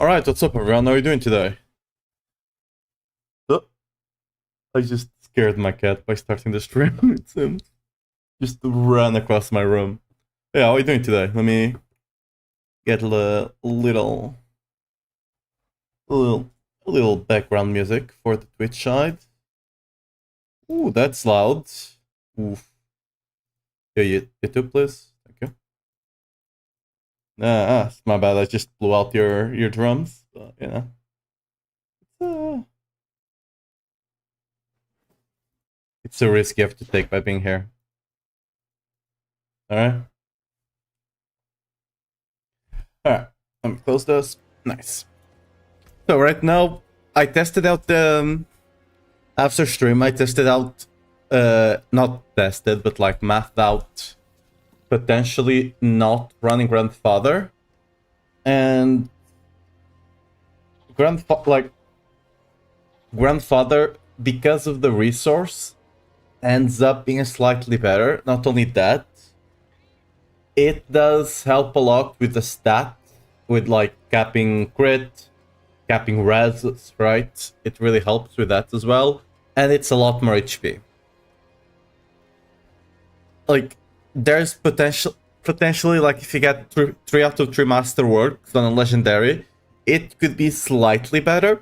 Alright, what's up everyone? How are you doing today? Oh, I just scared my cat by starting the stream. It's just ran across my room. Yeah, how are you doing today? Let me get a little background music for the Twitch side. Ooh, that's loud. Oof. Yeah, YouTube, please. Thank you. It's my bad. I just blew out your drums. But, you know. It's a risk you have to take by being here. Alright. Alright. Let me close those. Nice. So right now, I tested out the... after stream, I tested out... not tested, but like mathed out... potentially not running Grandfather. And... Grandfather, because of the resource, ends up being slightly better. Not only that, it does help a lot with the stat, with like capping crit, capping res, right? It really helps with that as well, and it's a lot more HP. Like, there's potentially like if you get 3 out of 3 masterworks on a legendary, it could be slightly better.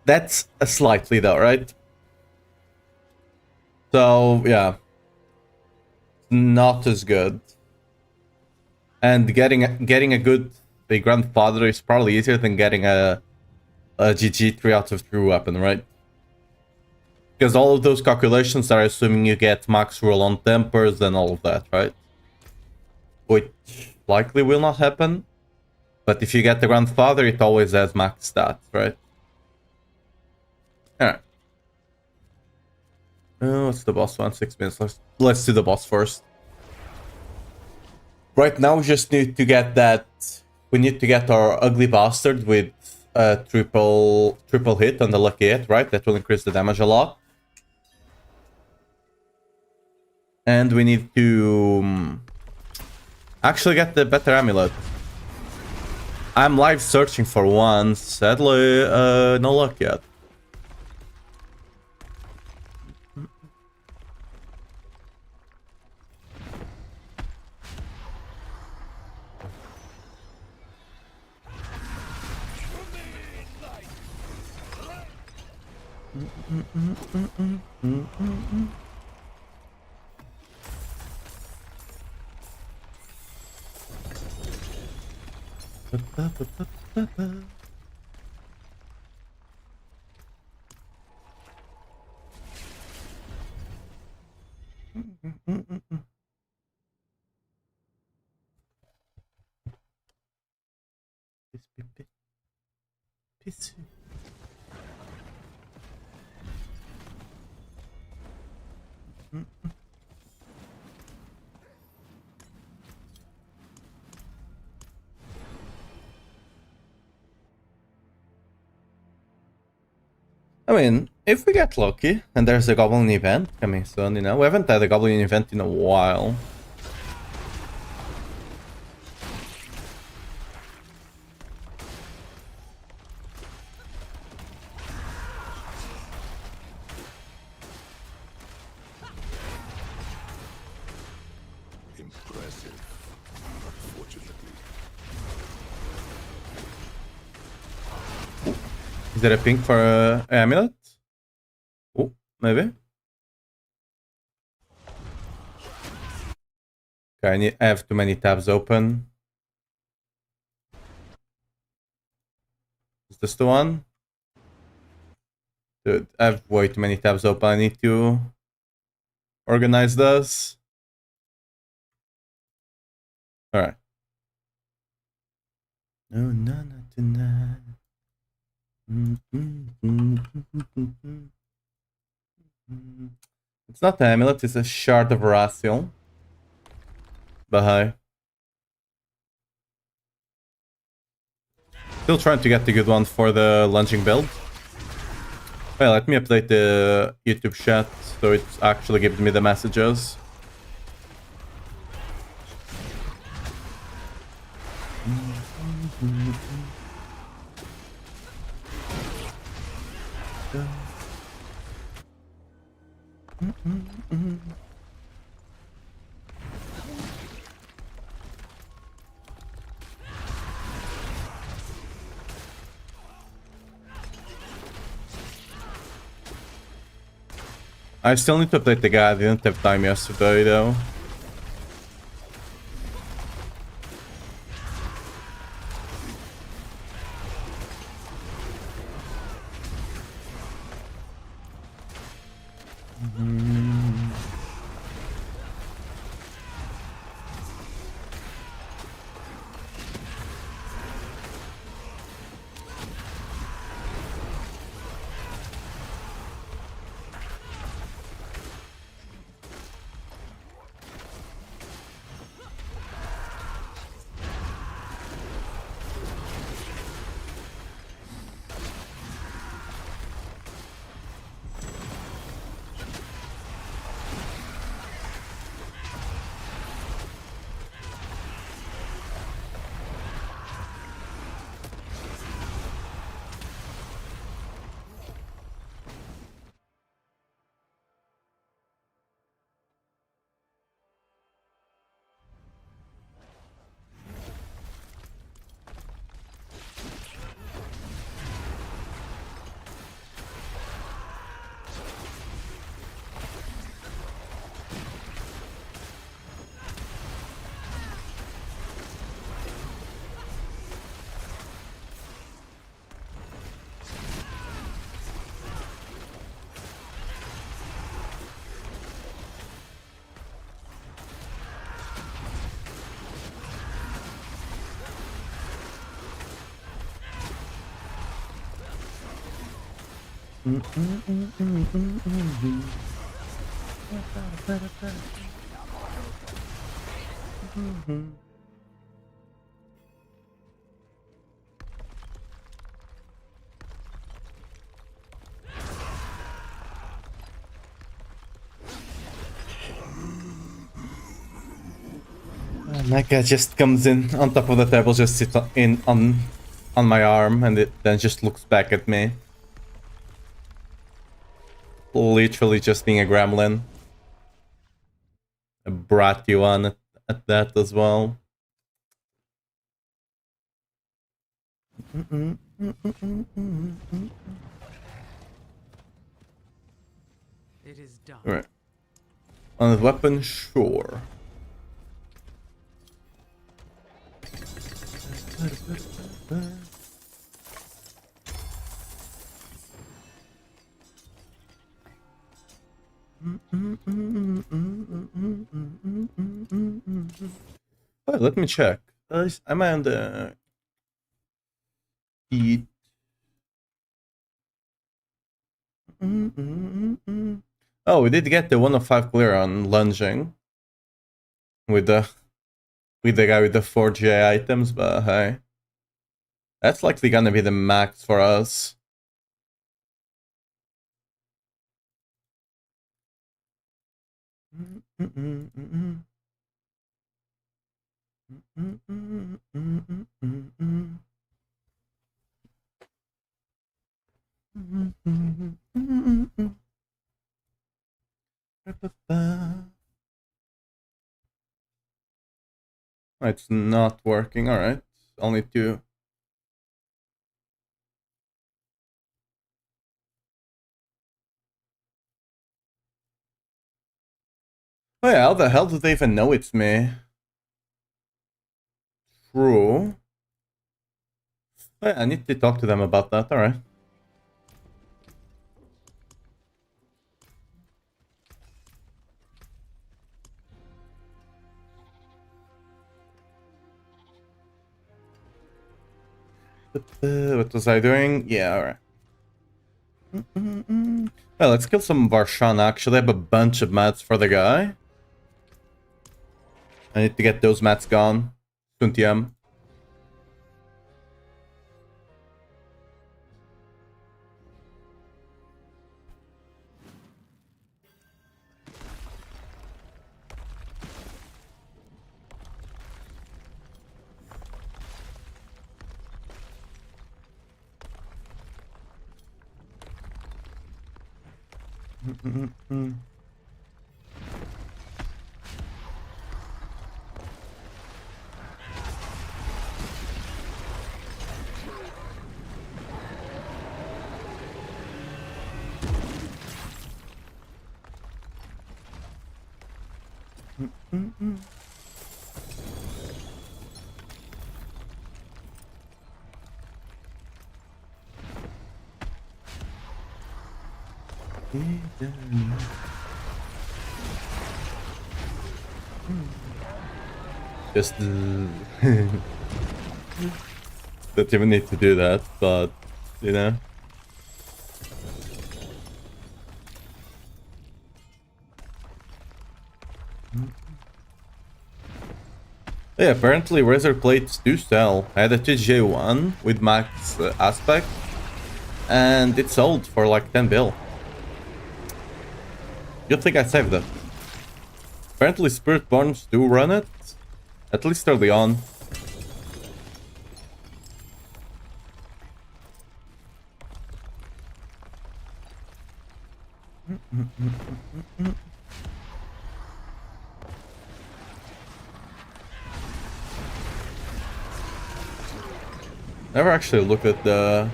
That's a slightly though, right? So yeah, not as good. And getting a good Grandfather is probably easier than getting a GG 3 out of 3 weapon, right? Because all of those calculations are assuming you get max roll on tempers and all of that, right? Which likely will not happen. But if you get the Grandfather, it always has max stats, right? Alright. What's the boss one? 6 minutes. Let's do the boss first. Right now, we just need to get that. We need to get our ugly bastard with a triple hit on the lucky hit, right? That will increase the damage a lot. And we need to actually get the better amulet. I'm live searching for one. Sadly, no luck yet. I mean, if we get lucky, and there's a Goblin event coming soon, you know, we haven't had a Goblin event in a while. Impressive, unfortunately. Is there a ping for amulet? Oh, maybe. Okay, I have too many tabs open. Is this the one? Dude, I have way too many tabs open. I need to organize this. Alright. No, not tonight. It's not the amulet, it's a shard of Rathiel. But hi. Still trying to get the good one for the lunging build. Well, let me update the YouTube chat so it actually gives me the messages. I still need to update the guy. I didn't have time yesterday though. That guy just comes in on top of the table, just sits on my arm, and it then just looks back at me. Literally just being a gremlin. A bratty one at that as well. It is done. Alright. On the weapon, sure. Oh, let me check. Am I on the eat? Oh, we did get the 1 of 5 clear on lunging with the guy with the 4 GA items, but hey, that's likely gonna be the max for us. It's not working, alright. Only 2. Oh yeah, how the hell do they even know it's me? True. Oh yeah, I need to talk to them about that, alright. What was I doing? Yeah, alright. Well, let's kill some Varshan actually. I have a bunch of mats for the guy. I need to get those mats gone. Suntiam. Just don't even need to do that, but you know. Yeah, apparently razor plates do sell. I had a TJ1 with max aspect, and it sold for like 10 bill. Good thing I saved it. Apparently Spirit Bonds do run it, at least early on. Never actually looked at the...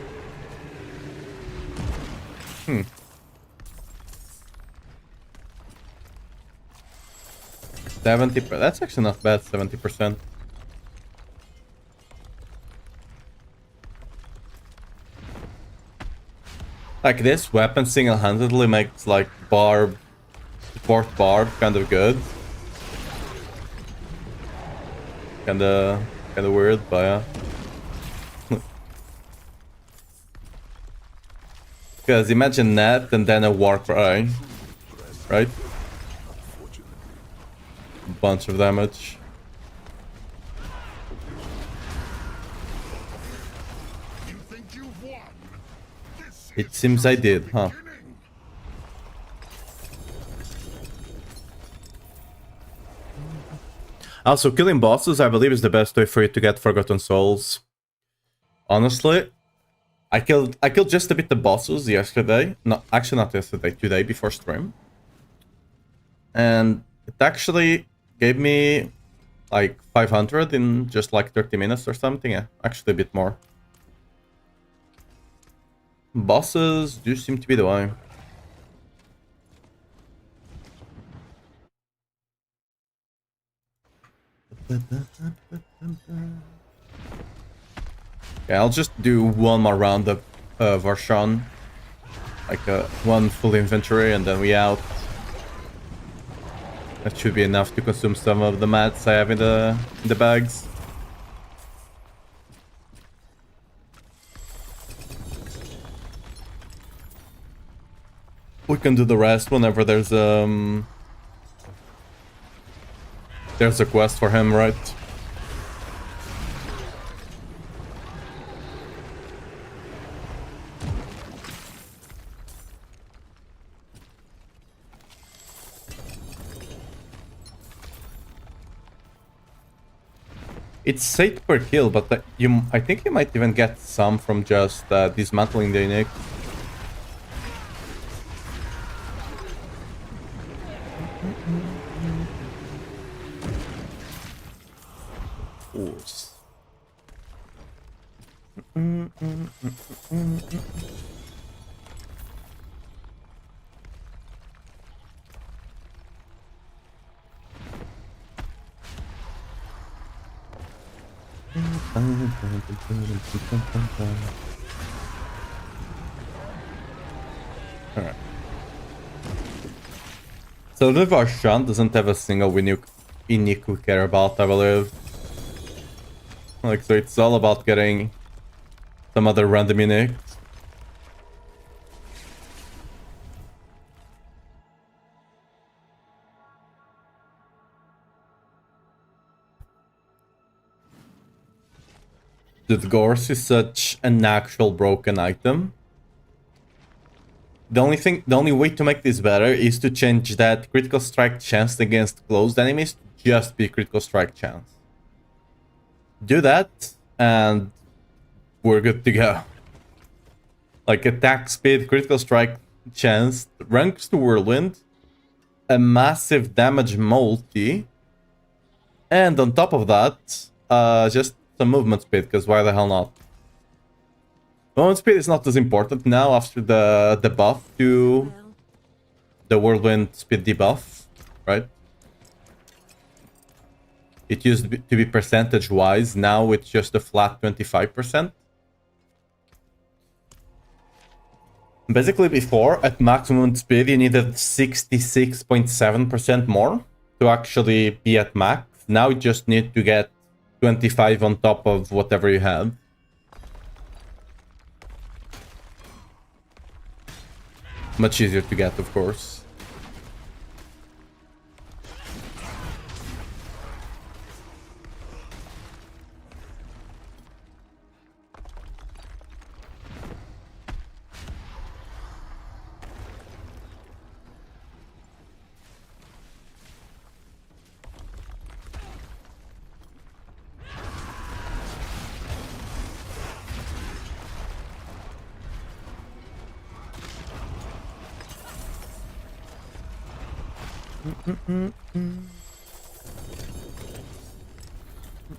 70, that's actually not bad, 70%. Like this weapon single-handedly makes like Barb, fourth Barb kind of good. Kinda weird, but yeah. Because imagine that and then a Warcry, right? Bunch of damage. You think you've won? This It is seems I did, huh? beginning. Also, killing bosses, I believe, is the best way for you to get Forgotten Souls. Honestly, I killed just a bit the bosses yesterday. No, actually not yesterday, today before stream. And it actually gave me like 500 in just like 30 minutes or something. Yeah, actually a bit more. Bosses do seem to be the way. Yeah, I'll just do one more round of Varshan. Like one full inventory and then we out. That should be enough to consume some of the mats I have in the bags. We can do the rest whenever there's a quest for him, right? It's 8 per kill, but I think you might even get some from just dismantling the unique. Oops. Alright. So the Varshan doesn't have a single unique we care about, I believe. Like, so it's all about getting some other random unique. Dude, Gorse is such an actual broken item. The only way to make this better is to change that critical strike chance against closed enemies to just be critical strike chance. Do that, and we're good to go. Like attack speed, critical strike chance. Ranks to Whirlwind. A massive damage multi. And on top of that, just some movement speed, because why the hell not? Movement speed is not as important now after the debuff to the Whirlwind speed debuff, right? It used to be percentage-wise, now it's just a flat 25%. Basically before, at maximum speed, you needed 66.7% more to actually be at max. Now you just need to get 25 on top of whatever you had. Much easier to get, of course.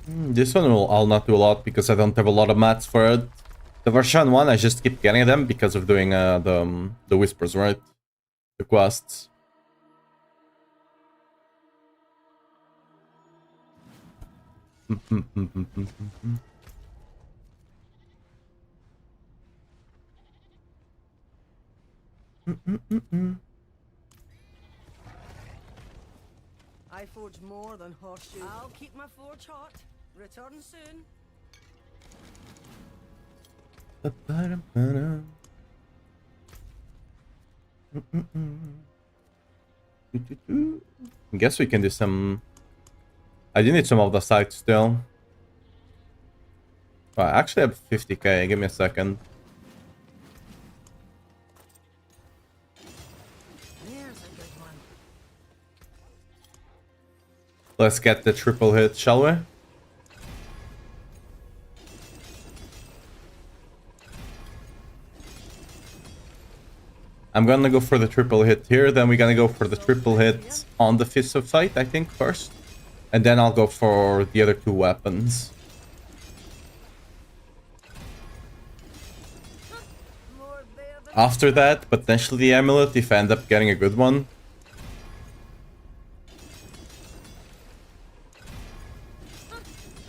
This one I'll not do a lot because I don't have a lot of mats for it. The version 1, I just keep getting them because of doing the whispers, right? The quests. I forge more than horseshoes. I'll keep my forge hot. Return soon. Guess we can do some... I do need some of the sites still. Well, I actually have 50k, give me a second. Here's a good one. Let's get the triple hit, shall we? I'm gonna go for the triple hit here, then we're gonna go for the triple hit on the Fist of Sight, I think, first. And then I'll go for the other two weapons. More there than After that, potentially the amulet if I end up getting a good one.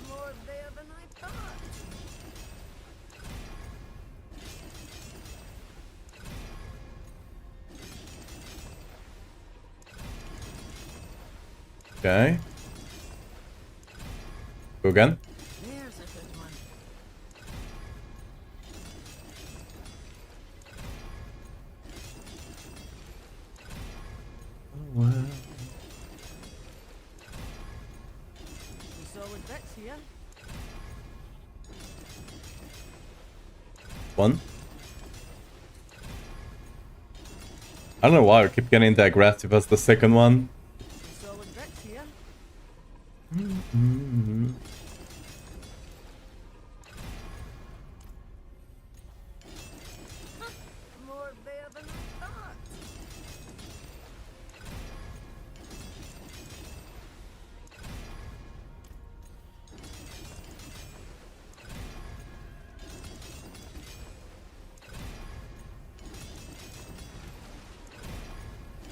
more there than I thought. Okay. Go again. There's a good one. Some solid bits here. One. I don't know why I keep getting the aggressive as the second one. Some solid bits here. More there than I thought.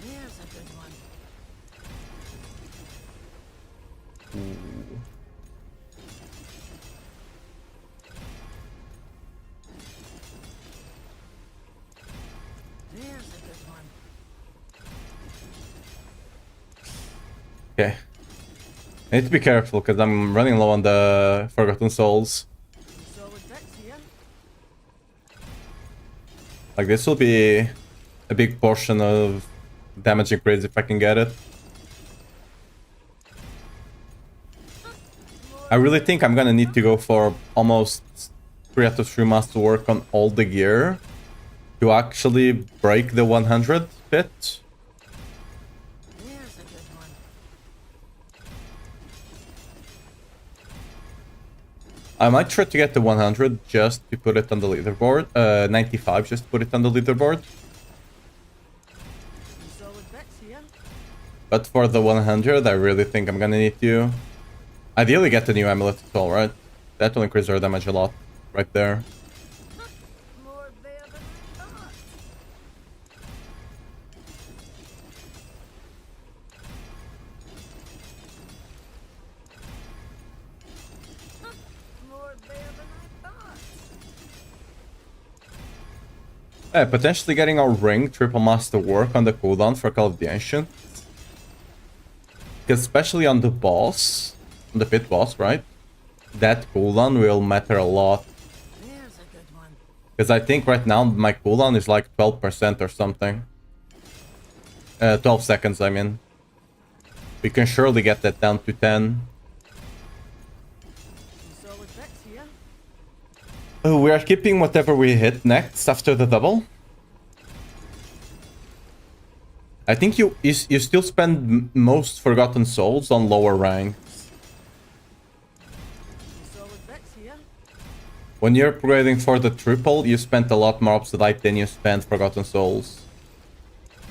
There's a good one. There's a good one. Okay. I need to be careful because I'm running low on the Forgotten Souls. Some solid bits here. Like, this will be a big portion of damage increase if I can get it. I really think I'm gonna need to go for almost 3 out of 3 master work on all the gear to actually break the 100 bit. There's a good one. I might try to get the 100 just to put it on the leaderboard. 95 just to put it on the leaderboard. But for the 100, I really think I'm gonna need to ideally get the new amulet as well, right? That will increase our damage a lot right there. More there than I thought. More there than I thought. Yeah, potentially getting our ring triple master work on the cooldown for Call of the Ancient. Because especially on the boss, on the pit boss, right? That cooldown will matter a lot. There's a good one. Because I think right now my cooldown is like 12% or something. 12 seconds, I mean. We can surely get that down to 10. Solid Vex here. We are keeping whatever we hit next after the double. I think you still spend most Forgotten Souls on lower ranks. Solid Vex here. When you're upgrading for the triple, you spent a lot more Obsidian than you spent Forgotten Souls.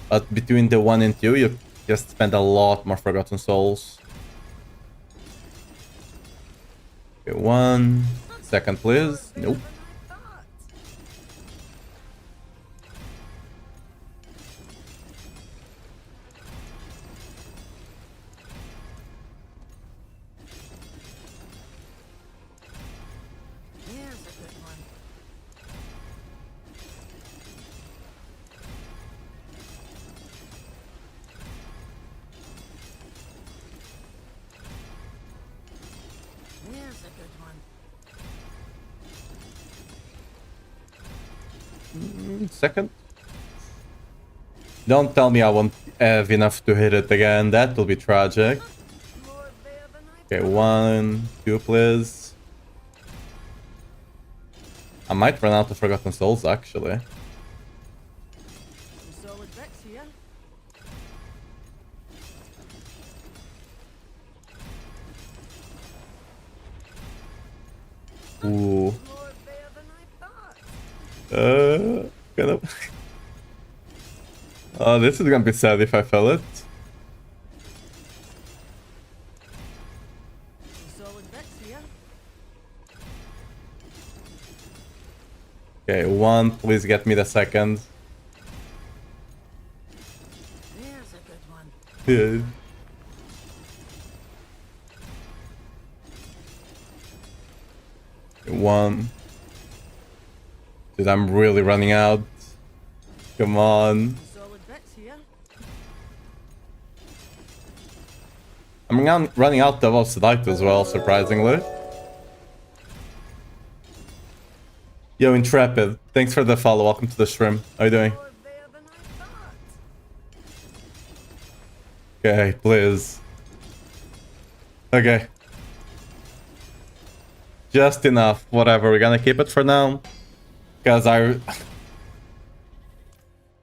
But between the 1 and 2, you just spend a lot more Forgotten Souls. Okay, 1 second, please. Nope. Than I thought. There's a good one. There's a good one. Second. Don't tell me I won't have enough to hit it again. That will be tragic. More there than I Okay, 1, 2, please. I might run out of Forgotten Souls, actually. Solid Vex here. Ooh. More there than I thought. Gonna... Oh, this is gonna be sad if I fail it. Solid Vex here. Okay, 1, please get me the second. There's a good one. Yeah. 1. Dude, I'm really running out. Come on. Solid Vex here. I'm running out of Obsidian as well, surprisingly. Yo, Intrepid, thanks for the follow. Welcome to the stream. How you doing? More there than I thought. Okay, please. Okay. Just enough. Whatever, we're gonna keep it for now. Because I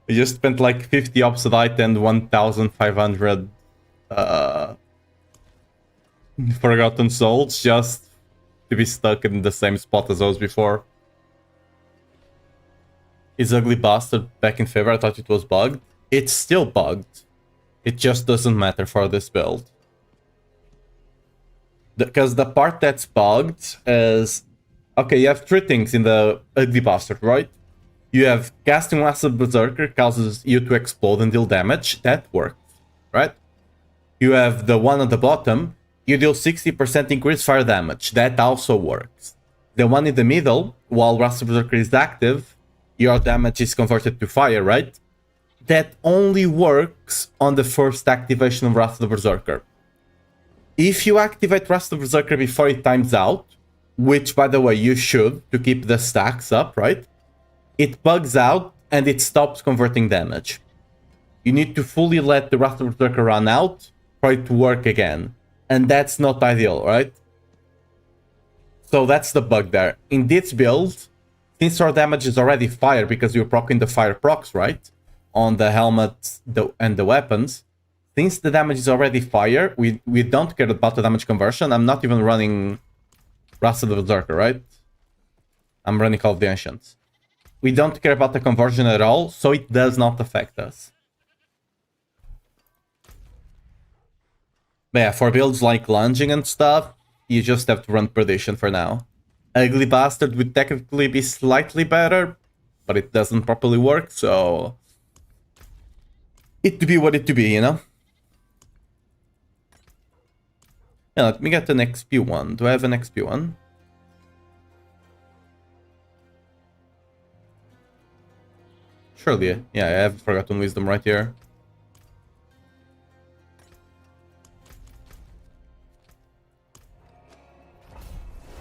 just spent like 50 Obsidian and 1,500 Forgotten Souls just to be stuck in the same spot as I was before. Is Ugly Bastard back in favor? I thought it was bugged. It's still bugged. It just doesn't matter for this build. Because the part that's bugged is... Okay, you have 3 things in the Ugly Bastard, right? You have casting Massive Berserker causes you to explode and deal damage. That works, right? You have the one at the bottom. You deal 60% increased fire damage. That also works. The one in the middle, while Massive Berserker is active, your damage is converted to fire, right? That only works on the first activation of Wrath of the Berserker. If you activate Wrath of the Berserker before it times out, which, by the way, you should to keep the stacks up, right? It bugs out and it stops converting damage. You need to fully let the Wrath of the Berserker run out for it to work again. And that's not ideal, right? So that's the bug there. In this build, since our damage is already fire because you're proccing the fire procs, right? On the helmet and the weapons. Since the damage is already fire, we don't care about the damage conversion. I'm not even running Wrath of the Berserker, right? I'm running Call of the Ancients. We don't care about the conversion at all, so it does not affect us. But yeah, for builds like lunging and stuff, you just have to run Perdition for now. Ugly Bastard would technically be slightly better, but it doesn't properly work, so... it to be what it to be, you know? Yeah, let me get an XP one. Do I have an XP one? Surely, yeah, I have Forgotten Wisdom right here.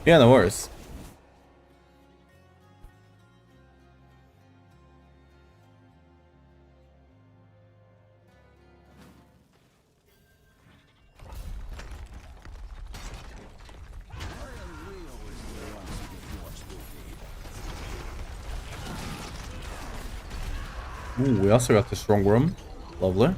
Yeah, no worries. Ooh, we also got the Strong Room. Lovely.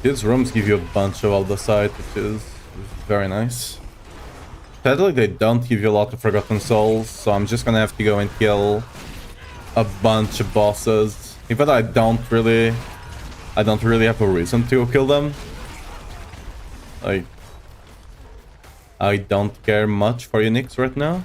These rooms give you a bunch of Aldecite, which is very nice. Sadly, they don't give you a lot of Forgotten Souls, so I'm just gonna have to go and kill a bunch of bosses. Even though I don't really have a reason to kill them. Like, I don't care much for Unix right now.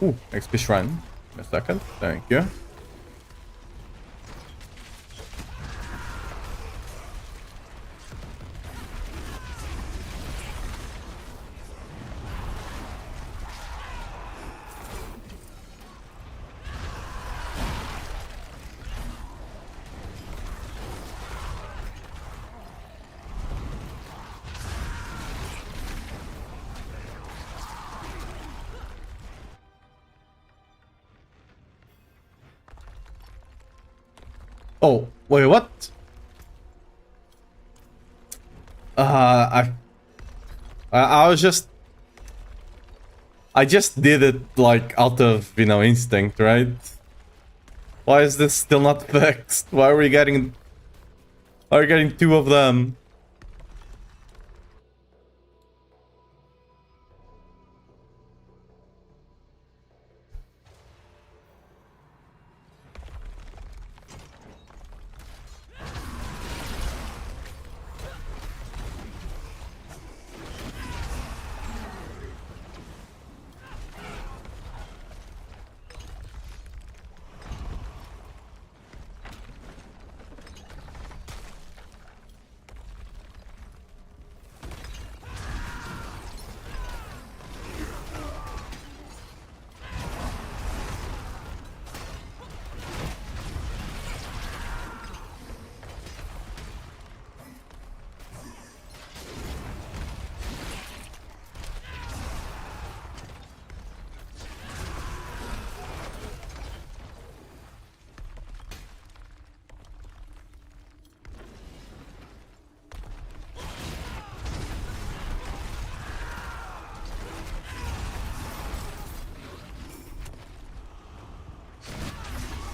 Ooh, XP Shrine. A second. Thank you. Oh, wait, what? I was just... I just did it, like, out of, you know, instinct, right? Why is this still not fixed? Why are we getting... Why are we getting two of them?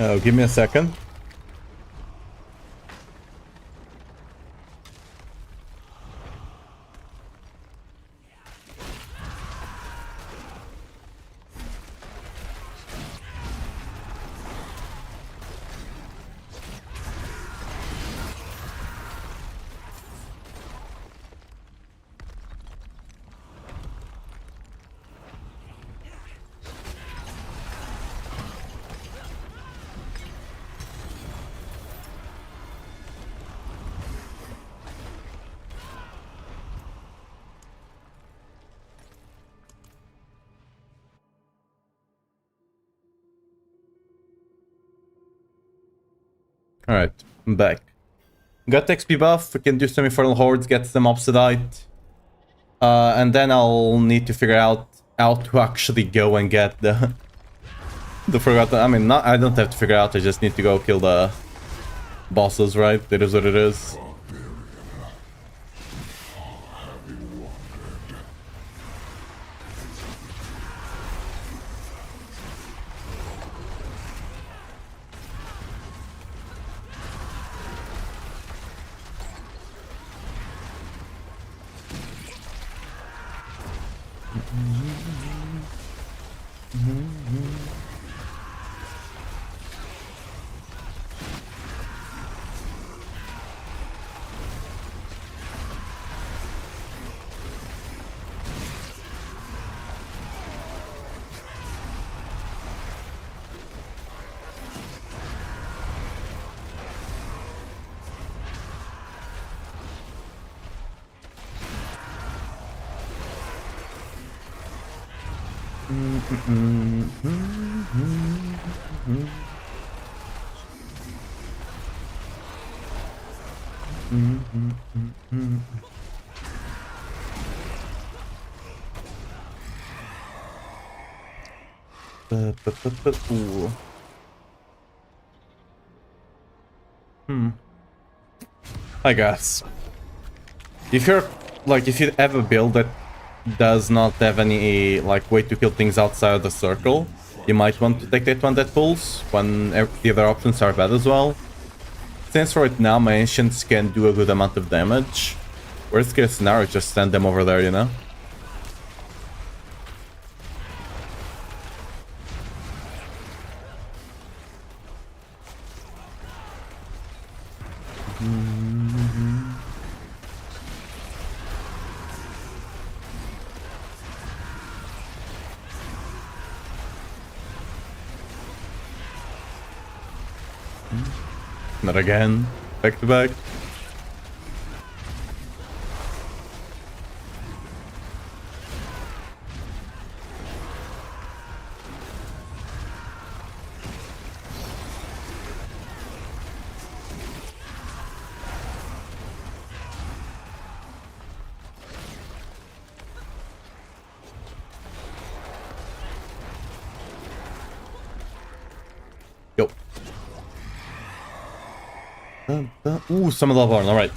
Oh, give me a second. Alright, I'm back. Got the XP buff, we can do some Infernal Hordes, get some Obsidite. And then I'll need to figure out how to actually go and get the Forgotten... I mean, not, I don't have to figure out, I just need to go kill the bosses, right? That is what it is. Ooh. I guess. If you're like, if you have a build that does not have any like way to kill things outside of the circle, you might want to take that one that pulls when the other options are bad as well. Since right now my ancients can do a good amount of damage, worst case scenario, just send them over there, you know? Not again. Back to back. Yo. Ooh, some of the barn, alright.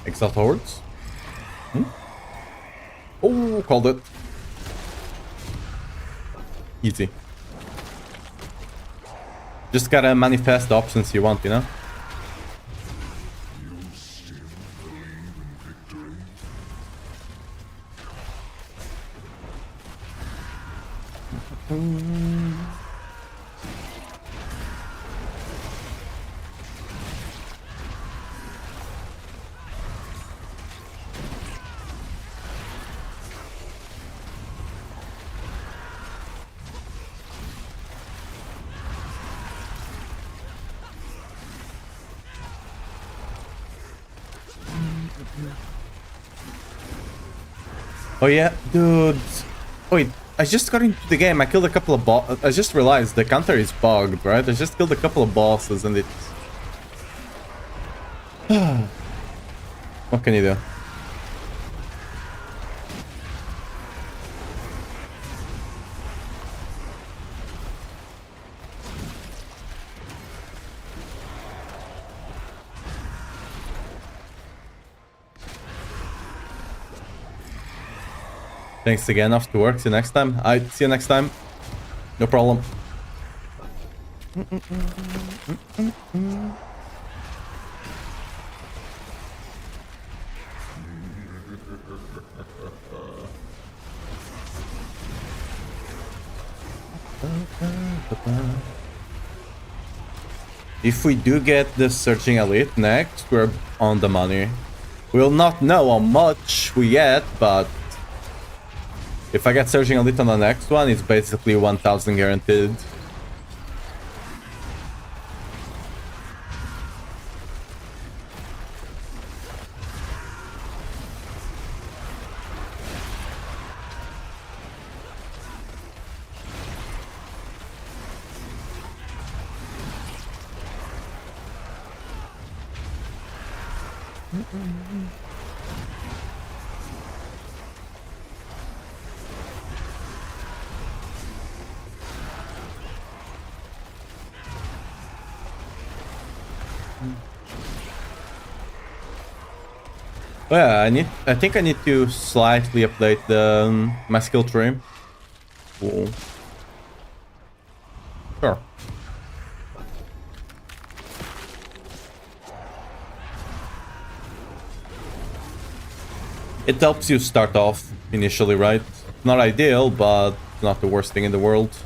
Exalt Hordes. Oh, called it. Easy. Just gotta manifest the options you want, you know? You still believe Oh yeah, dude. Wait, I just got into the game. I killed a couple of I just realized the counter is bugged, right? I just killed a couple of bosses and it's... What can you do? Thanks again, off to work. See you next time. See you next time. No problem. If we do get the Searching Elite next, we're on the money. We'll not know how much we get, but if I get Searching Elite on the next one, it's basically 1000 guaranteed. Well, yeah, I think I need to slightly update the my skill tree. Cool. Sure. It helps you start off initially, right? Not ideal, but not the worst thing in the world.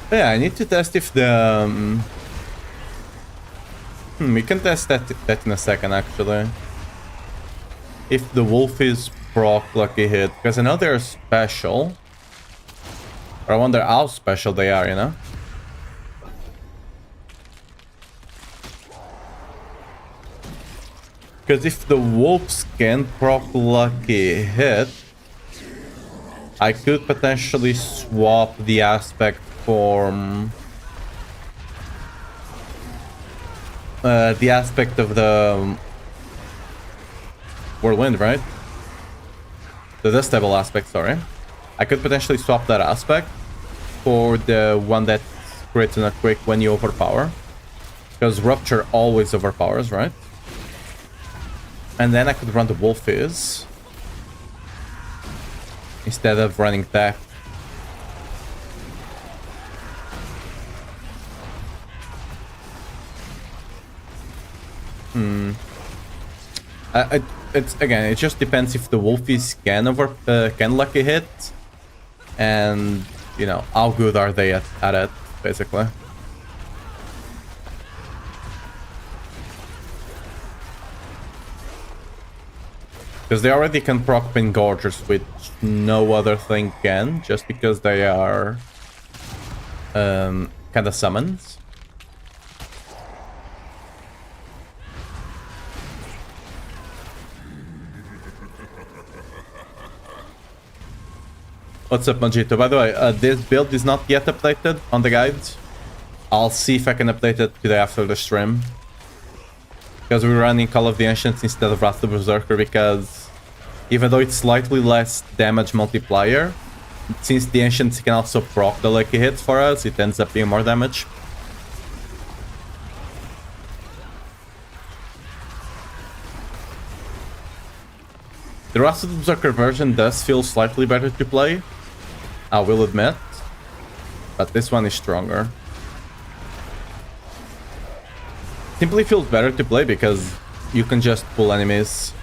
Yeah, I need to test if the... we can test that in a second, actually. If the wolf is proc lucky hit, because I know they're special. Or I wonder how special they are, you know? Because if the wolves can proc lucky hit, I could potentially swap the aspect for the aspect of the Whirlwind, right? The Dust Devil aspect, sorry. I could potentially swap that aspect for the one that creates a quick when you overpower. Because Rupture always overpowers, right? And then I could run the Wolf Fizz instead of running that. It's again, it just depends if the Wolfies can lucky hit, and you know how good are they at it, basically. Because they already can proc Pin Gorgers, which no other thing can, just because they are kind of summons. What's up, Mojito? By the way, this build is not yet updated on the guide. I'll see if I can update it today after the stream. Because we're running Call of the Ancients instead of Wrath of the Berserker, because even though it's slightly less damage multiplier, since the Ancients can also proc the lucky hits for us, it ends up being more damage. The Wrath of the Berserker version does feel slightly better to play, I will admit, but this one is stronger. Simply feels better to play because you can just pull enemies.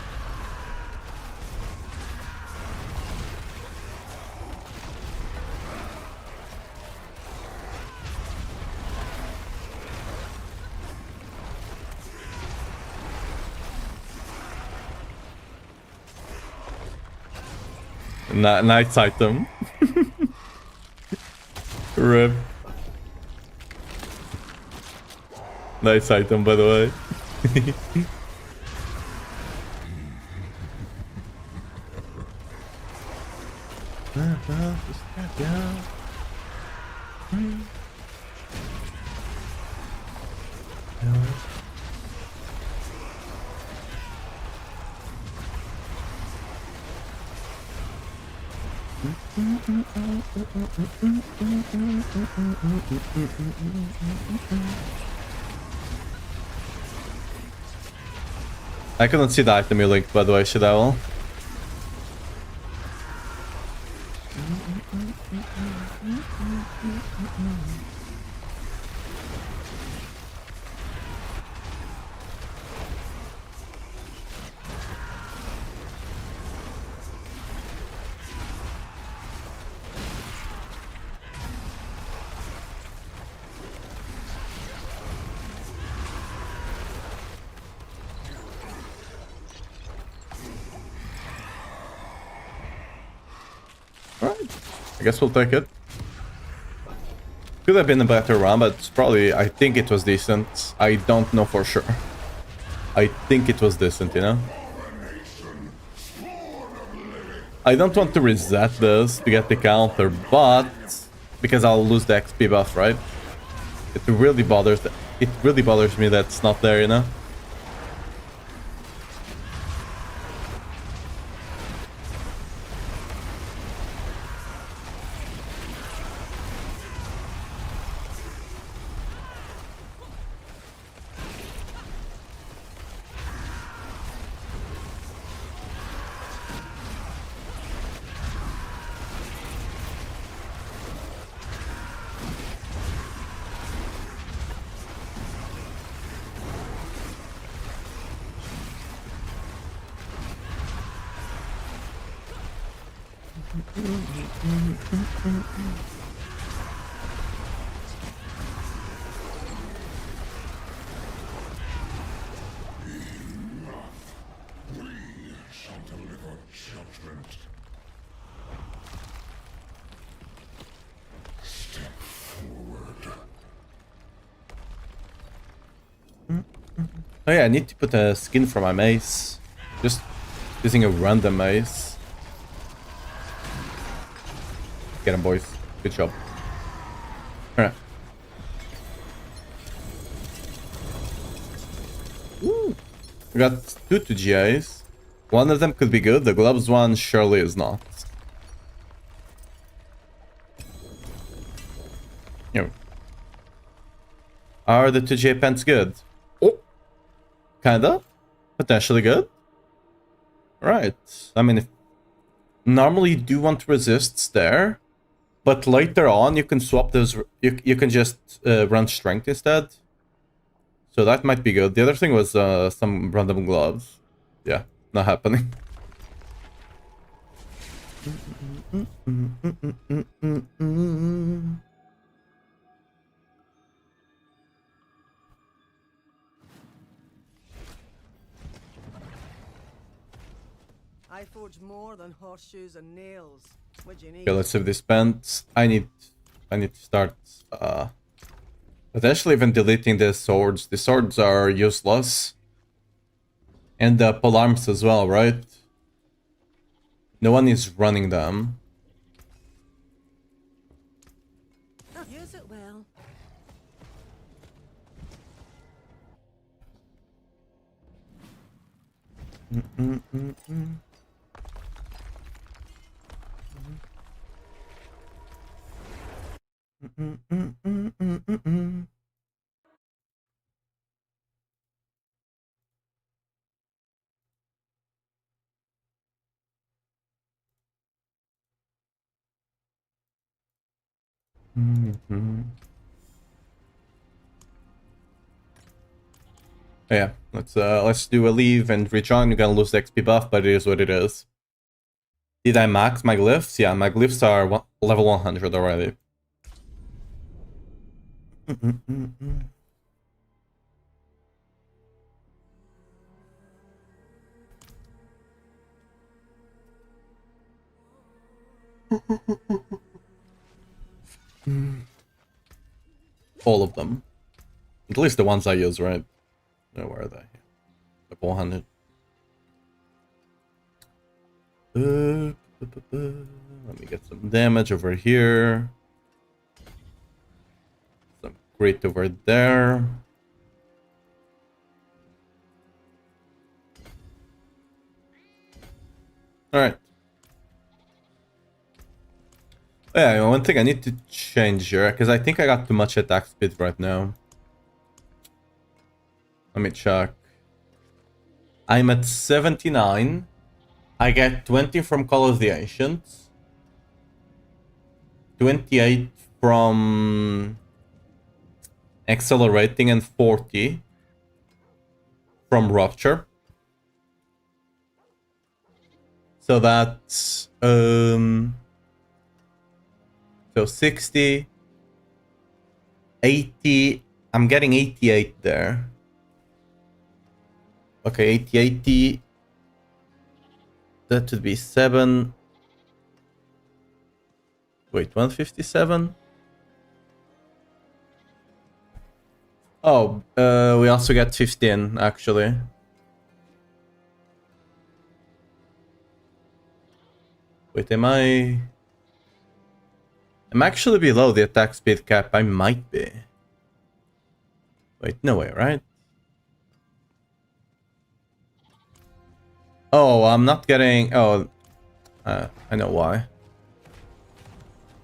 Nice item. Rip. Nice item, by the way. I couldn't see the item you linked, by the way, should I will? I guess we'll take it. Could have been a better run, but it's probably... I think it was decent. I don't know for sure. I think it was decent, you know? I don't want to reset this to get the counter, but... because I'll lose the XP buff, right? It really bothers me that it's not there, you know? Oh yeah, I need to put a skin for my mace. Just using a random mace. Get him, boys. Good job. Alright. We got 2 GIs. One of them could be good, the gloves one surely is not. Here. Are the 2 GA pants good? Oh! Kinda? Potentially good? Right. I mean, if normally you do want resists there, but later on you can swap those, you can just run strength instead. So that might be good. The other thing was some random gloves. Yeah, not happening. I forge more than horseshoes and nails. What do you need? Okay, let's save this pants. I need to start potentially even deleting the swords. The swords are useless. And the polearms as well, right? No one is running them. Yeah, let's do a leave and rejoin. You're gonna lose the XP buff, but it is what it is. Did I max my glyphs? Yeah, my glyphs are level 100 already. All of them. At least the ones I use, right? No, where are they? Level 100. Let me get some damage over here. Some grit over there. Alright. Yeah, one thing I need to change here, because I think I got too much attack speed right now. Let me check. I'm at 79. I get 20 from Call of the Ancients. 28 from Accelerating and 40 from Rupture. So that's so 60, 80. I'm getting 88 there. Okay, 80. That would be 7. Wait, 157? Oh, we also get 15, actually. Wait, am I... I'm actually below the attack speed cap. I might be. Wait, no way, right? Oh, I'm not getting... Oh, I know why.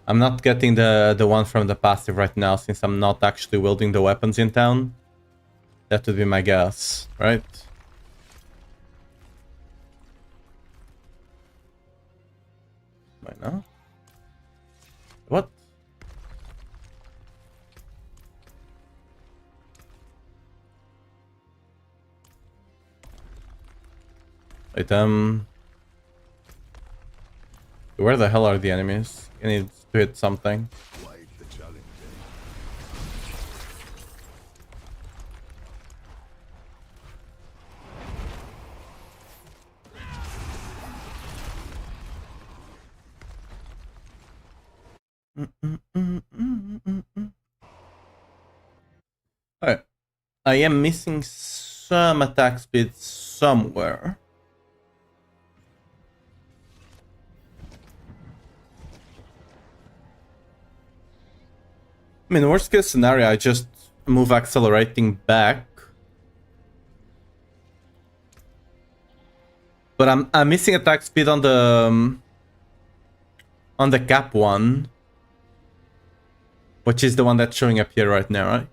I'm not getting the one from the passive right now, since I'm not actually wielding the weapons in town. That would be my guess, right? Why not? What? Wait, where the hell are the enemies? I need to hit something. Quite the challenge. Alright. I am missing some attack speed somewhere. I mean, worst case scenario, I just move accelerating back. But I'm missing attack speed on the cap one, which is the one that's showing up here right now, right?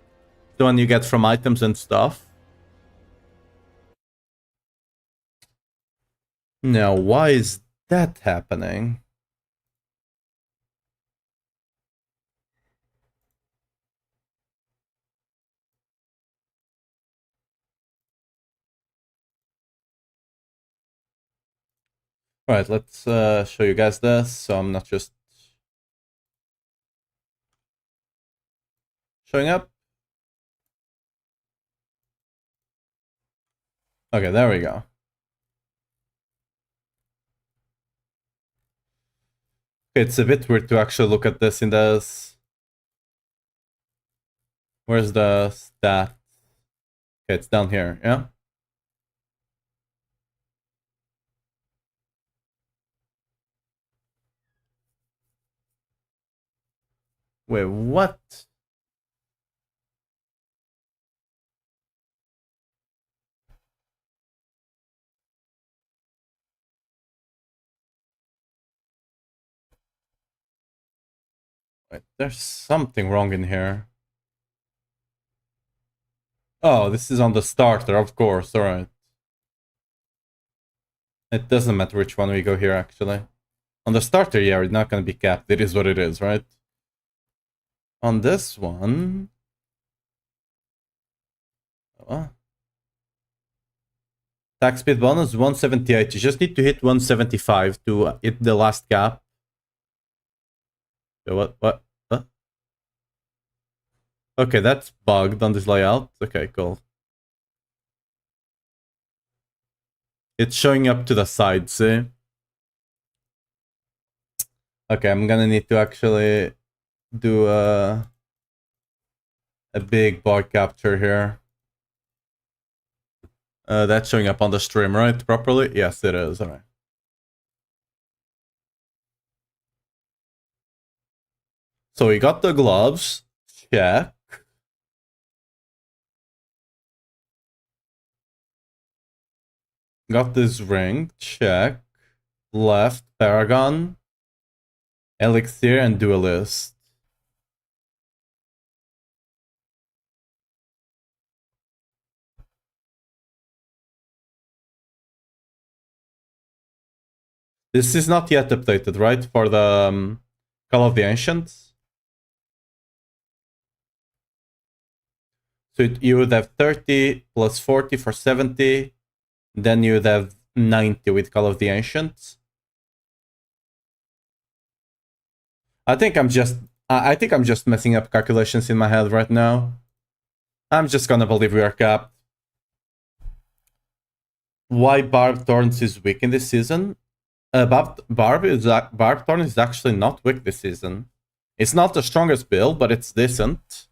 The one you get from items and stuff. Now, why is that happening? Alright, let's show you guys this, so I'm not just showing up. Okay, there we go. It's a bit weird to actually look at this in this. Where's the stat? Okay, it's down here, yeah? Wait, what? Wait, there's something wrong in here. Oh, this is on the starter, of course, alright. It doesn't matter which one we go here, actually. On the starter, yeah, we're not gonna be capped. It is what it is, right? On this one... Attack speed bonus 178. You just need to hit 175 to hit the last cap. So what? Okay, that's bugged on this layout. Okay, cool. It's showing up to the side, see? Okay, I'm gonna need to actually do a big bar capture here. That's showing up on the stream, right? Properly? Yes, it is. Alright. So we got the gloves. Check. Got this ring. Check. Left. Paragon. Elixir and Duelist. This is not yet updated, right? For the Call of the Ancients. So you would have 30 plus 40 for 70. Then you would have 90 with Call of the Ancients. I think I'm just messing up calculations in my head right now. I'm just gonna believe we are capped. Why Barb Thorns is weak in this season? Barb Thorn is actually not weak this season. It's not the strongest build, but it's decent.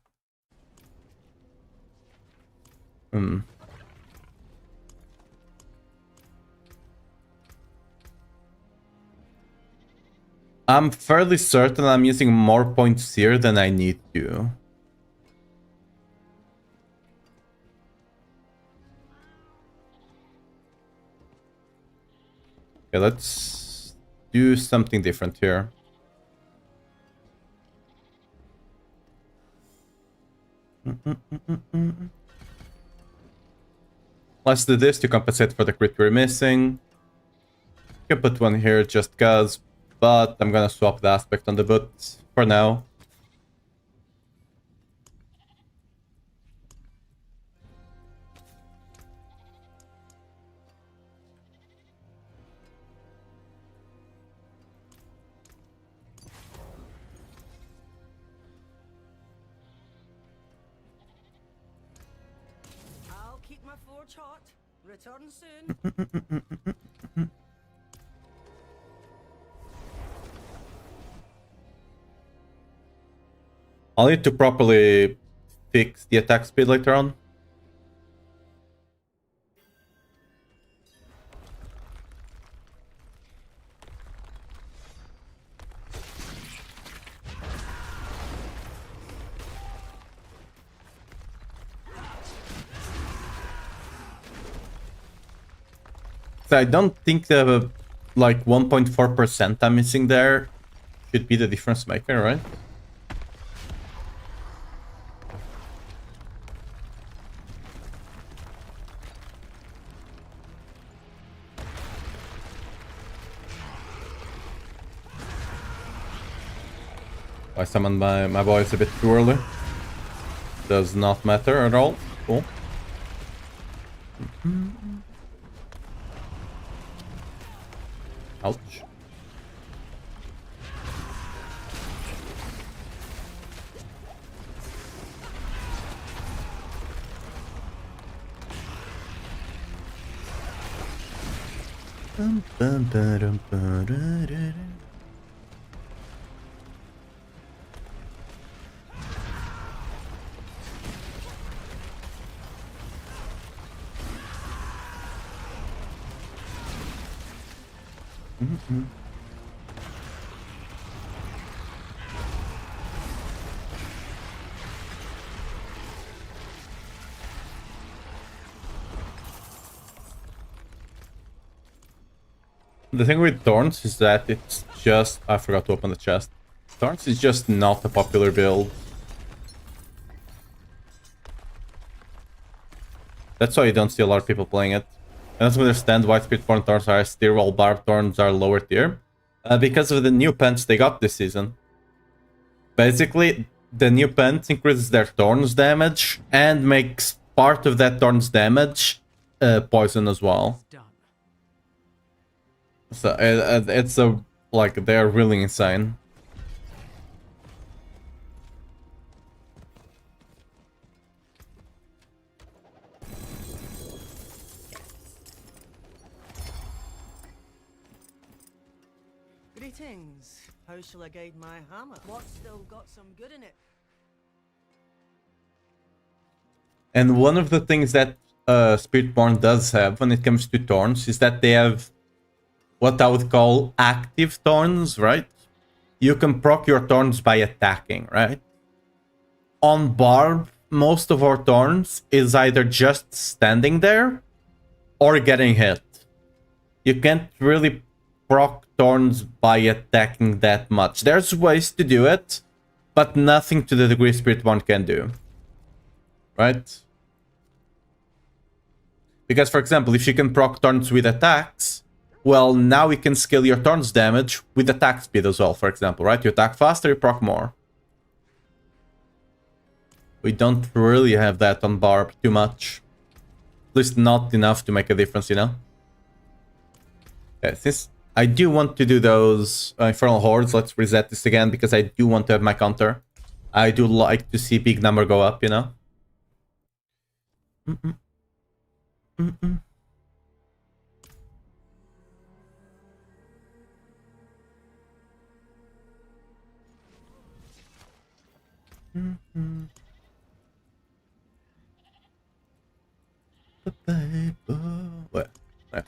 I'm fairly certain I'm using more points here than I need to. Okay, let's do something different here. Let's do this to compensate for the crit we're missing. You can put one here just cause, but I'm gonna swap the aspect on the boot for now. I'll keep my forge hot. Return soon. I'll need to properly fix the attack speed later on. So I don't think the like 1.4% I'm missing there should be the difference maker, right? I summoned my boys a bit too early. Does not matter at all. Cool. Ouch. The thing with Thorns is that it's just... I forgot to open the chest. Thorns is just not a popular build. That's why you don't see a lot of people playing it. I don't understand why Spiritborn Thorns are S tier while Barb Thorns are lower tier. Because of the new pants they got this season. Basically, the new pants increases their Thorns damage and makes part of that Thorns damage poison as well. It's done. So it's a like they're really insane. Greetings. How shall I guide my hammer? What's still got some good in it? And one of the things that Spiritborn does have when it comes to Thorns is that they have what I would call active Thorns, right? You can proc your Thorns by attacking, right? On Barb, most of our Thorns is either just standing there or getting hit. You can't really proc Thorns by attacking that much. There's ways to do it, but nothing to the degree Spiritborn can do. Right? Because, for example, if you can proc Thorns with attacks, well, now you can scale your Thorns damage with attack speed as well, for example, right? You attack faster, you proc more. We don't really have that on Barb too much. At least not enough to make a difference, you know? Okay, since I do want to do those Infernal Hordes, let's reset this again, because I do want to have my counter. I do like to see big number go up, you know? What? Right.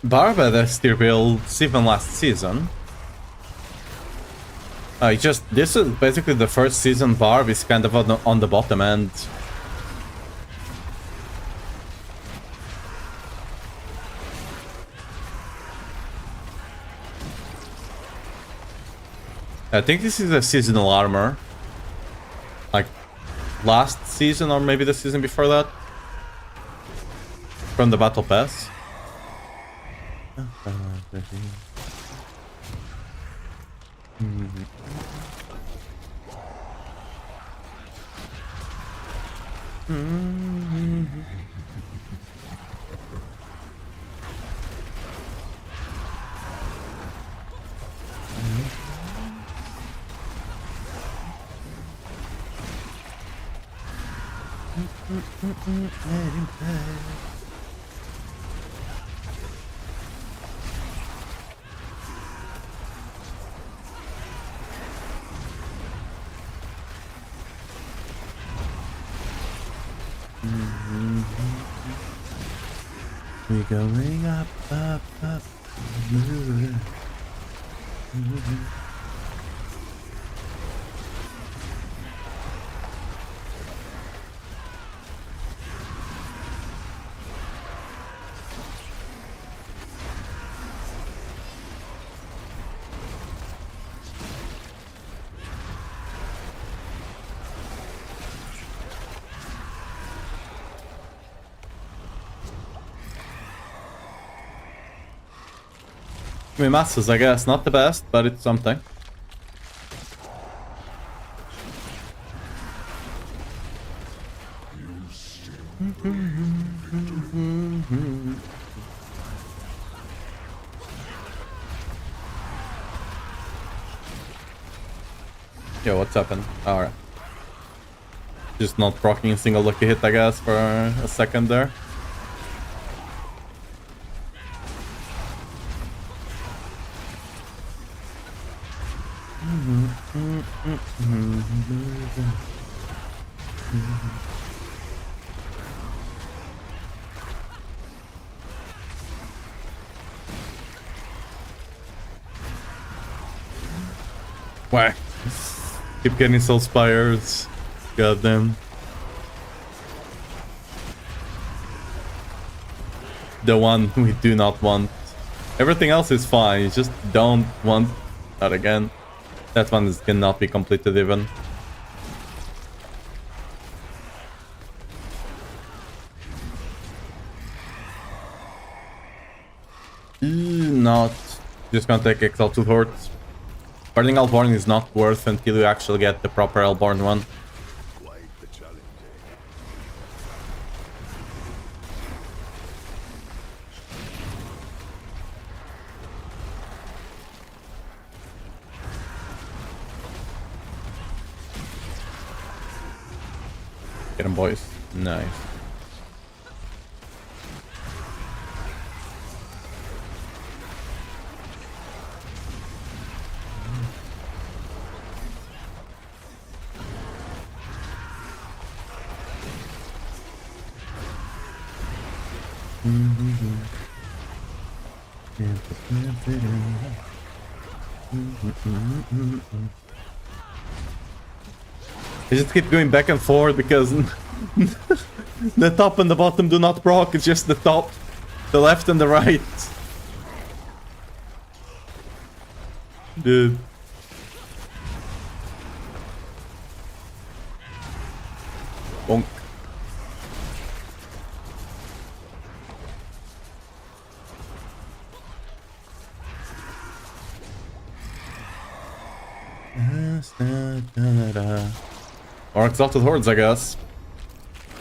Barb had a steer builds even last season. This is basically the first season Barb is kind of on the bottom end. I think this is a seasonal armor. Like last season or maybe the season before that. From the battle pass. We're going up, up, up. I mean, masses, I guess. Not the best, but it's something. Yo, what's happened? Alright. Just not proccing a single lucky hit, I guess, for a second there. Whack. Keep getting soul spires. Goddamn. The one we do not want. Everything else is fine, you just don't want that again. That one cannot be completed even. Not. Just gonna take Exalted Hordes. Burning Hellborn is not worth until you actually get the proper Hellborn one. Quite the challenge. Get him, boys. Nice. I just keep going back and forth because the top and the bottom do not proc, it's just the top, the left and the right. Dude. Bonk. Or Exalted Hordes, I guess.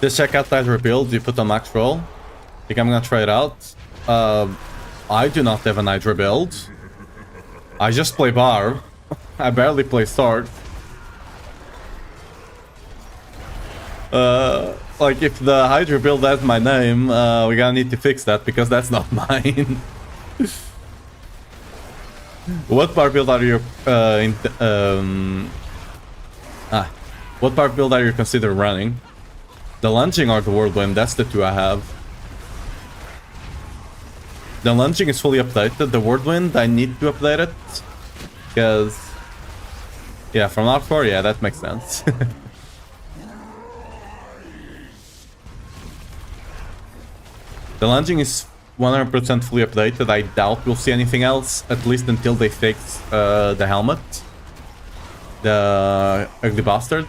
Just check out that rebuild you put on max roll. Think I'm gonna try it out. I do not have a Nitro build. I just play Barb. I barely play Sword. Like, if the Hydra build has my name, we're gonna need to fix that, because that's not mine. What Barb build are you, what Barb build are you consider running? The Lunging or the Whirlwind, that's the two I have. The Lunging is fully updated, the Whirlwind, I need to update it. Because... yeah, from Arc 4, yeah, that makes sense. The Lunging is 100% fully updated, I doubt we'll see anything else, at least until they fix the helmet. The Ugly Bastard.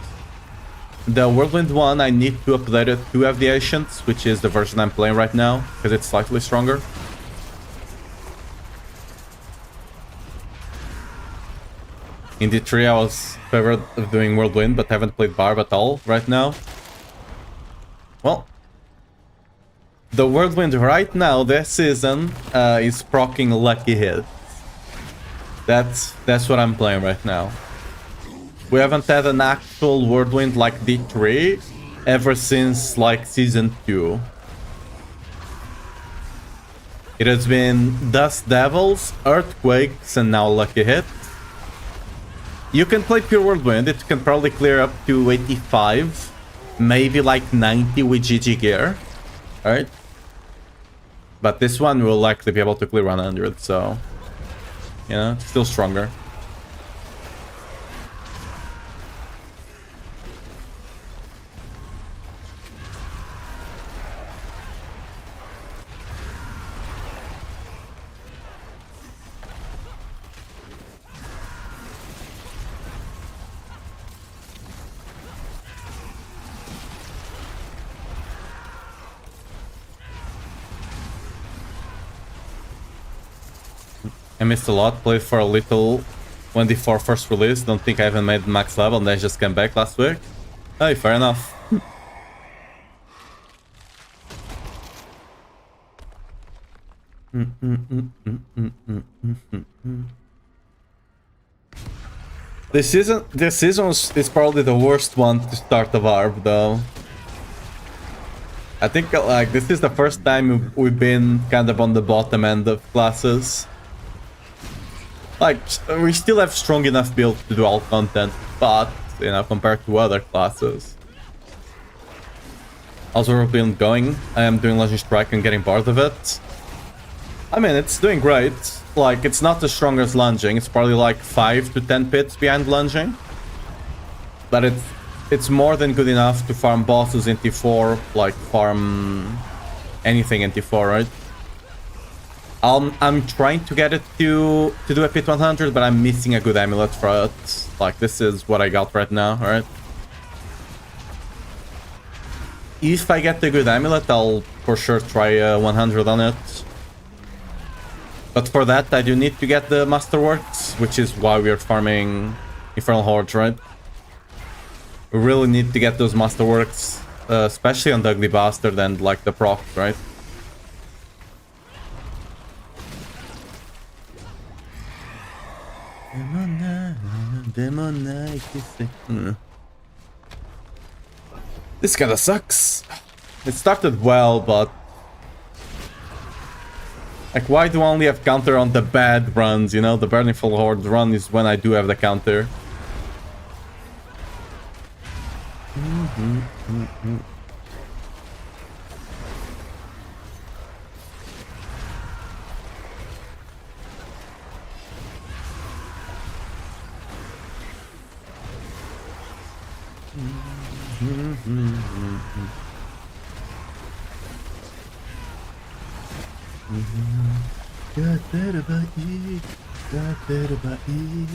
The Whirlwind one, I need to update it to have the Ancients, which is the version I'm playing right now, because it's slightly stronger. In D3 I was favored of doing Whirlwind, but haven't played Barb at all right now. Well, The Whirlwind right now, this season, is proccing lucky hits. That's what I'm playing right now. We haven't had an actual Whirlwind like D3 ever since like season 2. It has been Dust Devils, Earthquakes, and now lucky hits. You can play pure Whirlwind, it can probably clear up to 85, maybe like 90 with GG gear, right? But this one will likely be able to clear 100, so, you know, it's still stronger. I missed a lot, played for a little when D4 first released, don't think I even made max level and then just came back last week. Hey, fair enough. This season is probably the worst one to start the Barb though. I think like this is the first time we've been kind of on the bottom end of classes. Like, we still have strong enough build to do all content, but, you know, compared to other classes. Also, we've been going. I am doing Legend Strike and getting bored of it. I mean, it's doing great. Like, it's not as strong as lunging. It's probably like 5 to 10 pits behind lunging. But it's more than good enough to farm bosses in T4, like farm anything in T4, right? I'm trying to get it to do a pit 100, but I'm missing a good amulet for it. Like, this is what I got right now, alright? If I get the good amulet, I'll for sure try 100 on it. But for that, I do need to get the Masterworks, which is why we're farming Infernal Hordes, right? We really need to get those Masterworks, especially on the Ugly Bastard and like the proc, right? This kinda sucks. It started well, but like, why do I only have counter on the bad runs, you know? The Burning Full Horde run is when I do have the counter. Got that about you, got that about you.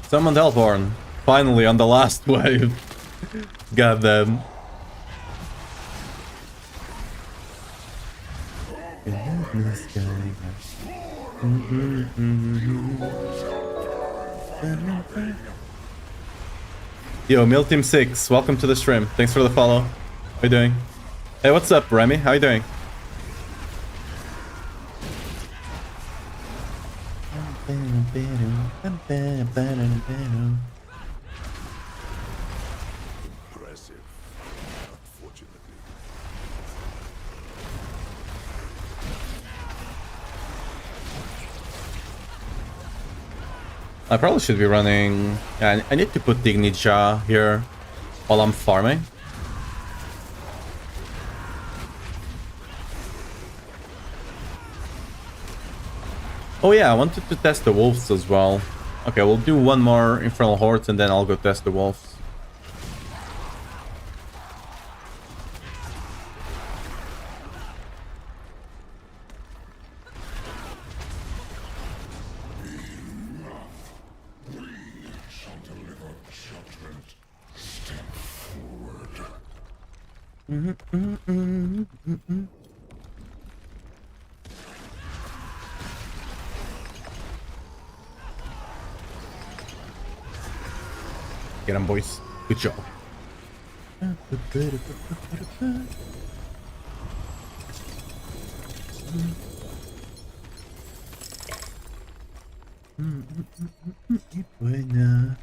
Summoned Hellborn. Finally on the last wave. God damn. Yo, Mill Team 6, welcome to the stream. Thanks for the follow. How you doing? Hey, what's up, Remy? How you doing? Impressive. Unfortunately. I probably should be running... Yeah, I need to put Dignija here while I'm farming. Oh yeah, I wanted to test the wolves as well. Okay, we'll do one more Infernal Hordes and then I'll go test the wolves. Judgment. Step forward. Get him, boys. Good job. Buena.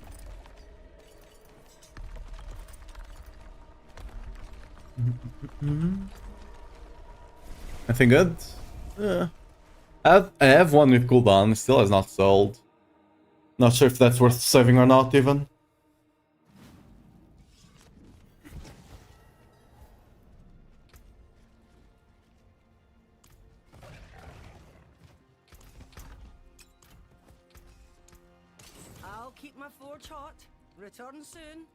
Nothing good? I have one with cooldown, still has not sold. Not sure if that's worth saving or not, even. I'll keep my forge hot. Return soon.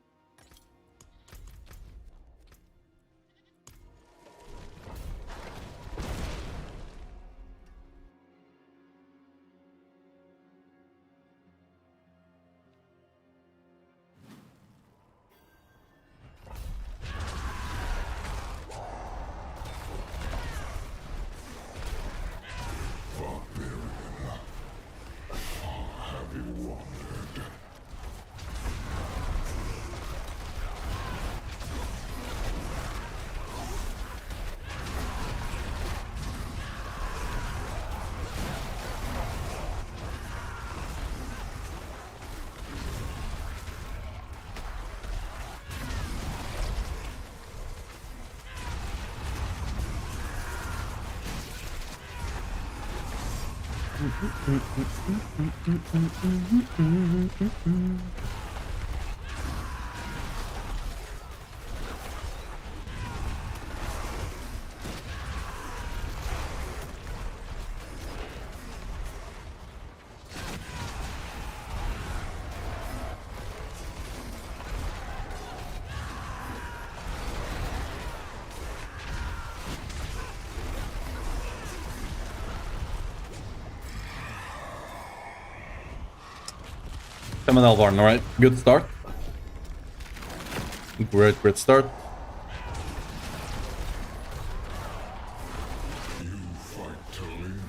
Summon Elvarn, alright. Good start. Great start. You fight to live.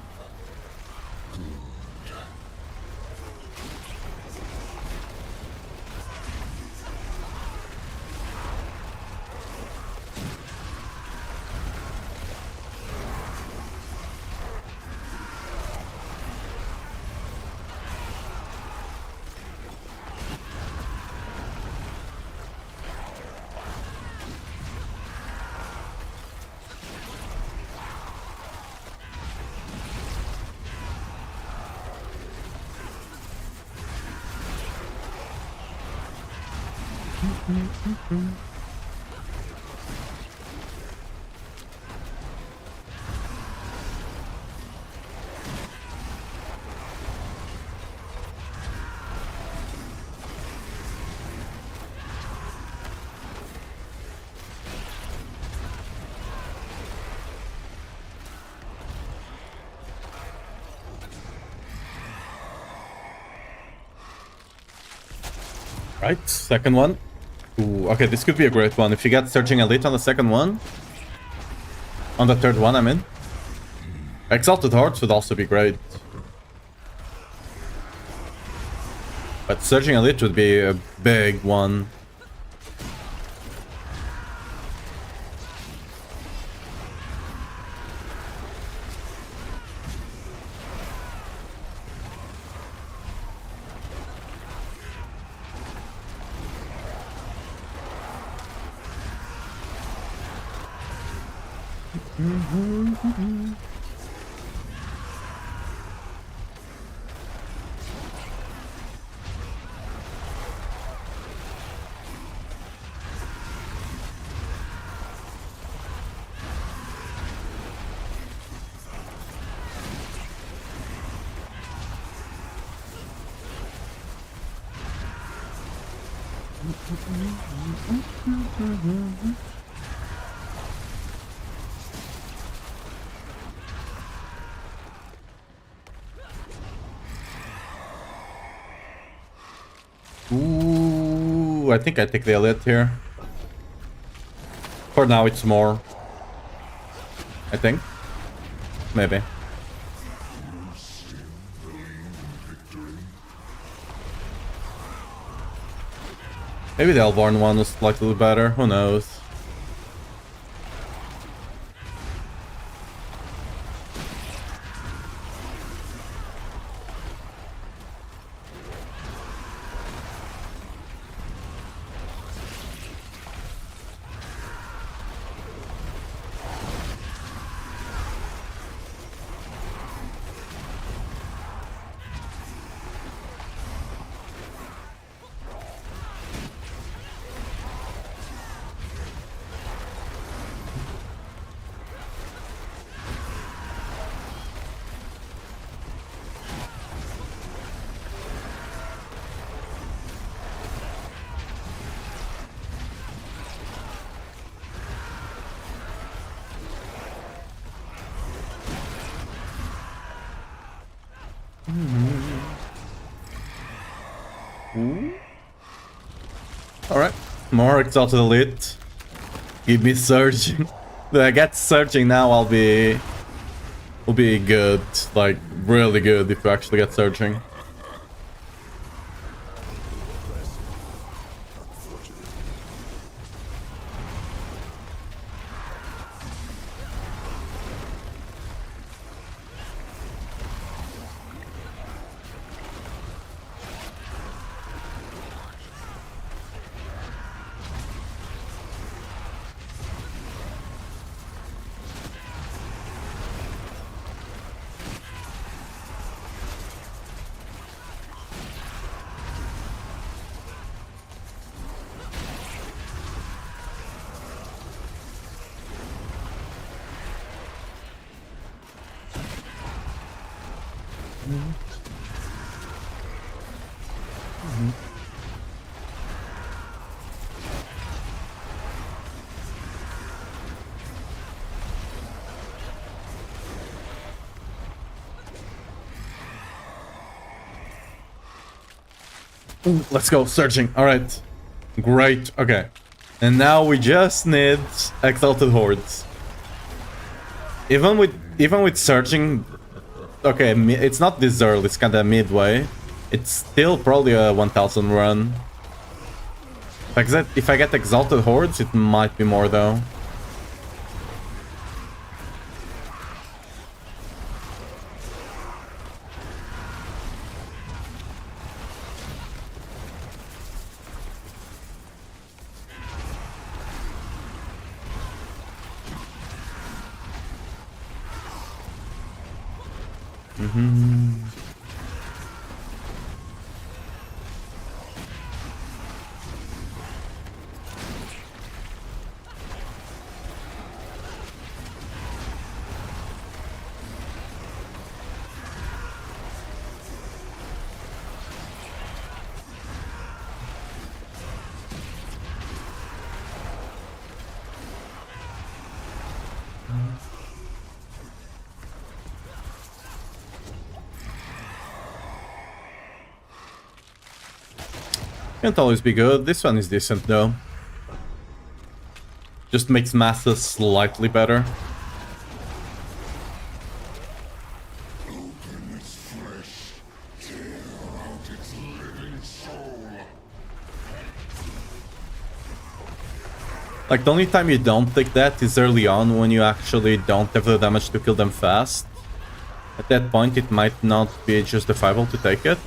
Right, second one. Ooh, okay, this could be a great one. If you get Surging Elite on the second one. On the third one, I mean. Exalted Hearts would also be great. But Surging Elite would be a big one. Ooh. Ooh, I think I take the elite here. For now, it's more. I think. Maybe. Maybe the Elborn one was slightly better. Who knows? Alright, more Exalted Elite. Give me Surging. If I get Surging now, I'll be good. Like, really good if you actually get Surging. Ooh, let's go, Surging. Alright. Great. Okay. And now we just need Exalted Hordes. Even with Surging, okay, it's not this early, it's kinda midway. It's still probably a 1000 run. If I get Exalted Hordes, it might be more though. Can't always be good. This one is decent though. Just makes masses slightly better. Like, the only time you don't take that is early on, when you actually don't have the damage to kill them fast. At that point, it might not be justifiable to take it.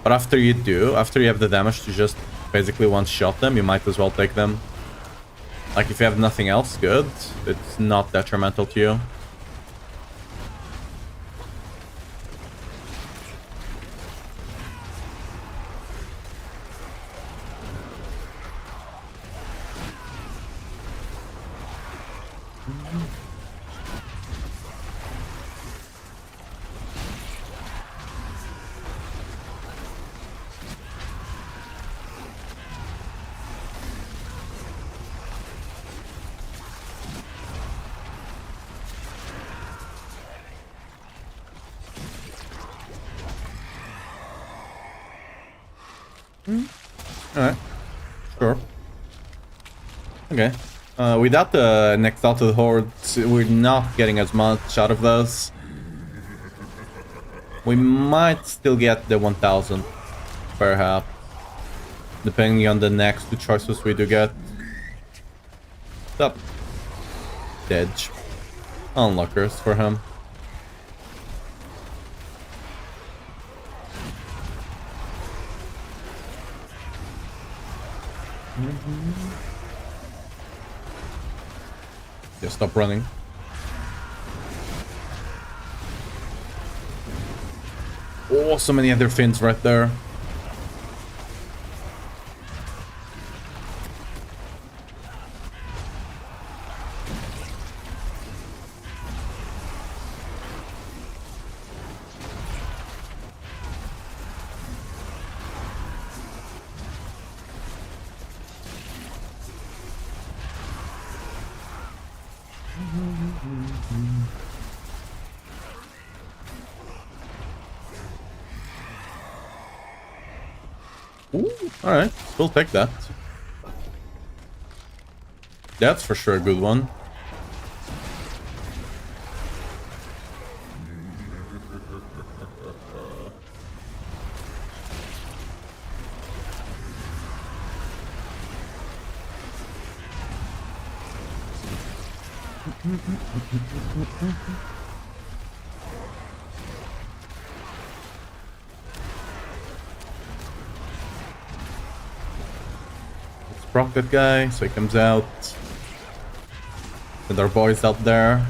But after you do, after you have the damage to just basically one-shot them, you might as well take them. Like, if you have nothing else good, it's not detrimental to you. Alright, sure. Okay. Without the next Exalted Hordes, we're not getting as much out of those. We might still get the 1000, perhaps. Depending on the next 2 choices we do get. Stop. Edge. Unlockers for him. Yeah, stop running. Oh, so many other fins right there. Ooh, alright, we'll take that. That's for sure a good one. Let's proc that guy so he comes out. With our boys out there.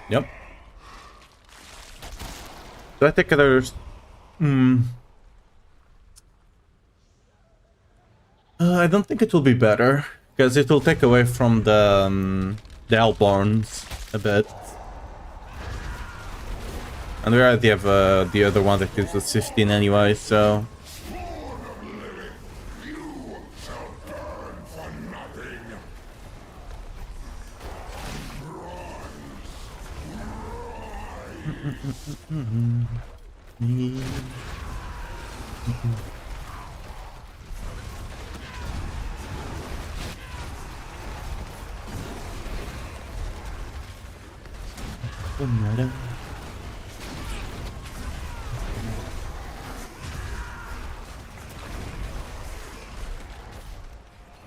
Yep. So I think there's... I don't think it will be better, because it will take away from the Hellborns a bit. And we already have the other one that gives us 15 anyway, so...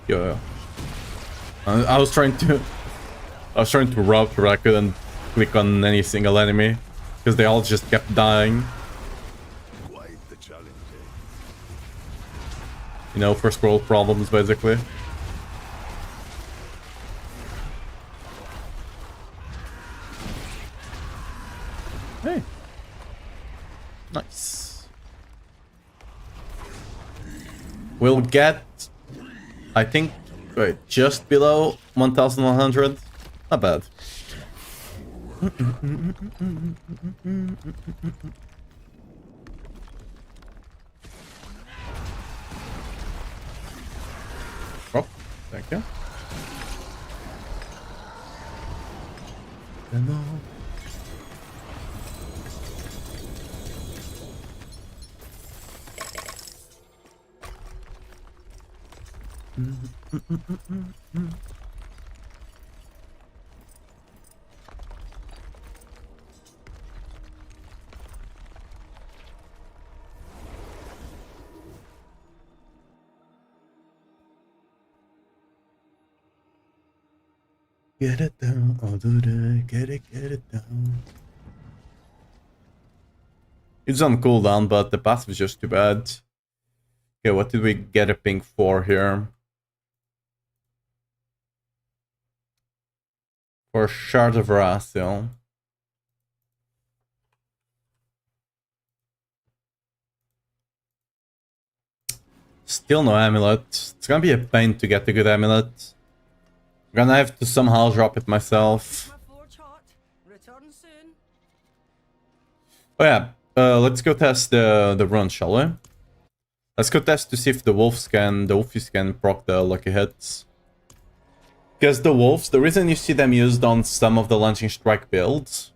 Yeah. I was trying to route, but I couldn't click on any single enemy because they all just kept dying. Quite the challenge, eh? You know, first world problems basically. Hey. Nice. We'll get, I think, wait, just below 1100. Not bad. Oh, thank you. Get it down, I'll do that. Get it down. It's on cooldown, but the passive is just too bad. Okay, what did we get a ping for here? For Shard of Rasil. Still no amulet. It's gonna be a pain to get a good amulet. I'm gonna have to somehow drop it myself. My forge hot. Return soon. Oh yeah, let's go test the run, shall we? Let's go test to see if the wolfies can proc the lucky hits. Because the wolves, the reason you see them used on some of the launching strike builds,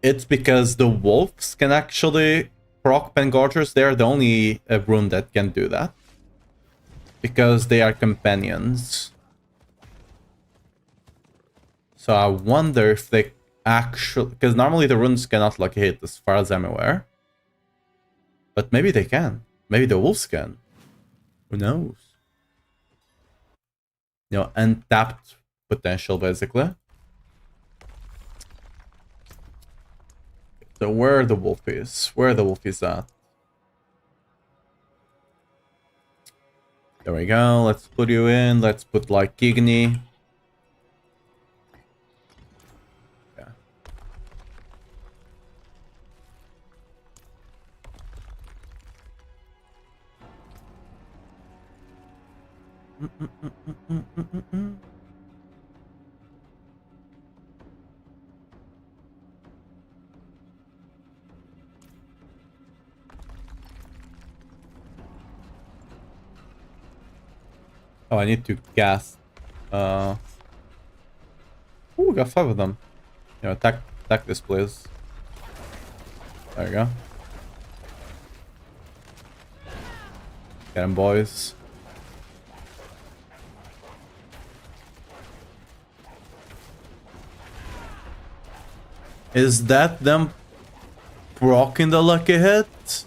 it's because the wolves can actually proc Pengorgers. They're the only rune that can do that. Because they are companions. So I wonder if they actually... Because normally the runes cannot lucky hit as far as I'm aware. But maybe they can. Maybe the wolves can. Who knows? You know, untapped potential, basically. So where the wolf is? Where the wolf is at? There we go. Let's put you in. Let's put like Igni. Yeah. Oh, I need to gas. Oh, we got 5 of them. You know, attack this, please. There you go. Get him, boys. Is that them proccing the lucky hit?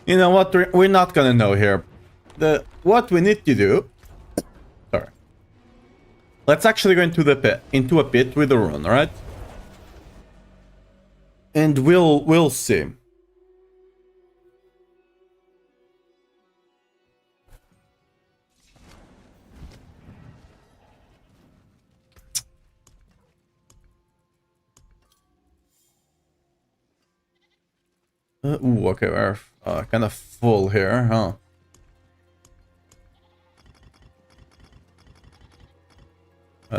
You know what? We're not gonna know here. What we need to do. Sorry. Let's actually go into the pit, into a pit with a rune, alright? And we'll see. Ooh, okay, we're kind of full here, huh?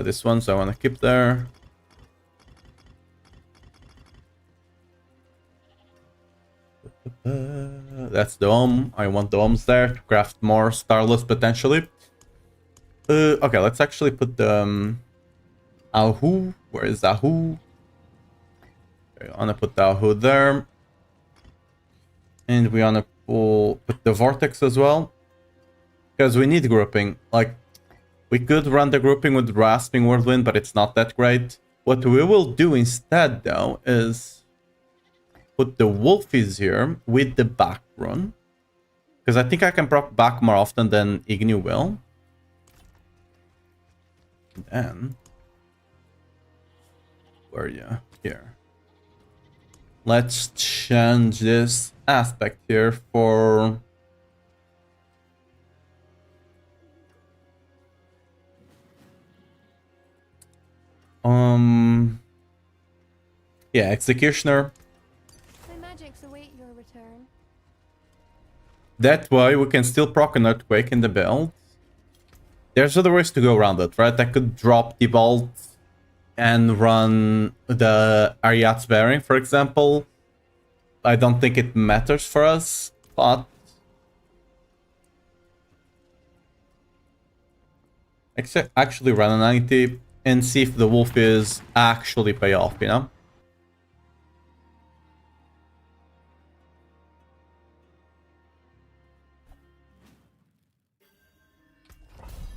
This one, so I want to keep there. That's the Ohm. I want the Ohms there to craft more Starless potentially. Okay, let's actually put the Ahu. Where is Ahu? Okay, I want to put the Ahu there. And we want to put the Vortex as well. Because we need grouping. Like, we could run the grouping with Rasping Whirlwind, but it's not that great. What we will do instead, though, is put the Wolfies here with the back run. Because I think I can proc back more often than Igni will. And then... where are you? Here. Let's change this aspect here for... yeah, Executioner. My magics await your return. That way we can still proc an Earthquake in the build. There's other ways to go around it, right? I could drop the Bolt and run the Ariat's Bearing, for example. I don't think it matters for us, but... actually run a 90 and see if the wolf is actually pay off, you know?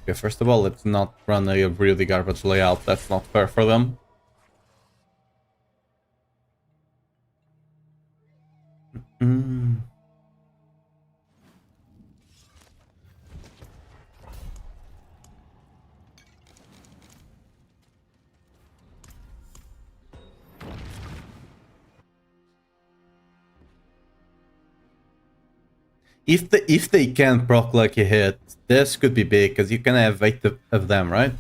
Okay, first of all, let's not run a really garbage layout. That's not fair for them. If they can proc like a hit, this could be big because you can have 8 of them, right?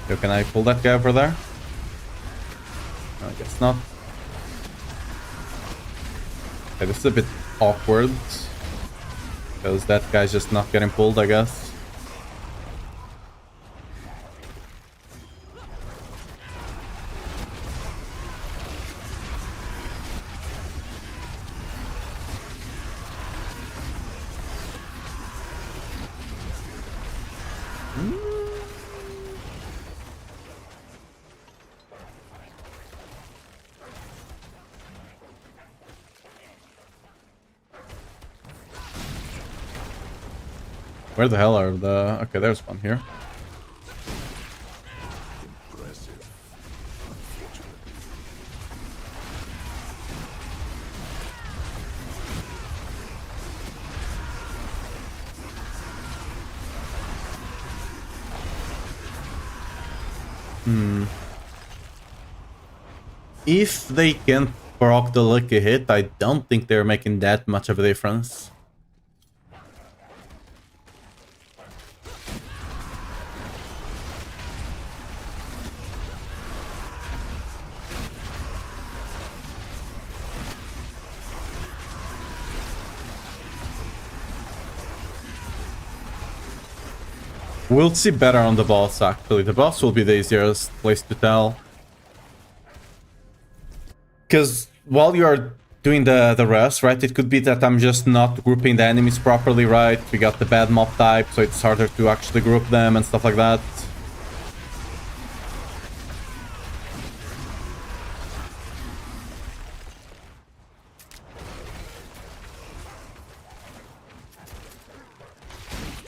Yo, can I pull that guy over there? No, I guess not. Okay, this is a bit awkward. Because that guy's just not getting pulled, I guess. Where the hell are the... Okay, there's one here. If they can proc the lucky hit, I don't think they're making that much of a difference. We'll see better on the boss, actually. The boss will be the easiest place to tell. Because while you are doing the rest, right, it could be that I'm just not grouping the enemies properly, right? We got the bad mob type, so it's harder to actually group them and stuff like that.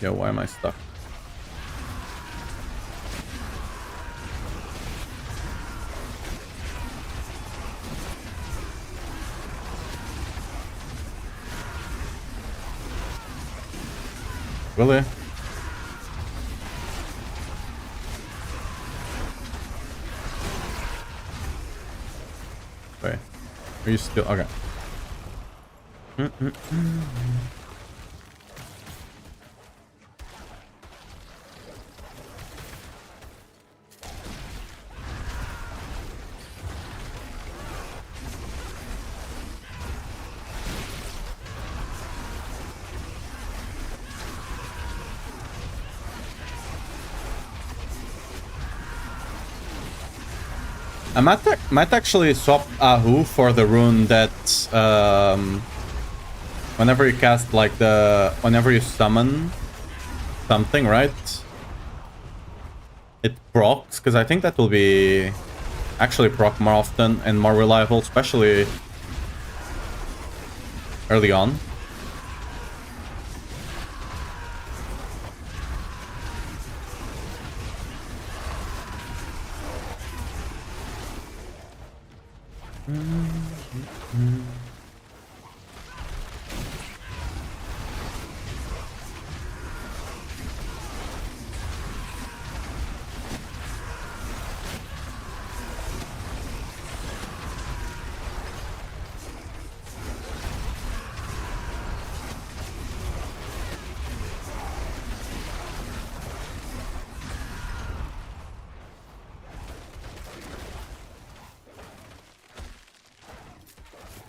Yo, why am I stuck? Really? Wait. Are you still... Okay. I might actually swap Ahu for the rune that whenever you cast like whenever you summon something, right? It procs, because I think that will be actually proc more often and more reliable, especially early on.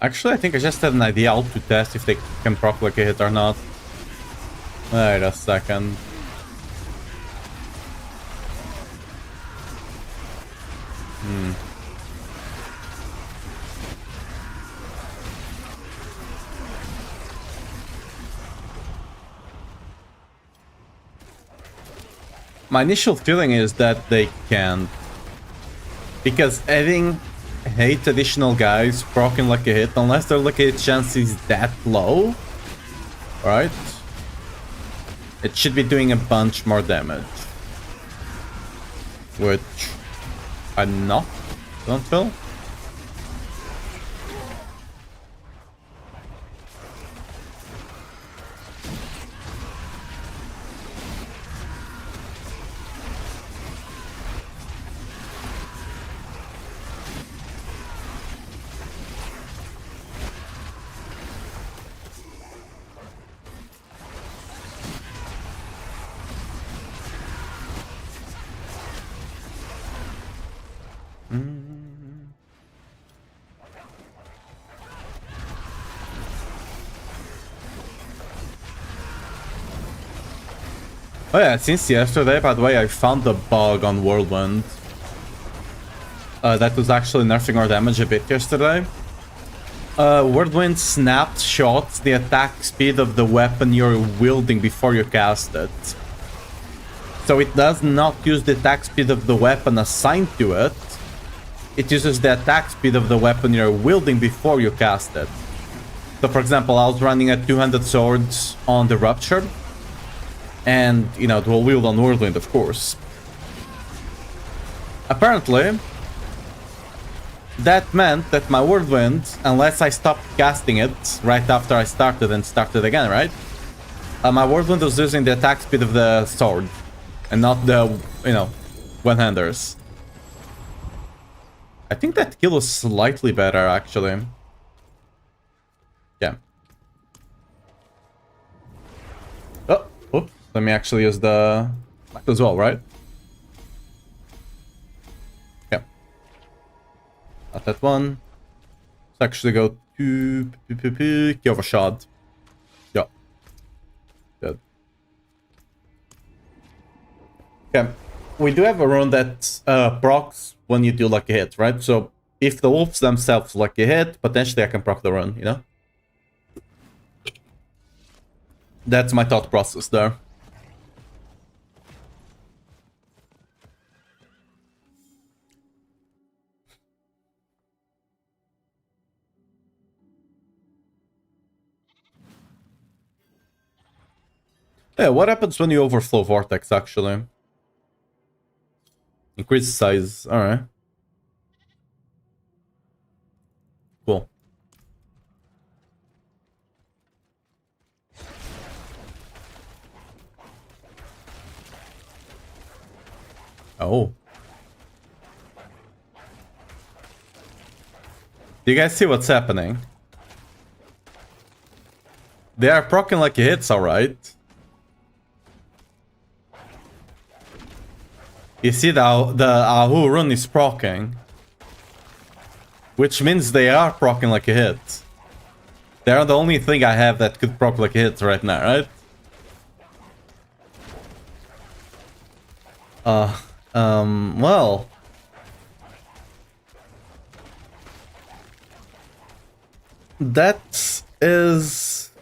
Actually, I think I just had an idea. I'll to test if they can proc like a hit or not. Wait a second. My initial feeling is that they can't. Because adding 8 additional guys proccing like a hit, unless their lucky hit chance is that low, right? It should be doing a bunch more damage. Which I don't feel. Oh yeah, since yesterday, by the way, I found the bug on Whirlwind. That was actually nerfing our damage a bit yesterday. Whirlwind snapshots the attack speed of the weapon you're wielding before you cast it. So it does not use the attack speed of the weapon assigned to it. It uses the attack speed of the weapon you're wielding before you cast it. So for example, I was running at 200 swords on the Rupture. And, you know, dual wield on Whirlwind, of course. Apparently, that meant that my Whirlwind, unless I stopped casting it right after I started and started again, right? My Whirlwind was using the attack speed of the sword. And not the, you know, one-handers. I think that kill was slightly better, actually. Yeah. Oh, oops. Let me actually use the map as well, right? Yeah. Not that one. Let's actually go to give a shot. Yeah. Good. Okay. We do have a rune that procs when you do lucky hit, right? So if the wolves themselves lucky hit, potentially I can proc the rune, you know? That's my thought process there. Yeah, what happens when you overflow Vortex, actually? Increase size, alright. Cool. Oh. Do you guys see what's happening? They are proccing like hits, alright. You see the Ahu rune is proccing. Which means they are proccing like a hit. They are the only thing I have that could proc like a hit right now, right? Well... That is...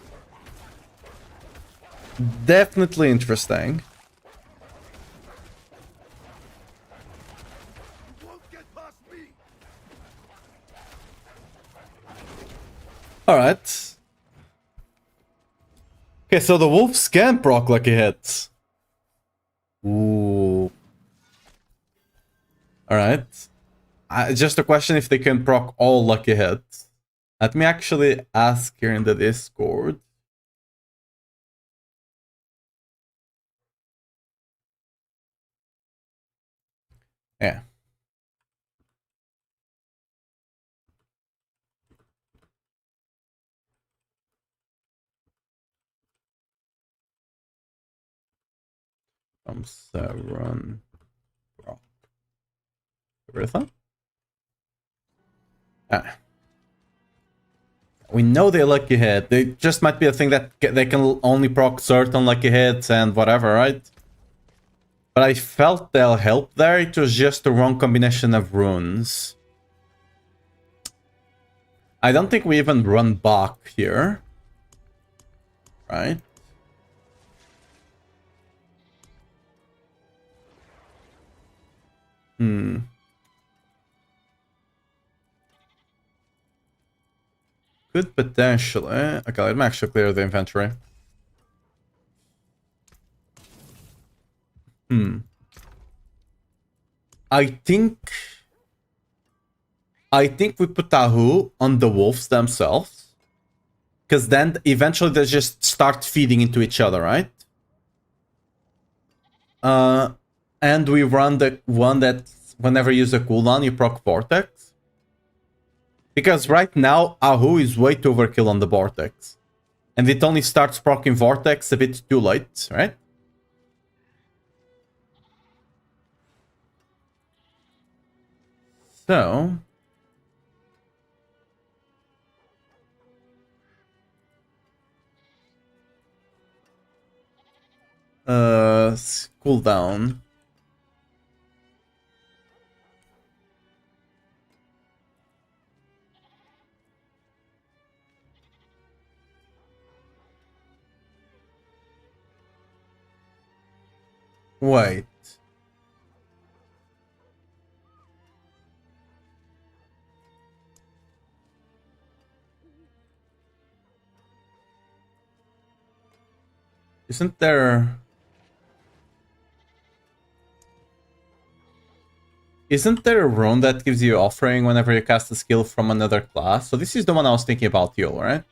definitely interesting. Alright. Okay, so the wolves can proc lucky hits. Ooh. Alright. Just a question if they can proc all lucky hits. Let me actually ask here in the Discord. Yeah. From 7 proc. Everything? Ah. We know they lucky hit. They just might be a thing that they can only proc certain lucky hits and whatever, right? But I felt they'll help there. It was just the wrong combination of runes. I don't think we even run Bach here. Right? Could potentially... Okay, let me actually clear the inventory. I think we put Tahu on the wolves themselves. Because then eventually they just start feeding into each other, right? And we run the one that whenever you use a cooldown, you proc Vortex. Because right now, Ahu is way too overkill on the Vortex. And it only starts proccing Vortex a bit too late, right? So... cooldown. Wait. Isn't there... Isn't there a rune that gives you offering whenever you cast a skill from another class? So this is the one I was thinking about, you, right?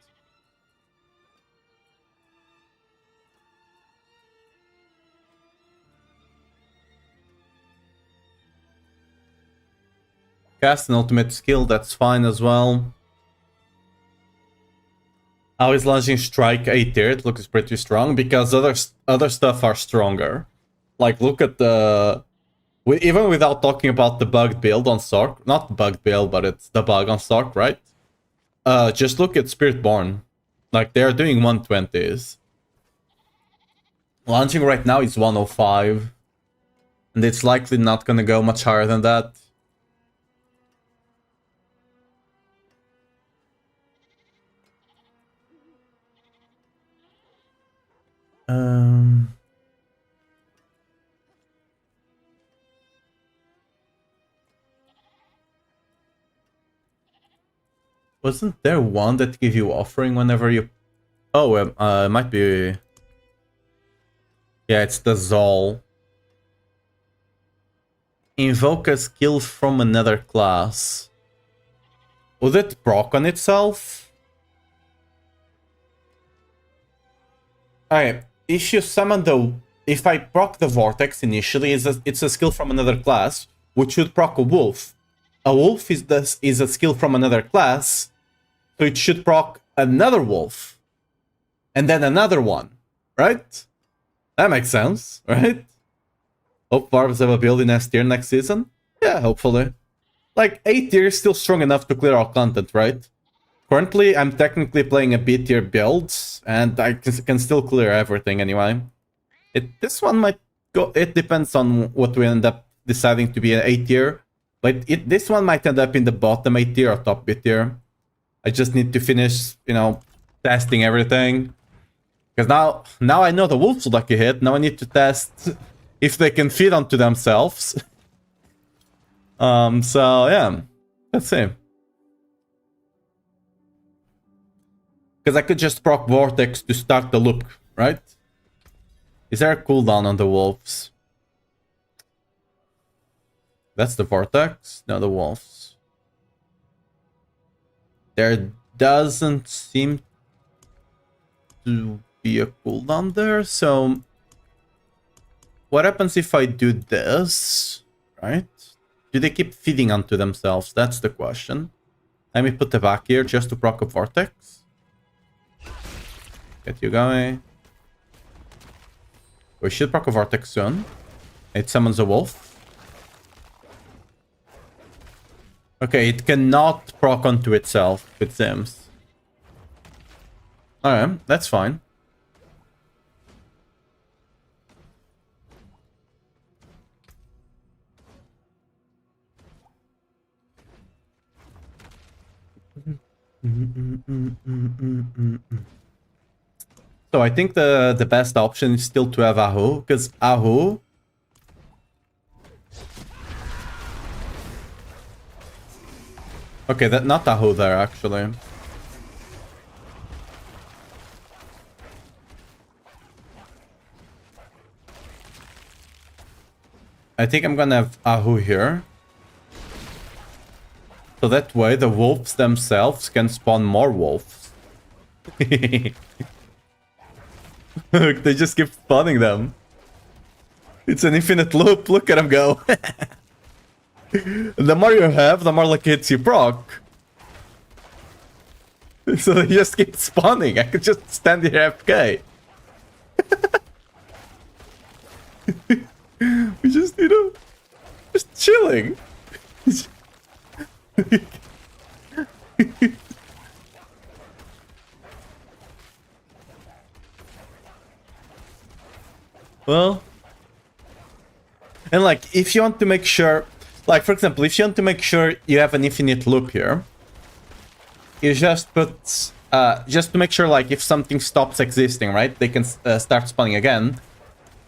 Cast an ultimate skill, that's fine as well. How is launching Strike A tier? It looks pretty strong because other stuff are stronger. Like, look at the... Even without talking about the bugged build on Stark, not bugged build, but it's the bug on Stark, right? Just look at Spiritborn. Like, they're doing 120s. Launching right now is 105. And it's likely not gonna go much higher than that. Wasn't there one that give you offering whenever you... Oh, it might be... Yeah, it's the Zol. Invoke a skill from another class. Would it proc on itself? Alright, if you summon the... If I proc the Vortex initially, it's a skill from another class, which should proc a Wolf. A Wolf is a skill from another class, so it should proc another Wolf. And then another one, right? That makes sense, right? Hope Barbs have a build in S tier next season? Yeah, hopefully. Like, A tier is still strong enough to clear all content, right? Currently, I'm technically playing a B tier build, and I can still clear everything anyway. This one might go... It depends on what we end up deciding to be an A tier. But this one might end up in the bottom A tier or top B tier. I just need to finish, you know, testing everything. Because now I know the Wolf's lucky hit. Now I need to test if they can feed onto themselves. So yeah, let's see. Because I could just proc Vortex to start the loop, right? Is there a cooldown on the Wolves? That's the Vortex? No, the Wolves. There doesn't seem to be a cooldown there, so... What happens if I do this, right? Do they keep feeding onto themselves? That's the question. Let me put the back here just to proc a Vortex. Get you going. We should proc a Vortex soon. It summons a Wolf. Okay, it cannot proc onto itself, it seems. Alright, that's fine. So I think the best option is still to have Ahu, because Ahu... Okay, that not Ahu there, actually. I think I'm gonna have Ahu here. So that way the wolves themselves can spawn more wolves. Look, they just keep spawning them. It's an infinite loop, look at them go. The more you have, the more lucky hits you proc. So they just keep spawning. I could just stand here AFK. We just, you know, just chilling. Well, And like, if you want to make sure, like for example, if you want to make sure you have an infinite loop here, you just put, just to make sure like if something stops existing, right, they can start spawning again.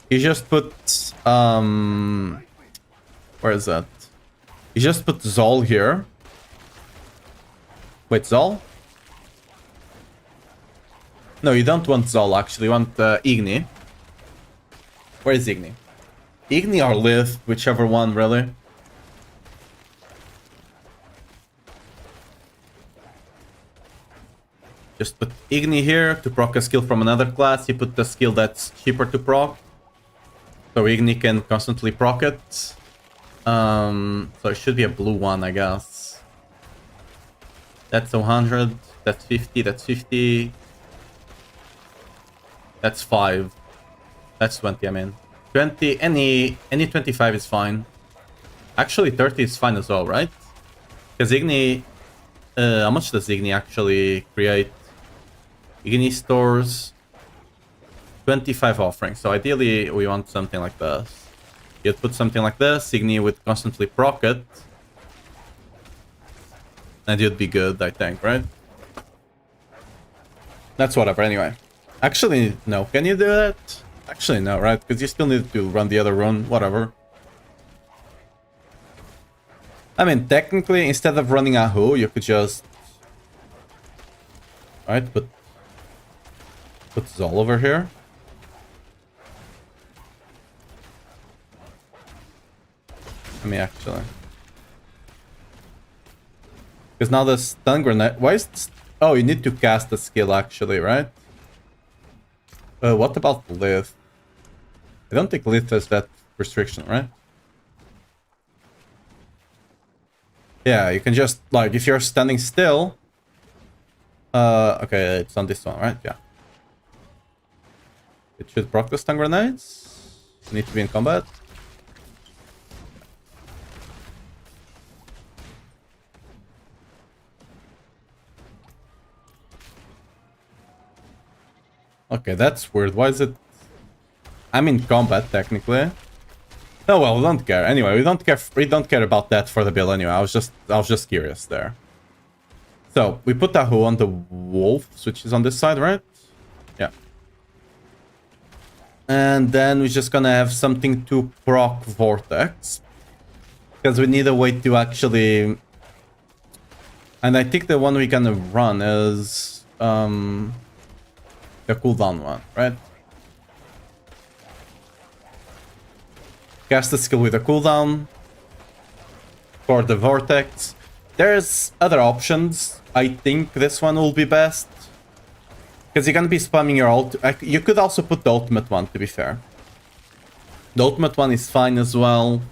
You just put, where is that? You just put Zol here. Wait, Zol? No, you don't want Zol actually, you want Igni. Where is Igni? Igni or Lith, whichever one, really. Just put Igni here to proc a skill from another class. You put the skill that's cheaper to proc. So Igni can constantly proc it. So it should be a blue one, I guess. That's 100, that's 50, that's 50. That's 5. That's 20, I mean. 20, any 25 is fine. Actually, 30 is fine as well, right? Because Igni... how much does Igni actually create? Igni stores 25 offerings. So ideally, we want something like this. You'd put something like this. Igni would constantly proc it. And you'd be good, I think, right? That's whatever, anyway. Actually, no. Can you do that? Actually, no, right? Because you still need to run the other run. Whatever. I mean, technically, instead of running Ahu, you could just... Alright, put Zol over here. I mean, actually. Because now the stun grenade... Why is... Oh, you need to cast the skill, actually, right? What about Lith? I don't think Lith has that restriction, right? Yeah, you can just, like, if you're standing still... okay, it's on this one, right? Yeah. It should proc the stun grenades. You need to be in combat. Okay, that's weird. Why is it... I'm in combat, technically. Oh well, we don't care. Anyway, we don't care about that for the build anyway. I was just curious there. So, we put Tahu on the wolf, which is on this side, right? Yeah. And then we're just gonna have something to proc Vortex. Because we need a way to actually... And I think the one we're gonna run is... the cooldown one, right? Cast the skill with a cooldown for the Vortex. There's other options. I think this one will be best. Because you're gonna be spamming your ult. You could also put the ultimate one, to be fair. The ultimate one is fine as well.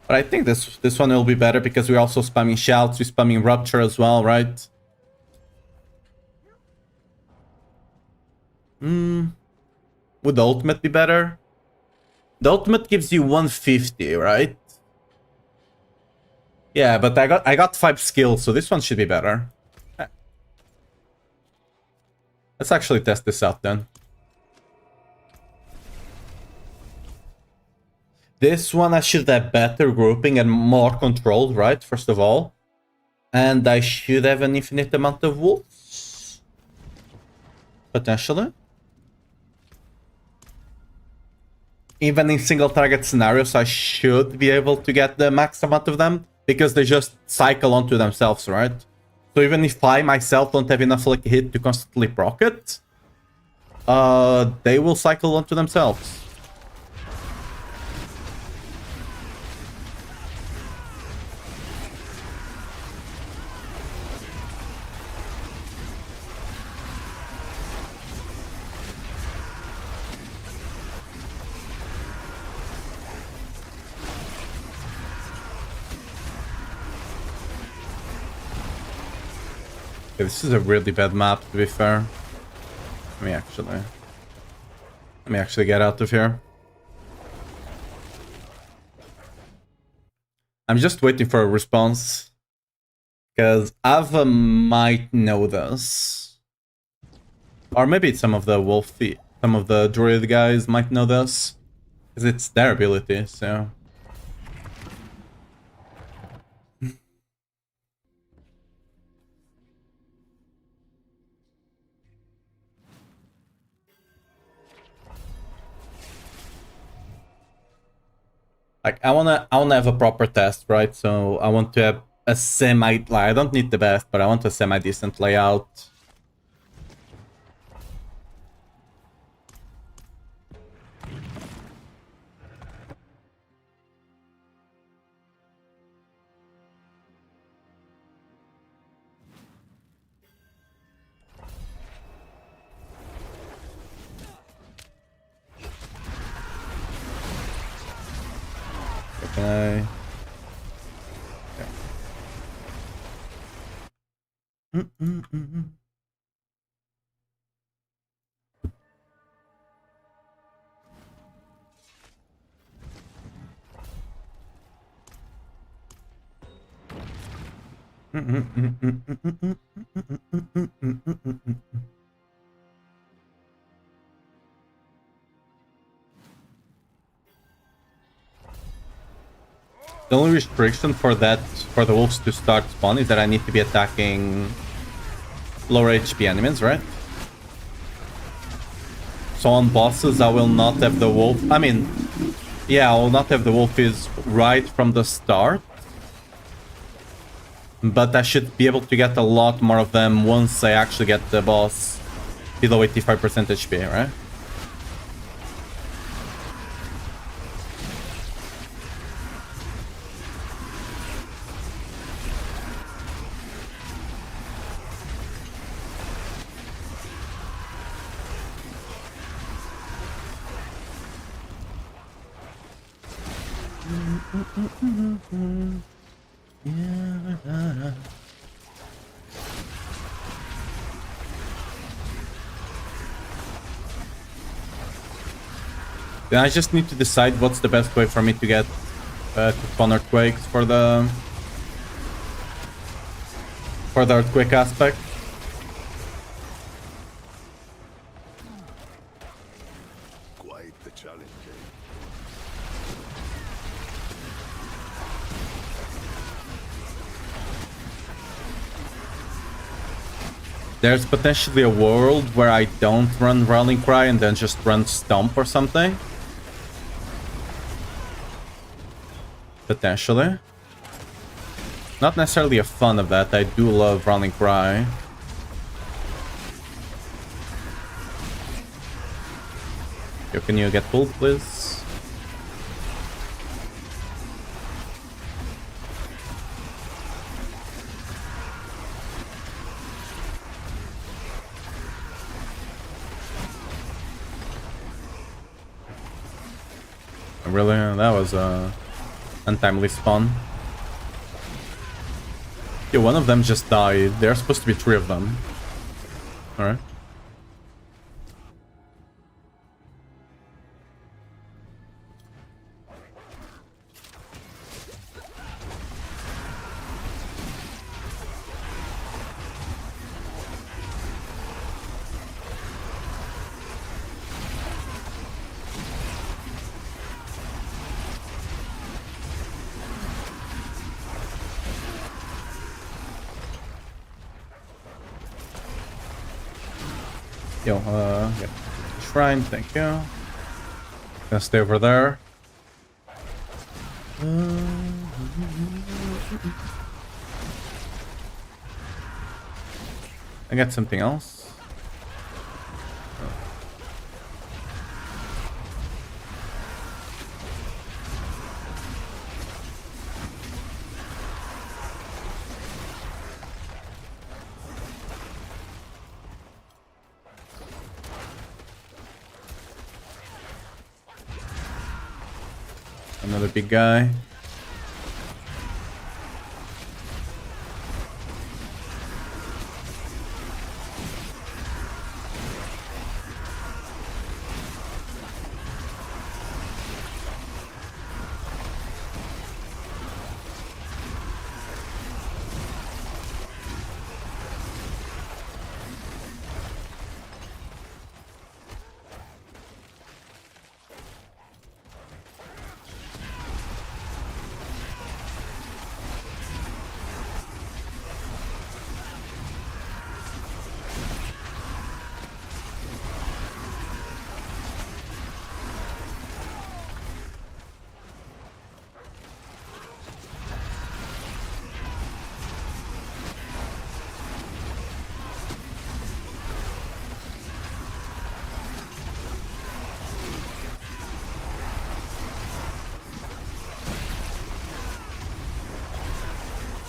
But I think this one will be better because we're also spamming shouts, we're spamming rupture as well, right? Would the ultimate be better? The ultimate gives you 150, right? Yeah, but I got 5 skills, so this one should be better. Let's actually test this out then. This one I should have better grouping and more control, right? First of all. And I should have an infinite amount of wolves. Potentially. Even in single target scenarios, I should be able to get the max amount of them. Because they just cycle onto themselves, right? So even if I myself don't have enough like hit to constantly proc it, they will cycle onto themselves. Okay, this is a really bad map, to be fair. Let me actually get out of here. I'm just waiting for a response. Because Ava might know this. Or maybe some of the Wolfie, some of the Druid guys might know this. Because it's their ability, so... Like, I wanna have a proper test, right? So I want to have a semi... Like, I don't need the best, but I want a semi-decent layout. Okay. The only restriction for that, for the wolves to start spawn, is that I need to be attacking lower HP enemies, right? So on bosses, I will not have the wolf. I mean, yeah, I will not have the wolfies right from the start. But I should be able to get a lot more of them once I actually get the boss below 85% HP, right? Then I just need to decide what's the best way for me to get to spawn earthquakes for the earthquake aspect. Quite the challenge, eh? There's potentially a world where I don't run Rallying Cry and then just run Stomp or something. Potentially. Not necessarily a fan of that. I do love Rallying Cry. Yo, can you get pulled, please? Really? That was a untimely spawn. Yeah, one of them just died. There are supposed to be 3 of them. Alright. Yo, yeah. Shrine, thank you. Gonna stay over there. I got something else. Another big guy.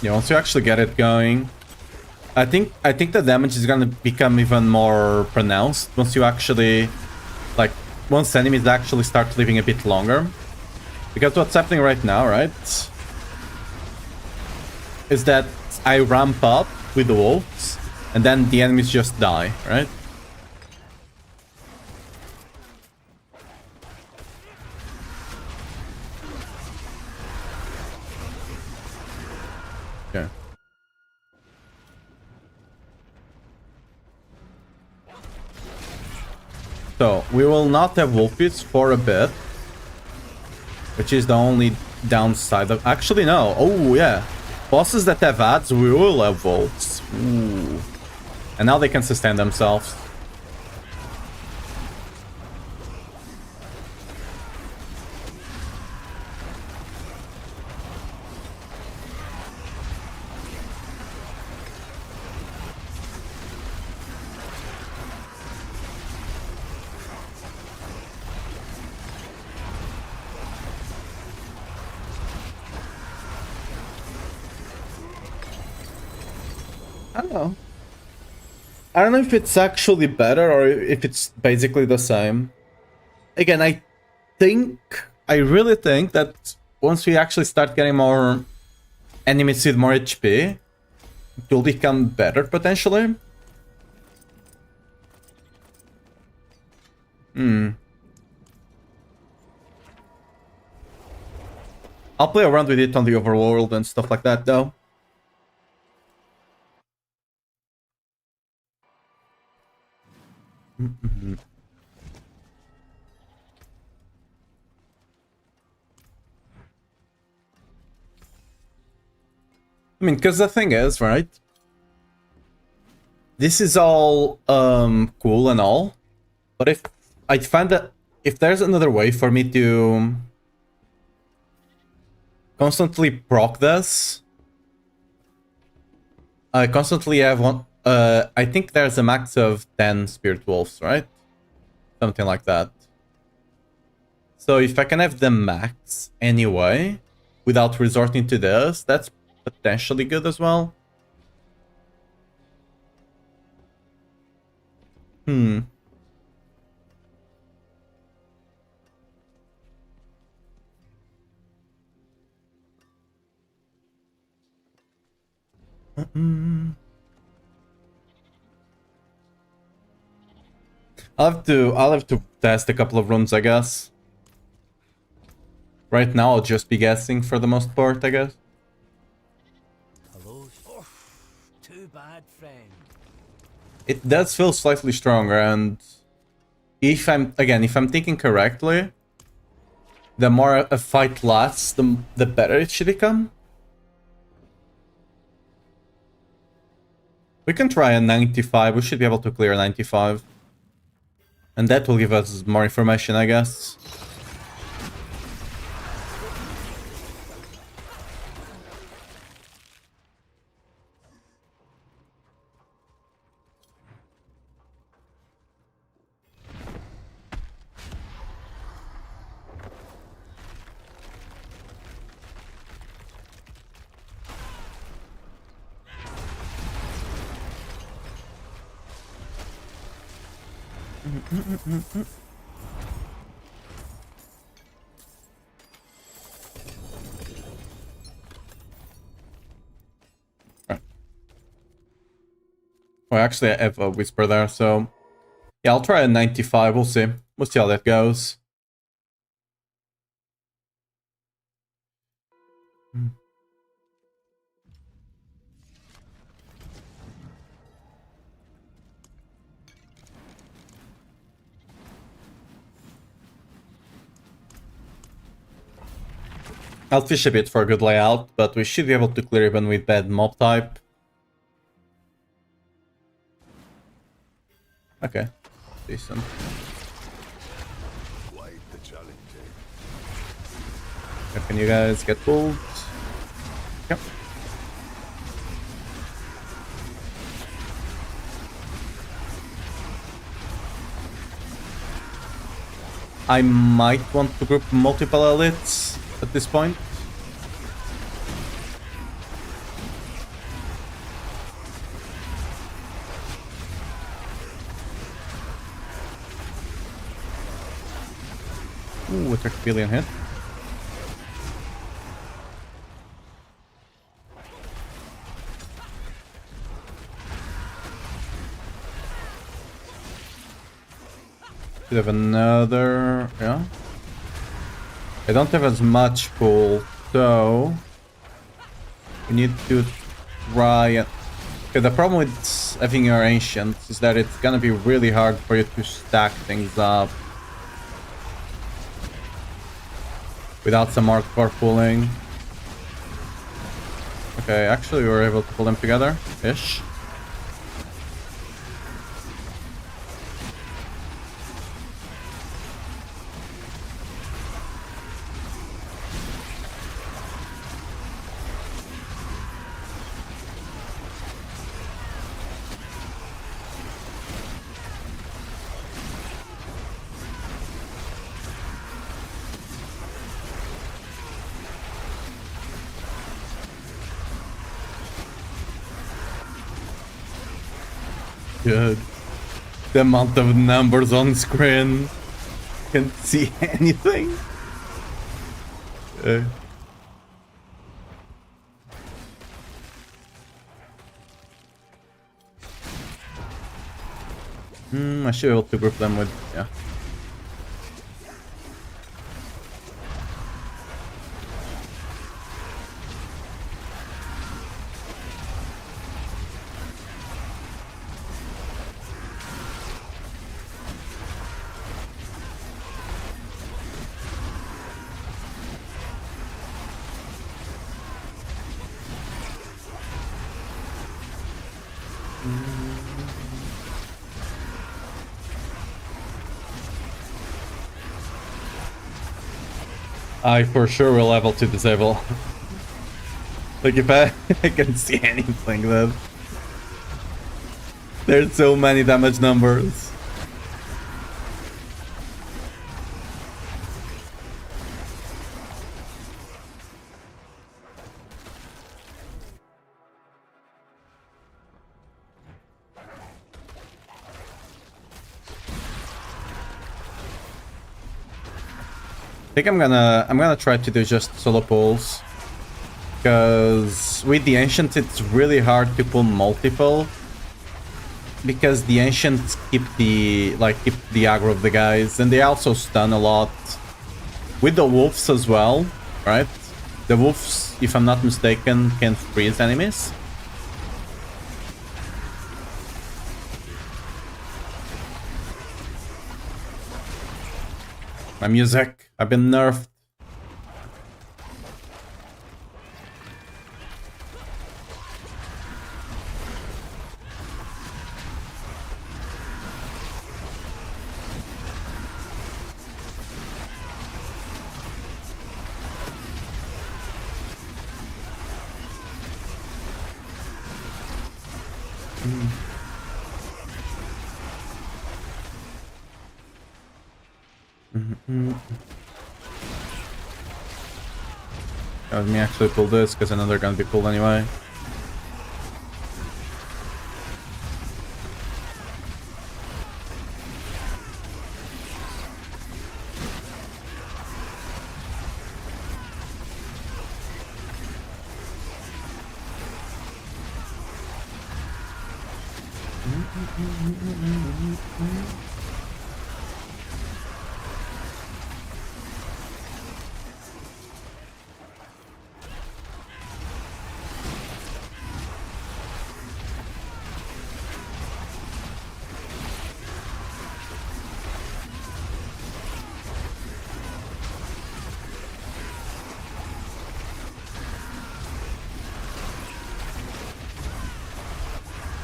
Yeah, once you actually get it going, I think the damage is gonna become even more pronounced once you actually, like, once enemies actually start living a bit longer. Because what's happening right now, right, is that I ramp up with the wolves, and then the enemies just die, right? Okay. So, we will not have wolfies for a bit, which is the only downside of... Actually, no. Oh, yeah. Bosses that have ads, we will have wolves. Ooh. And now they can sustain themselves. I don't know. I don't know if it's actually better or if it's basically the same. Again, I really think that once we actually start getting more enemies with more HP, it will become better potentially. I'll play around with it on the overworld and stuff like that though. I mean, because the thing is, right? This is all cool and all, but if I find that if there's another way for me to constantly proc this, I constantly have one. I think there's a max of 10 spirit wolves, right? Something like that. So if I can have the max anyway, without resorting to this, that's potentially good as well. I'll have to test a couple of runs, I guess. Right now I'll just be guessing for the most part, I guess. Hello. Oh, too bad, friend. It does feel slightly stronger, and if I'm thinking correctly, the more a fight lasts, the better it should become. We can try a 95. We should be able to clear 95. And that will give us more information, I guess. Well, actually, I have a whisper there, so yeah, I'll try a 95. We'll see. We'll see how that goes. I'll fish a bit for a good layout, but we should be able to clear even with bad mob type. Okay, decent. Quite the challenge. Can you guys get pulled? Yep. I might want to group multiple elites at this point. Ooh, a Tactilian hit. Could have another... yeah. I don't have as much pull, so... we need to try and... okay, the problem with having your Ancient is that it's gonna be really hard for you to stack things up without some hardcore pulling. Okay, actually we were able to pull them together-ish. Good. The amount of numbers on screen. Can't see anything. I should be able to group them with, yeah. I for sure will level to disable. Like if I can see anything then. There's so many damage numbers. I think I'm gonna try to do just solo pulls, because with the Ancient it's really hard to pull multiple, because the Ancients keep the aggro of the guys, and they also stun a lot. With the wolves as well, right? The wolves, if I'm not mistaken, can freeze enemies. My music. I've been nerfed. Let me actually pull this, because I know they're gonna be pulled anyway.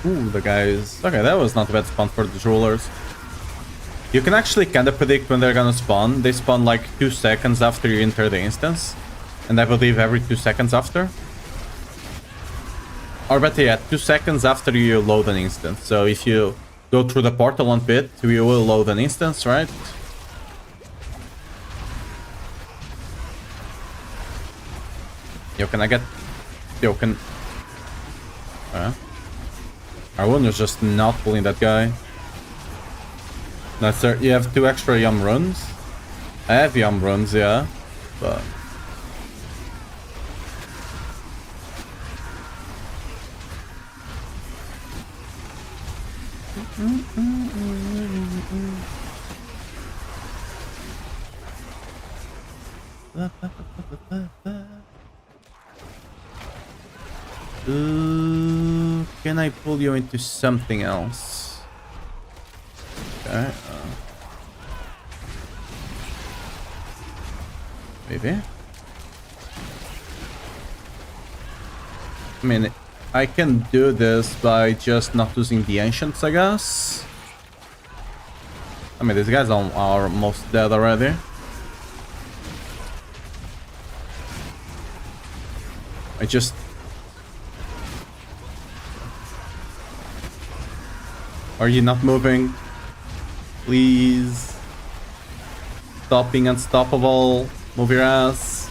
Ooh, the guys. Okay, that was not a bad spawn for the rulers. You can actually kind of predict when they're gonna spawn. They spawn like 2 seconds after you enter the instance. And I believe every 2 seconds after. Or better yet, 2 seconds after you load an instance. So if you go through the portal on pit, we will load an instance, right? Yo, can I get... Yo, can... Arwen is just not pulling that guy. That's there. You have 2 extra Yum runs. I have Yum runs, yeah, but... Can I pull you into something else? Okay. Maybe. I mean, I can do this by just not using the ancients, I guess. I mean, these guys are almost dead already. I just... Are you not moving? Please. Stop being unstoppable. Move your ass.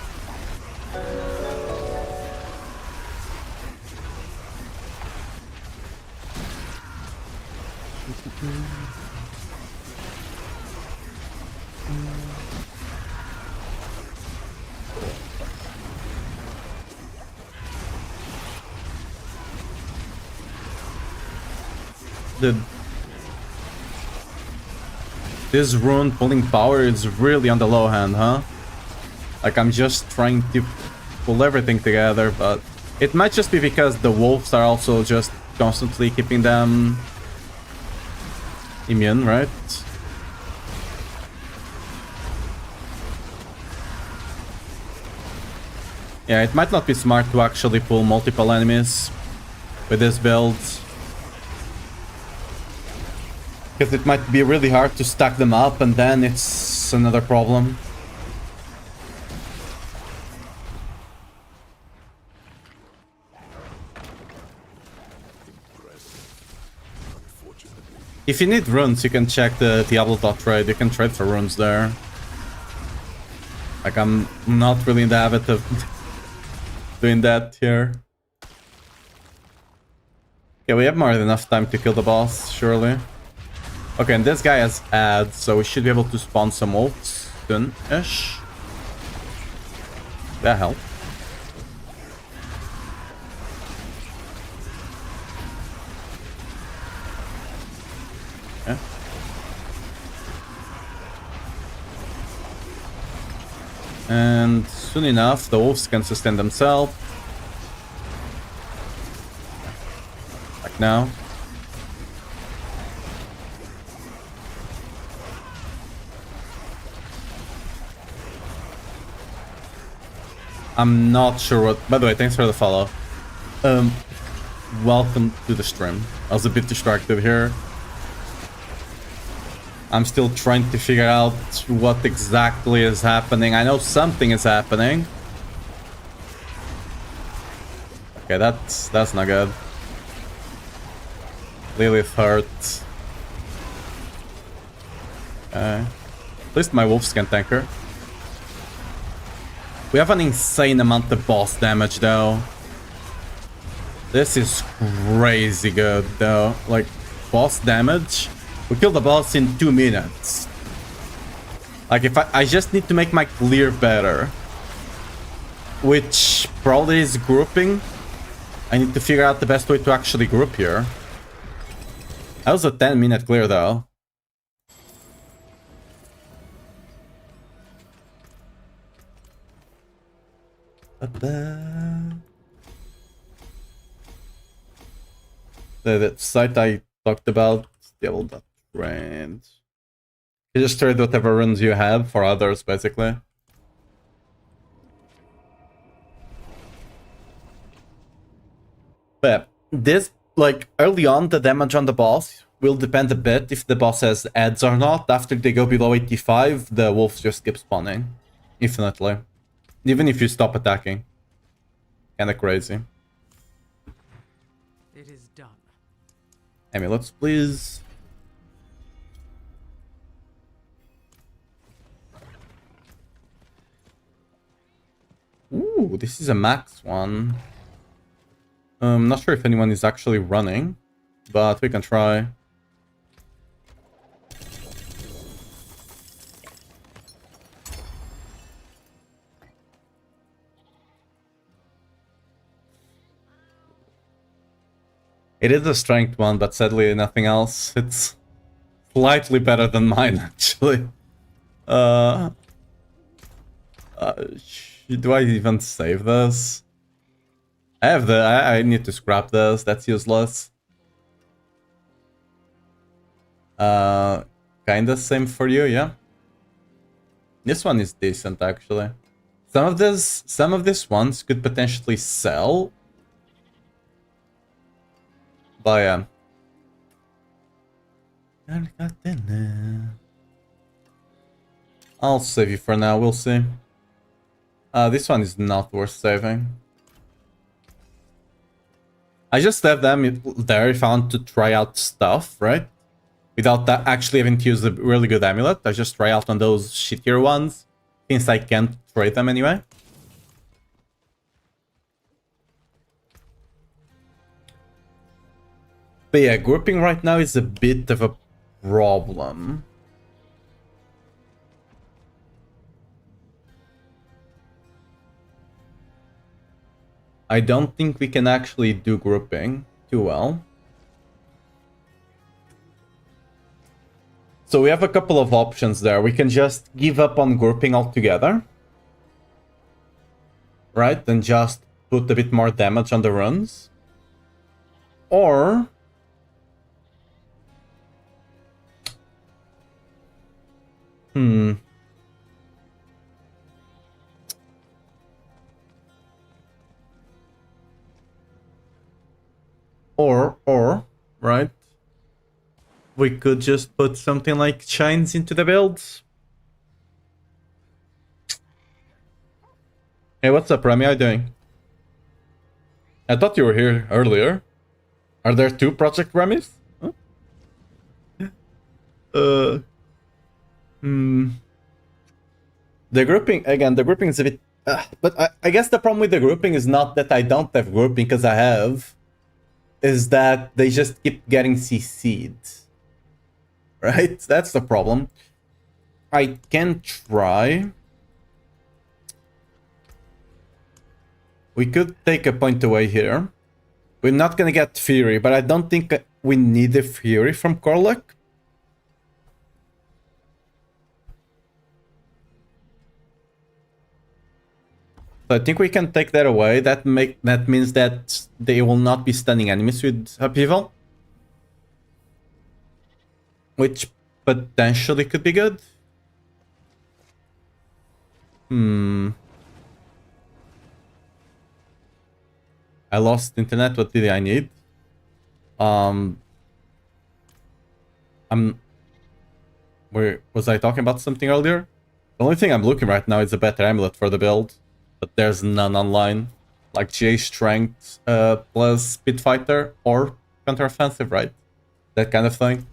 This rune pulling power is really on the low hand, huh? Like, I'm just trying to pull everything together, but it might just be because the wolves are also just constantly keeping them immune, right? Yeah, it might not be smart to actually pull multiple enemies with this build. Because it might be really hard to stack them up, and then it's another problem. If you need runes, you can check the Diablo.trade. You can trade for runes there. Like, I'm not really in the habit of doing that here. Yeah, we have more than enough time to kill the boss, surely. Okay, and this guy has ads, so we should be able to spawn some ults soon-ish. That helped. Yeah. And soon enough, the wolves can sustain themselves. Like now. I'm not sure what... By the way, thanks for the follow. Welcome to the stream. I was a bit distracted here. I'm still trying to figure out what exactly is happening. I know something is happening. Okay, that's not good. Lilith hurt. Okay. At least my wolves can tank her. We have an insane amount of boss damage, though. This is crazy good, though. Like, boss damage. We killed the boss in 2 minutes. Like, if I just need to make my clear better. Which probably is grouping. I need to figure out the best way to actually group here. That was a 10-minute clear, though. The site I talked about, Diablo.trade. You just trade whatever runes you have for others, basically. But this, like, early on, the damage on the boss will depend a bit if the boss has ads or not. After they go below 85, the wolves just keep spawning. Infinitely. Even if you stop attacking. Kinda crazy. It is done. Amulets, please. Ooh, this is a max one. I'm not sure if anyone is actually running, but we can try. It is a strength one, but sadly nothing else. It's slightly better than mine, actually. Uh, do I even save this? I need to scrap this. That's useless. Kinda same for you, yeah. This one is decent, actually. Some of these ones could potentially sell. But yeah. I'll save you for now, we'll see. This one is not worth saving. I just have them there if I want to try out stuff, right? Without that actually having to use a really good amulet. I just try out on those shittier ones, since I can't trade them anyway. But yeah, grouping right now is a bit of a problem. I don't think we can actually do grouping too well. So we have a couple of options there. We can just give up on grouping altogether. Right? And just put a bit more damage on the runs. Or... Or, right? We could just put something like Shines into the builds. Hey, what's up, Remy? How you doing? I thought you were here earlier. Are there two Project Remys? Huh? The grouping, again, the grouping is a bit... but I guess the problem with the grouping is not that I don't have grouping, because I have. Is that they just keep getting CC'd. Right? That's the problem. I can try. We could take a point away here. We're not gonna get Fury, but I don't think we need the Fury from Korlek. So I think we can take that away. That means that they will not be stunning enemies with upheaval. Which potentially could be good. I lost internet. What did I need? Where was I talking about something earlier? The only thing I'm looking right now is a better amulet for the build, but there's none online. Like GA strength plus speed fighter or counteroffensive, right? That kind of thing.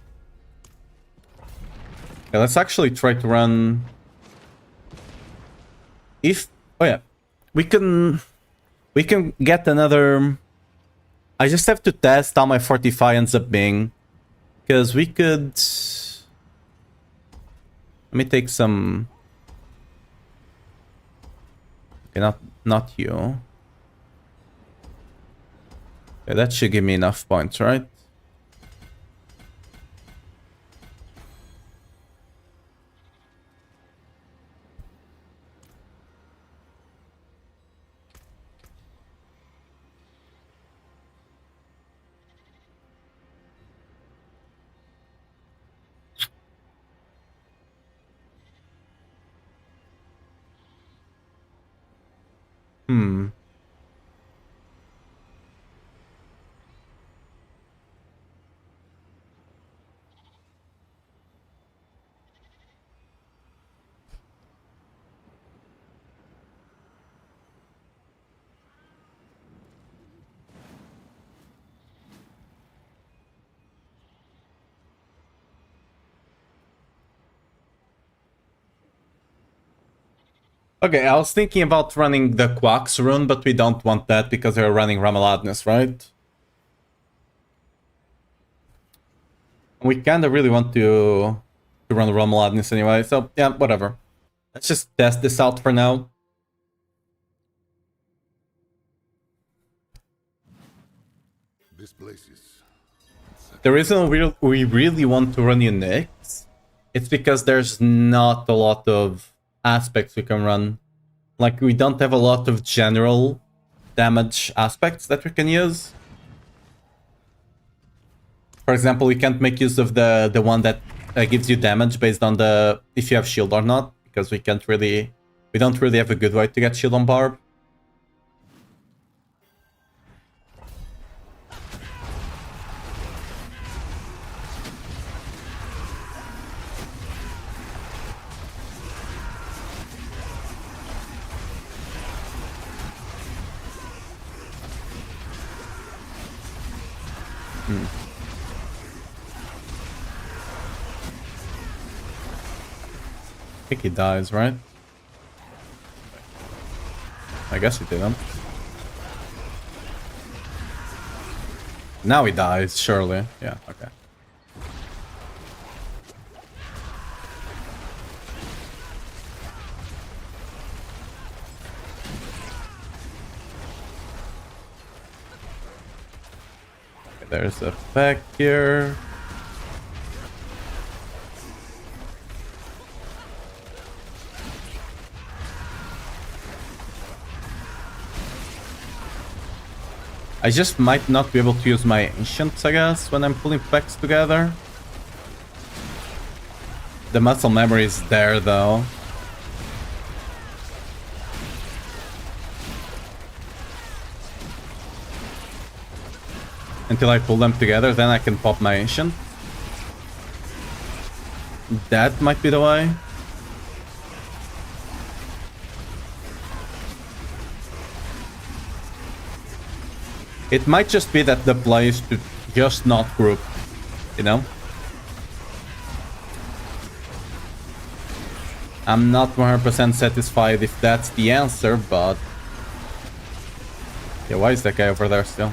Okay, let's actually try to run. Oh yeah, we can get another. I just have to test how my 45 ends up being, because we could. Let me take some. Okay, not you. Okay, that should give me enough points, right? Okay, I was thinking about running the Quacks rune, but we don't want that because we're running Ramaladness, right? We kinda really want to run Ramaladness anyway, so yeah, whatever. Let's just test this out for now. This place is The reason we really want to run Unix, it's because there's not a lot of aspects we can run. Like, we don't have a lot of general damage aspects that we can use. For example, we can't make use of the one that gives you damage based on the if you have shield or not, because we don't really have a good way to get shield on Barb. I think he dies, right? I guess he didn't. Now he dies, surely. Yeah, okay. Okay, there's a back here. I just might not be able to use my ancients, I guess, when I'm pulling packs together. The muscle memory is there, though. Until I pull them together, then I can pop my ancient. That might be the way. It might just be that the play is to just not group, you know? I'm not 100% satisfied if that's the answer, but... Yeah, why is that guy over there still?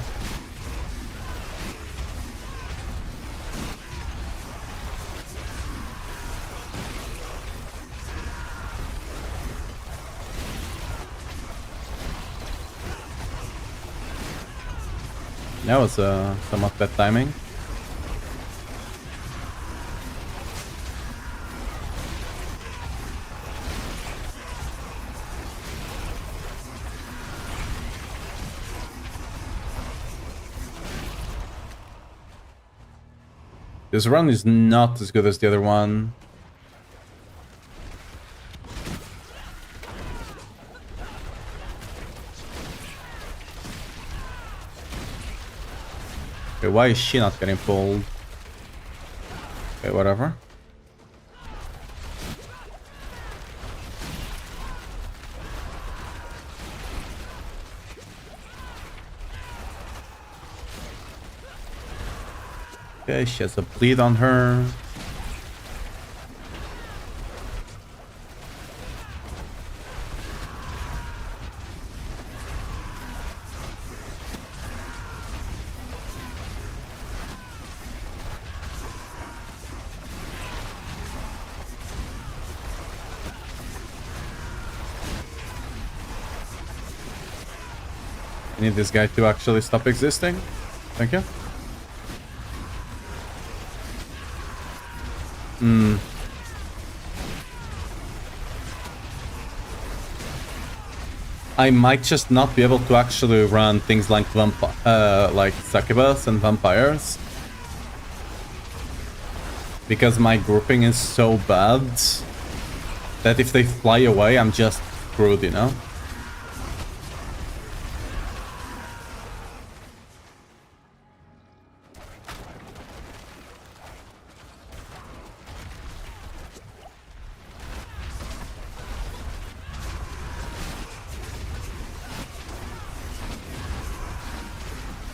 That was somewhat bad timing. This run is not as good as the other one. Okay, why is she not getting pulled? Okay, whatever. Okay, she has a bleed on her. I need this guy to actually stop existing. Thank you. I might just not be able to actually run things like like succubus and vampires, because my grouping is so bad that if they fly away, I'm just screwed, you know?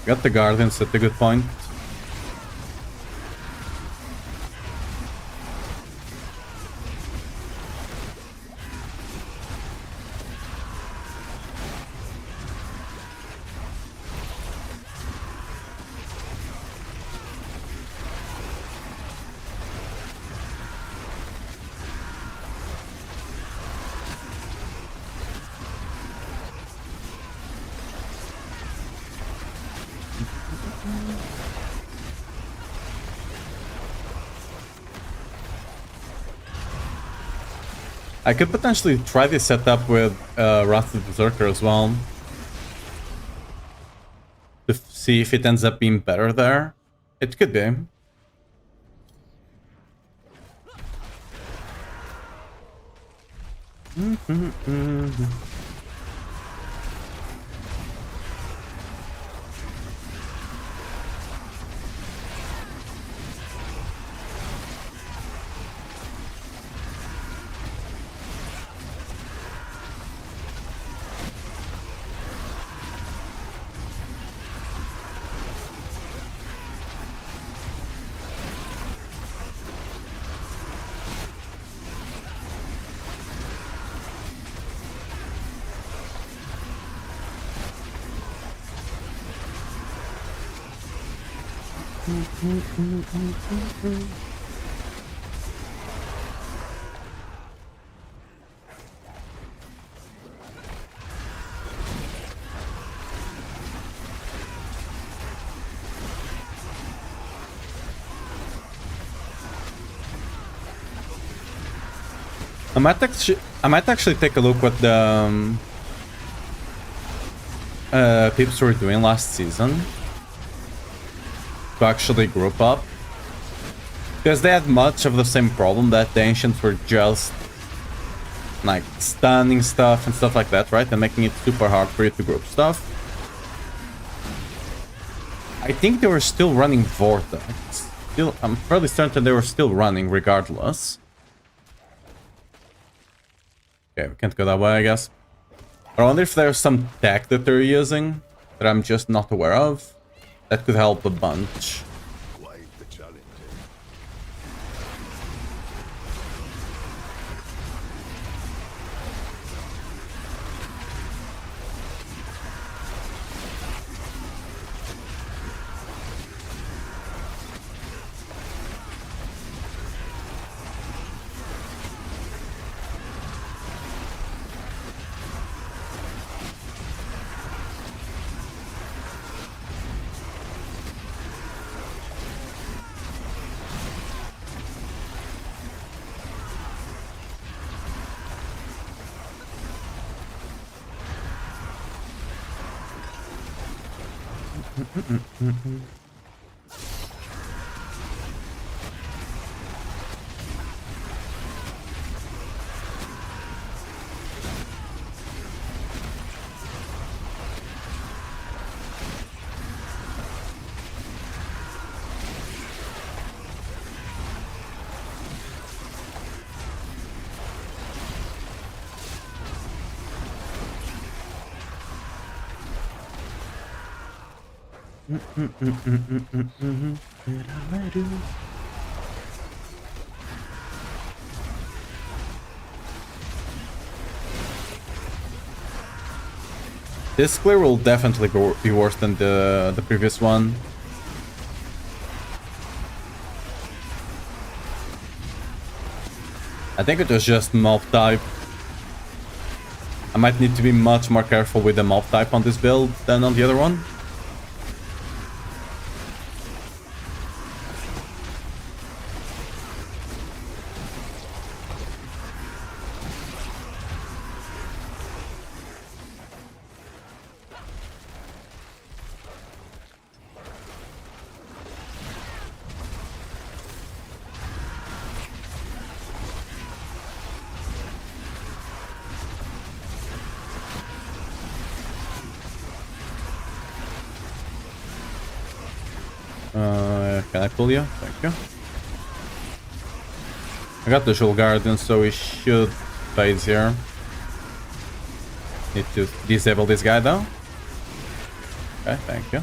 Got the Guardians at a good point. I could potentially try this setup with Wrath of the Berserker as well. To see if it ends up being better there. It could be. I might actually take a look what the peeps were doing last season to actually group up, because they had much of the same problem that the ancients were just like stunning stuff and stuff like that, right, and making it super hard for you to group stuff. I think they were still running Vortex. I'm fairly certain they were still running regardless. Okay, we can't go that way, I guess. I wonder if there's some tech that they're using that I'm just not aware of that could help a bunch. Quite the challenge. This clear will definitely be worse than the previous one. I think it was just mob type. I might need to be much more careful with the mob type on this build than on the other one. Can I pull you? Thank you. I got the Jewel Guardian, so we should phase here. Need to disable this guy though. Okay, thank you.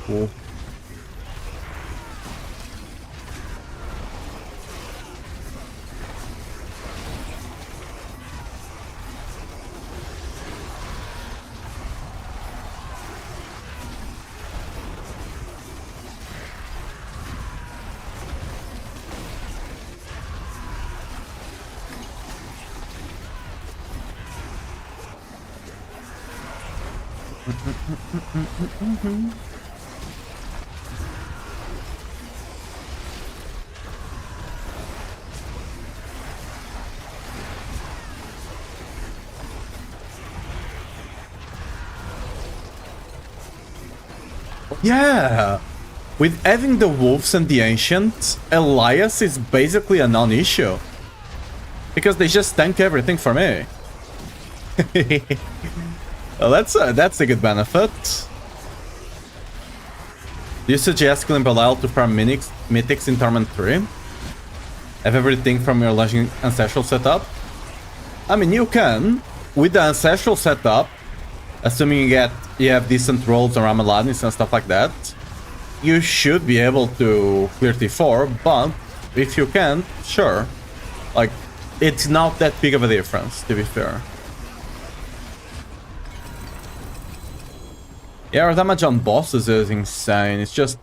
Cool. Yeah! With having the wolves and the ancients, Elias is basically a non-issue. Because they just tank everything for me. Well, that's a good benefit. Do you suggest killing Belial to farm mythics in Torment 3? Have everything from your Legend Ancestral setup? I mean, you can. With the Ancestral setup, assuming you have decent rolls around Aladdin's and stuff like that, you should be able to clear T4, but if you can't, sure. Like, it's not that big of a difference, to be fair. Yeah, our damage on bosses is insane. It's just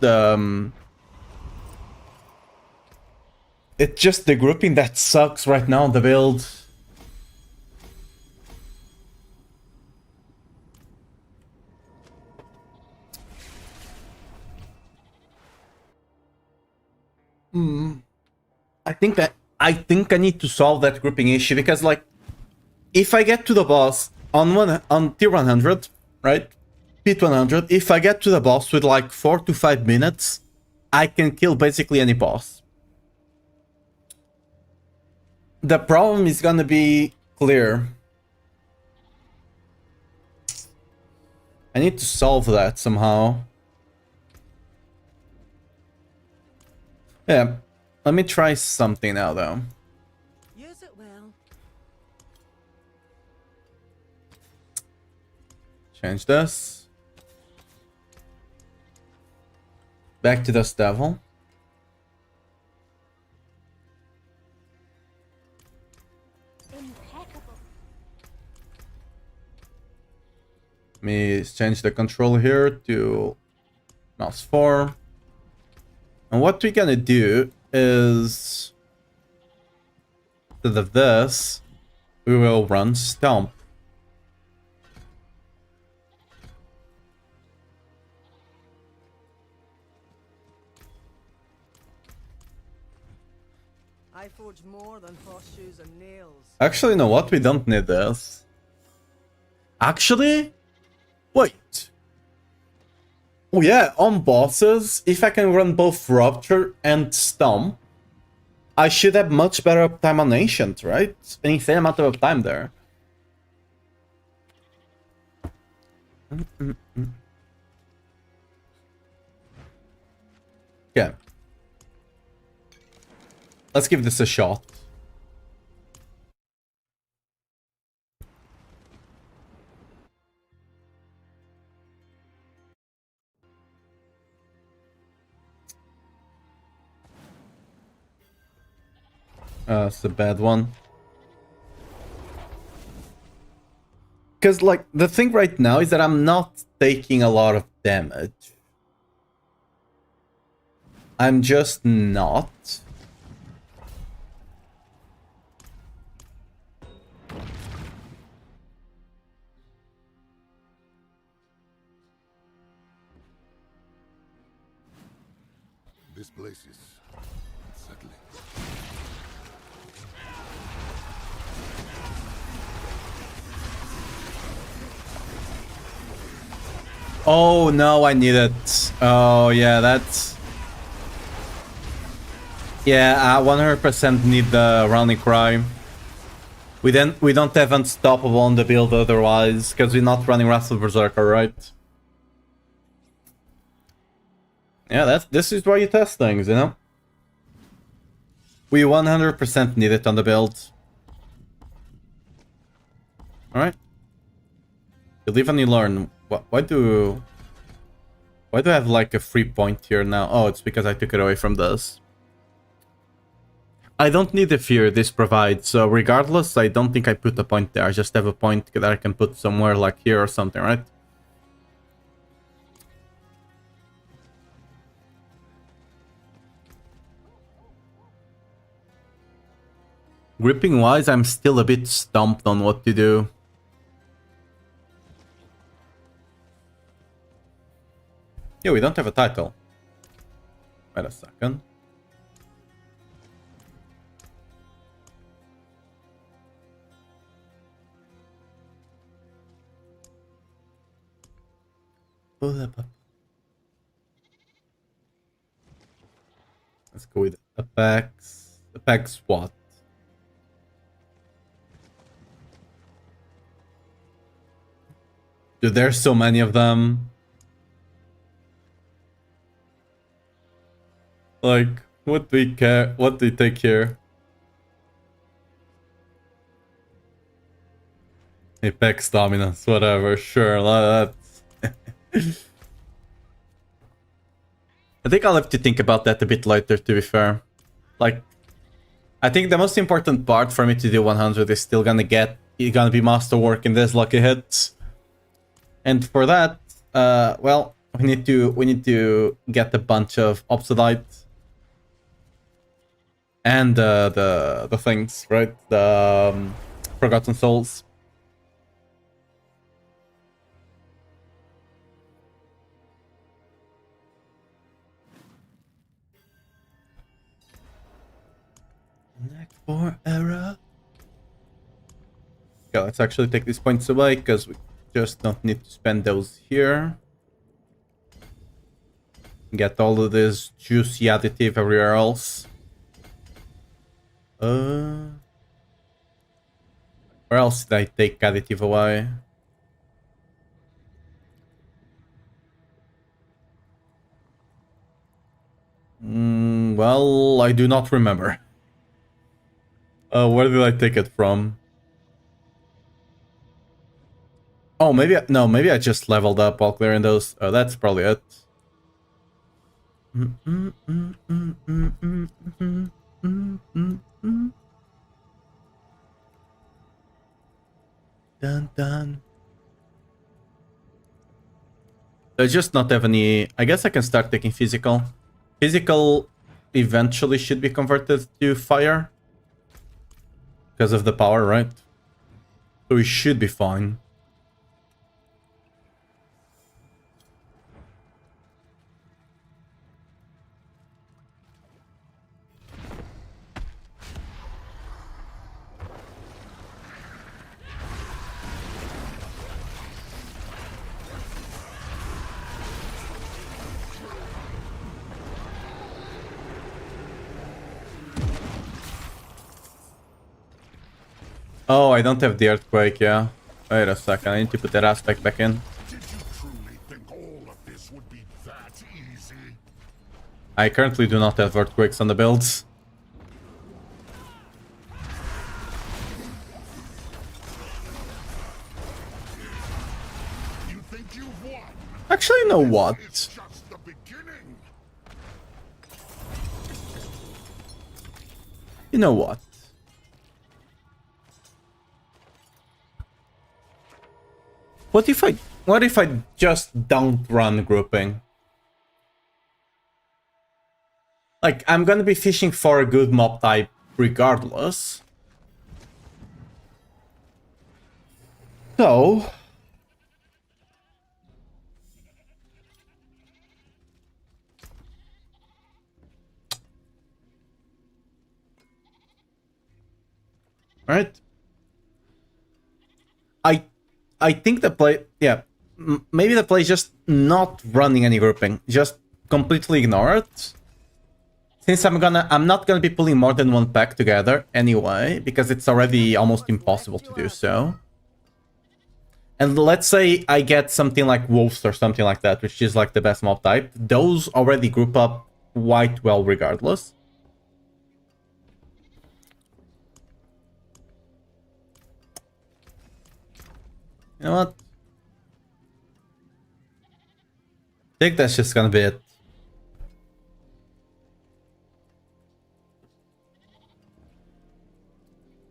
it's just the grouping that sucks right now on the build. I think I need to solve that grouping issue because, like, if I get to the boss on tier 100, right? Pit 100, if I get to the boss with like 4 to 5 minutes, I can kill basically any boss. The problem is gonna be clear. I need to solve that somehow. Yeah, let me try something now though. Use it well. Change this. Back to this devil. Impeccable. Let me change the control here to mouse 4. And what we're gonna do is, instead of this, we will run Stomp. I forge more than horseshoes and nails. Actually, you know what? We don't need this. Actually? Wait. Oh yeah, on bosses, if I can run both Rupture and Stomp, I should have much better uptime on Ancient, right? An insane amount of uptime there. Okay. Let's give this a shot. It's a bad one. Because, like, the thing right now is that I'm not taking a lot of damage. I'm just not. This place is unsettling. Oh no, I need it. Oh yeah, that's... Yeah, I 100% need the Rally Cry. We don't have Unstoppable on the build otherwise, because we're not running Wrath of Berserker, right? Yeah, this is why you test things, you know? We 100% need it on the build. Alright. You live and you learn. Why do I have like a free point here now? Oh, it's because I took it away from this. I don't need the fear this provides, so regardless, I don't think I put a point there. I just have a point that I can put somewhere like here or something, right? Gripping wise, I'm still a bit stumped on what to do. Yeah, we don't have a title. Wait a second. Pull up. Let's go with Apex. Apex what? Dude, there's so many of them. Like, what do we care? What do we take here? Apex dominance, whatever. Sure, that's. I think I'll have to think about that a bit later, to be fair. Like, I think the most important part for me to do 100 is still gonna be masterwork in this lucky hits. And for that, well, we need to get a bunch of obsidian and the things, right? The Forgotten Souls. Neck for error. Okay, let's actually take these points away because we just don't need to spend those here. Get all of this juicy additive everywhere else. Where else did I take additive away? Well, I do not remember. Where did I take it from? Oh, maybe maybe I just leveled up while clearing those. Oh, that's probably it. Dun dun. I just not have any. I guess I can start taking physical. Physical eventually should be converted to fire because of the power, right? So we should be fine. Oh, I don't have the earthquake, yeah. Wait a second, I need to put that aspect back in. Did you truly think all of this would be that easy? I currently do not have earthquakes on the builds. You think you've won? Actually, you know what? It's just the beginning. You know what? What if I just don't run grouping? Like, I'm gonna be fishing for a good mob type regardless. So... Right? I think the play... Yeah. Maybe the play is just not running any grouping. Just completely ignore it. Since I'm not gonna be pulling more than one pack together anyway, because it's already almost impossible to do so. And let's say I get something like wolves or something like that, which is like the best mob type. Those already group up quite well regardless. You know what? I think that's just gonna be it.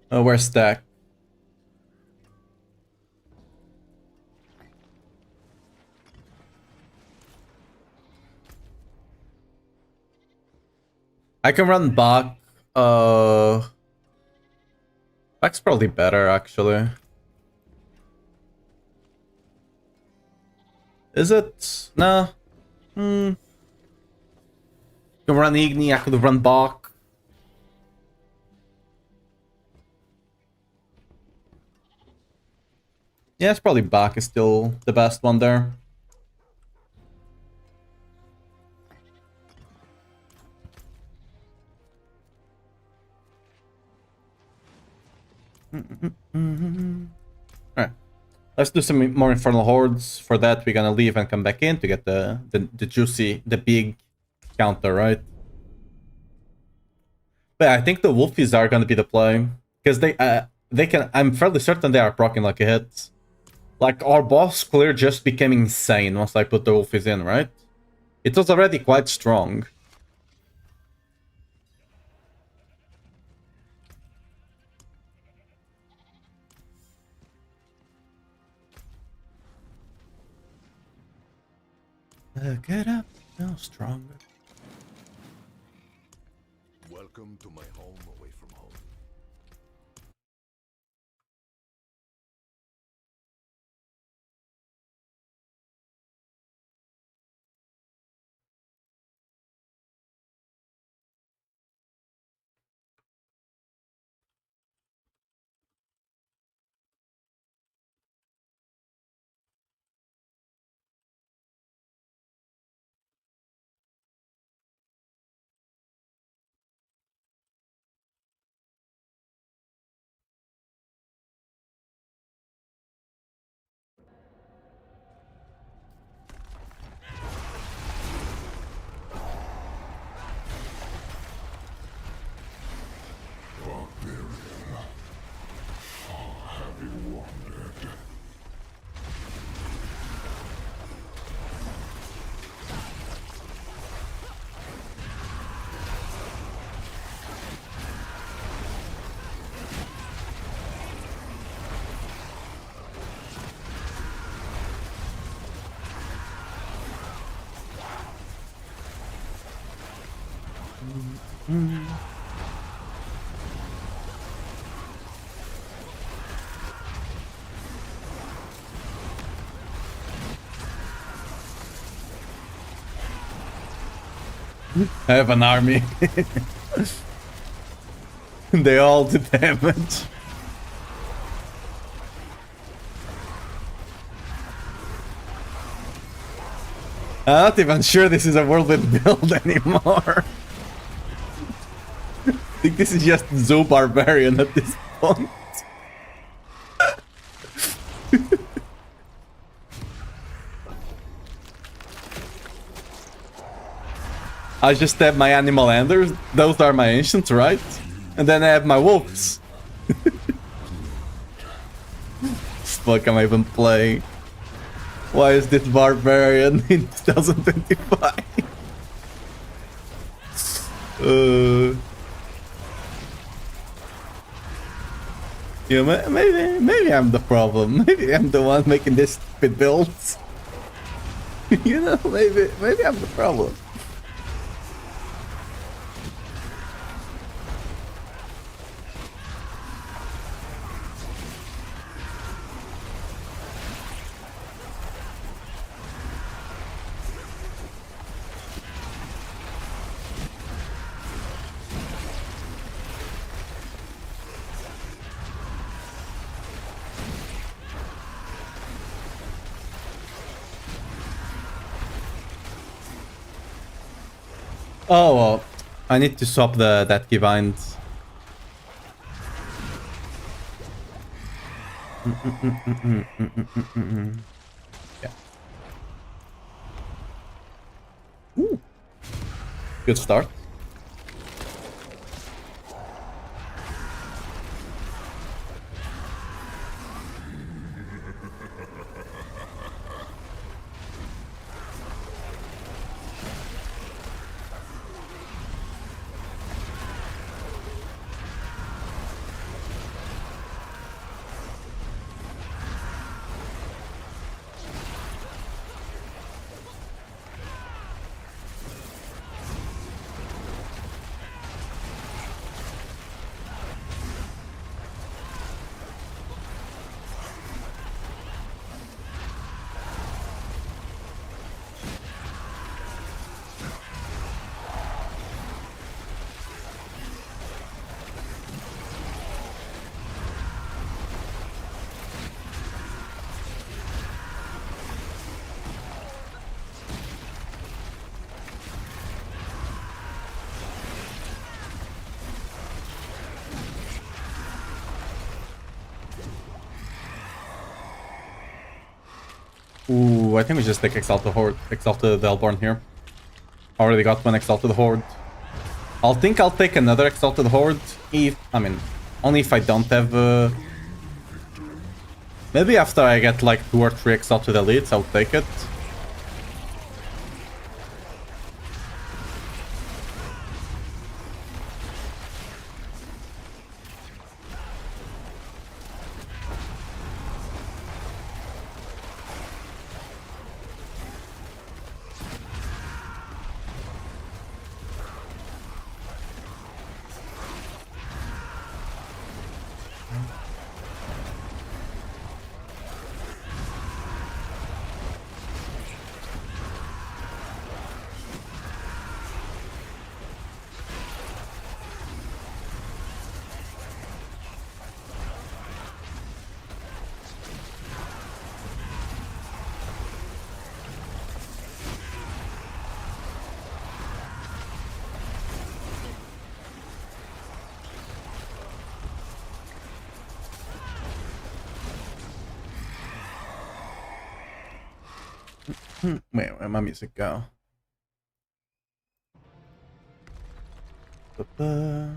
Oh, where's Stack? I can run back. Back's probably better actually. Is it? No. Could run Igni, I could run Bach. Yeah, it's probably Bach is still the best one there. Alright. Let's do some more Infernal Hordes. For that, we're gonna leave and come back in to get the juicy, the big counter, right? But I think the Wolfies are gonna be the play. Because they can, I'm fairly certain they are proccing like a hit. Like, our boss clear just became insane once I put the Wolfies in, right? It was already quite strong. Get up, no stronger. Welcome to my home away from home. I have an army. They all do damage. I'm not even sure this is a Whirlwind build anymore. I think this is just Zoo Barbarian at this point. I just have my Animal Enders, those are my Ancients, right? And then I have my Wolves. Fuck am I even playing? Why is this Barbarian in 2025? Yeah, maybe I'm the problem. Maybe I'm the one making this stupid builds. You know, maybe I'm the problem. Oh, well, I need to swap that key bind. Yeah. Ooh. Good start. Ooh, I think we just take Exalt the Horde. Exalt the Hellborn here. Already got one Exalted Horde. I'll take another Exalted Horde if... I mean, only if I don't have... Maybe after I get like 2 or 3 Exalted Elites, I'll take it. Wait, where'd my music go? Alright.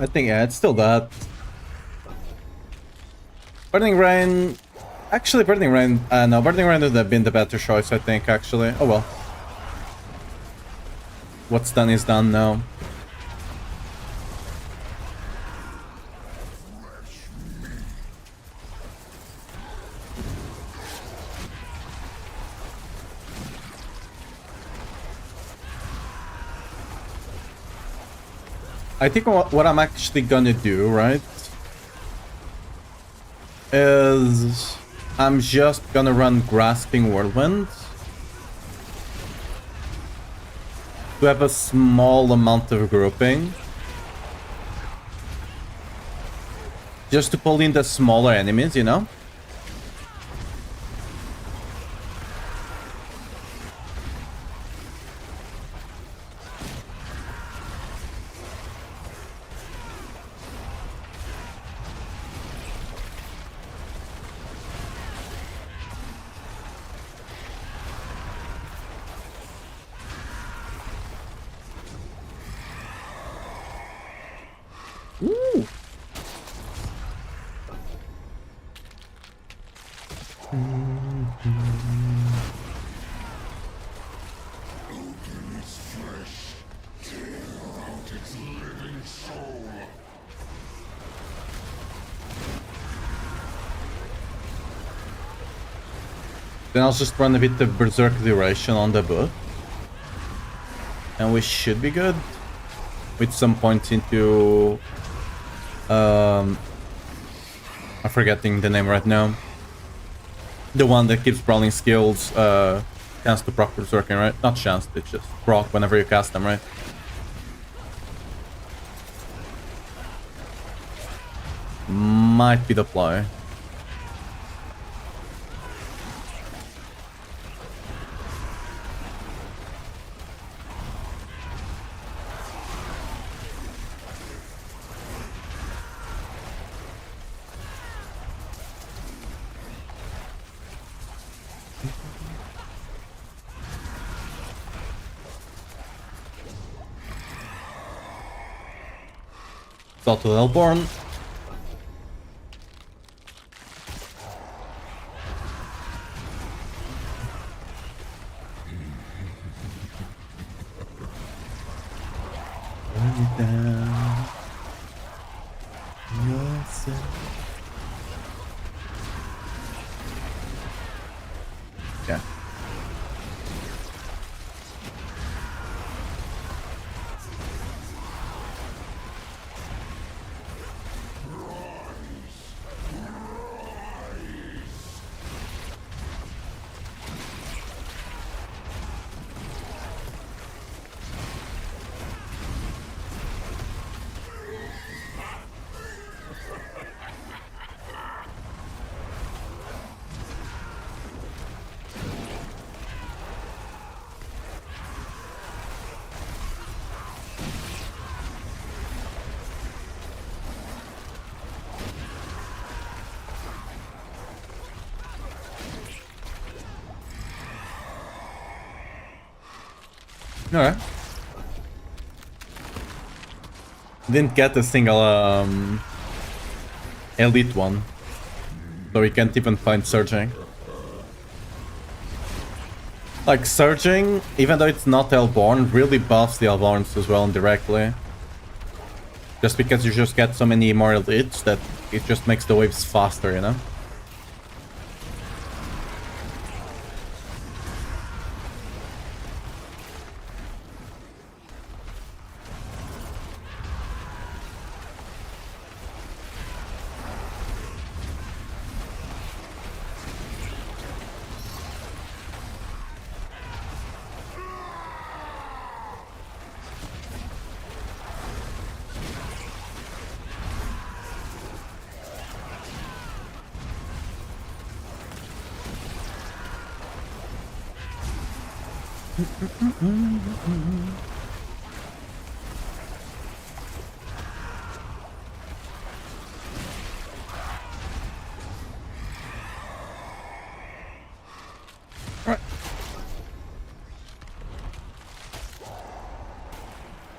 I think, yeah, it's still that. Burning Rain... Actually, Burning Rain... no, Burning Rain would have been the better choice, I think, actually. Oh well. What's done is done now. I think what I'm actually gonna do, right, is I'm just gonna run Grasping Whirlwind to have a small amount of grouping, just to pull in the smaller enemies, you know? Ooh. Then I'll just run a bit of Berserk duration on the boot. And we should be good. With some points into... I'm forgetting the name right now. The one that gives brawling skills chance to proc Berserking, right? Not chance, it's just proc whenever you cast them, right? Might be the play. Salt to Hellborn. Yeah. Alright. Didn't get a single elite one. So we can't even find Surging. Like Surging, even though it's not Hellborn, really buffs the Hellborns as well indirectly. Just because you just get so many more elites that it just makes the waves faster, you know?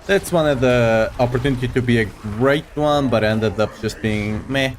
That's one of the opportunity to be a great one, but ended up just being meh.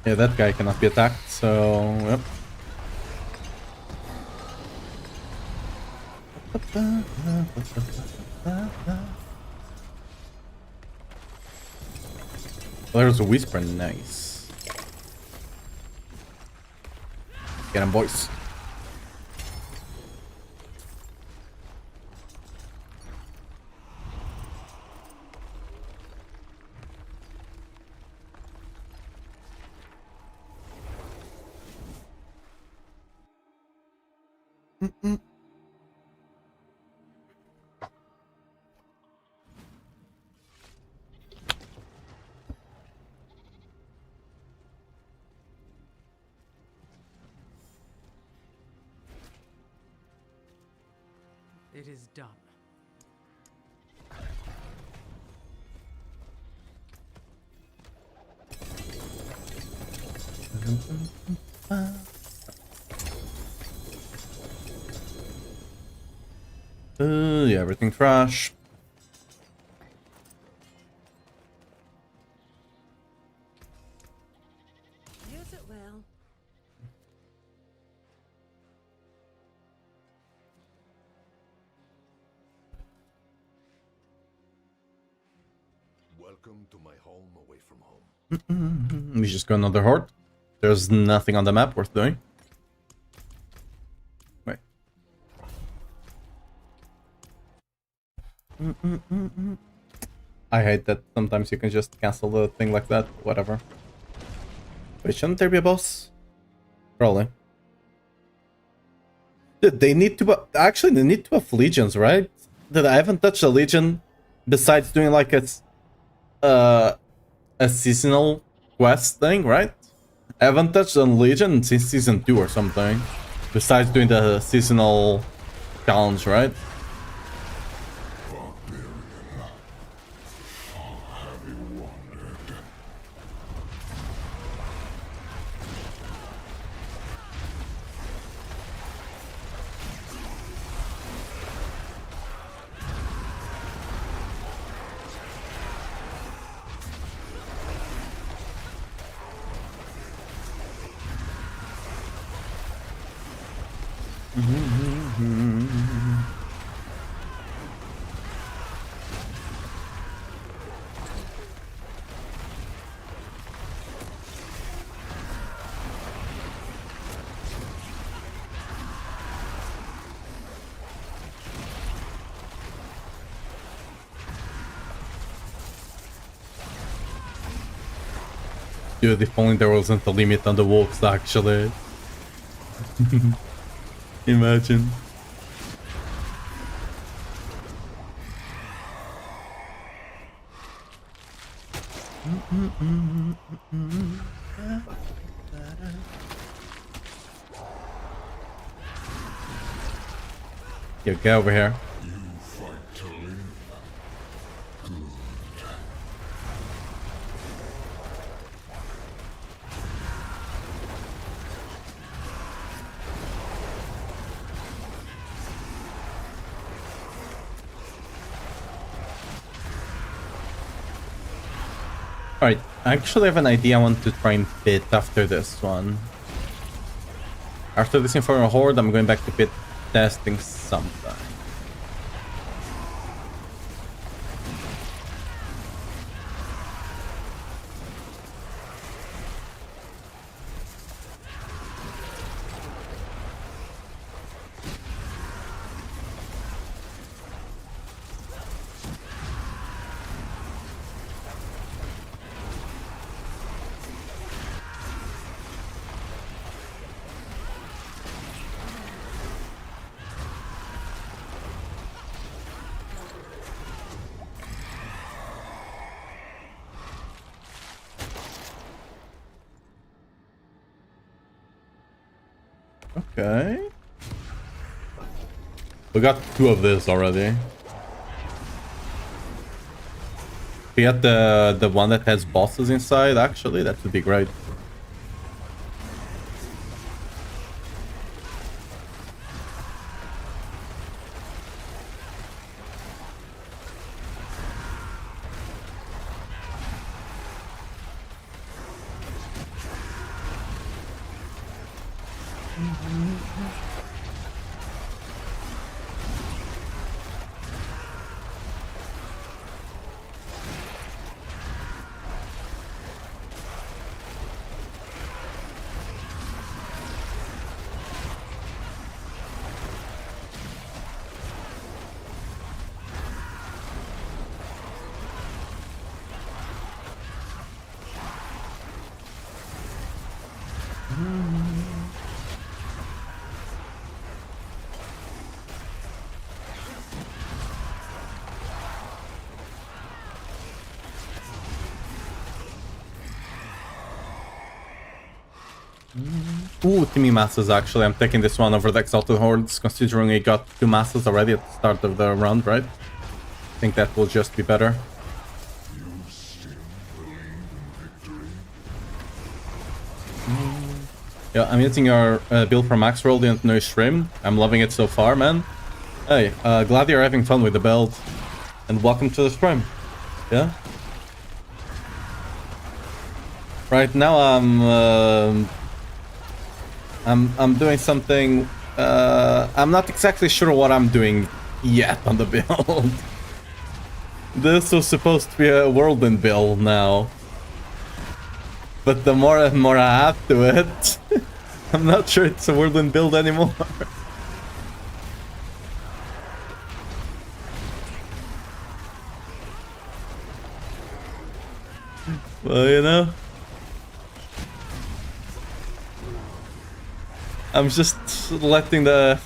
Yeah, that guy cannot be attacked, so yep. There's a whisper, nice. Get him, boys. It is done. Yeah, everything trash. Use it well. Welcome to my home away from home. We just got another horde. There's nothing on the map worth doing. Wait. I hate that sometimes you can just cancel the thing like that. Whatever. Wait, shouldn't there be a boss? Probably. Dude, they need to... Actually, they need to have legions, right? Dude, I haven't touched a legion besides doing like a seasonal quest thing, right? I haven't touched a legion since season 2 or something. Besides doing the seasonal challenge, right? Dude, if only there wasn't a limit on the wolves, actually. Imagine. Yo, get over here. Alright, I actually have an idea I want to try and pit after this one. After this Infernal Horde, I'm going back to pit testing something. Okay. We got 2 of this already. We got the one that has bosses inside, actually. That would be great. Ooh, teaming masses actually. I'm taking this one over the Exalted Hordes, considering we got 2 masses already at the start of the round, right? I think that will just be better. Yeah, I'm using your build from Maxworld in no stream. I'm loving it so far, man. Hey, glad you're having fun with the build. And welcome to the stream. Yeah? Right now I'm doing something. I'm not exactly sure what I'm doing yet on the build. This was supposed to be a Whirlwind build now. But the more and more I add to it, I'm not sure it's a Whirlwind build anymore. Well, you know, I'm just letting the...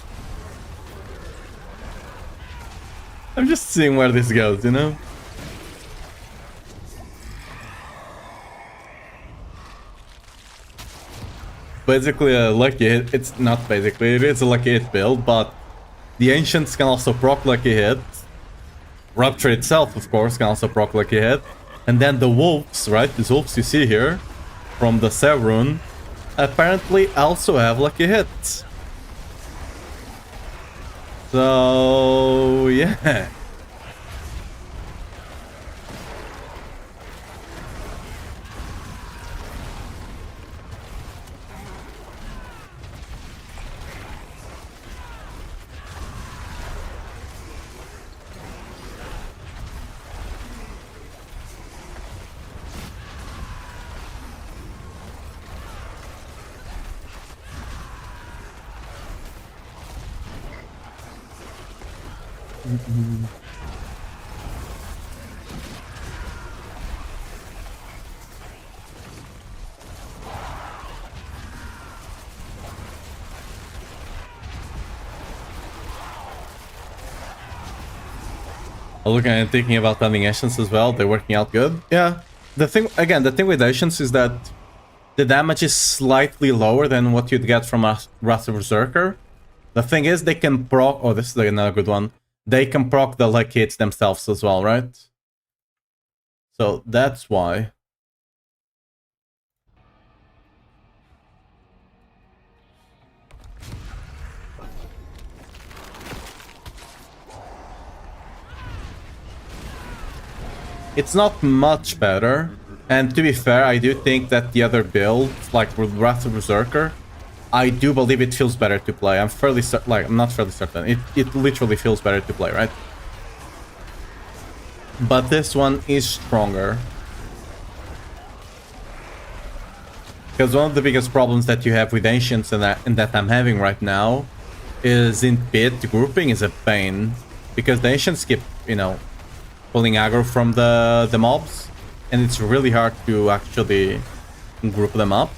I'm just seeing where this goes, you know? Basically a lucky hit. It's not basically, it is a lucky hit build, but the Ancients can also proc lucky hit. Rupture itself, of course, can also proc lucky hit. And then the wolves, right? These wolves you see here from the Sevrun apparently also have lucky hits. So, yeah. Looking and thinking about having Ascians as well, they're working out good. Yeah, the thing with Ascians is that the damage is slightly lower than what you'd get from a Wrath of Berserker. The thing is, they can proc... Oh, this is another good one. They can proc the lucky hits themselves as well, right? So that's why. It's not much better, and to be fair, I do think that the other build, like with Wrath of Berserker, I do believe it feels better to play. I'm fairly certain, like, I'm not fairly certain, it literally feels better to play, right? But this one is stronger. Because one of the biggest problems that you have with Ancients and that I'm having right now is in pit grouping is a pain. Because the Ancients keep, you know, pulling aggro from the mobs, and it's really hard to actually group them up.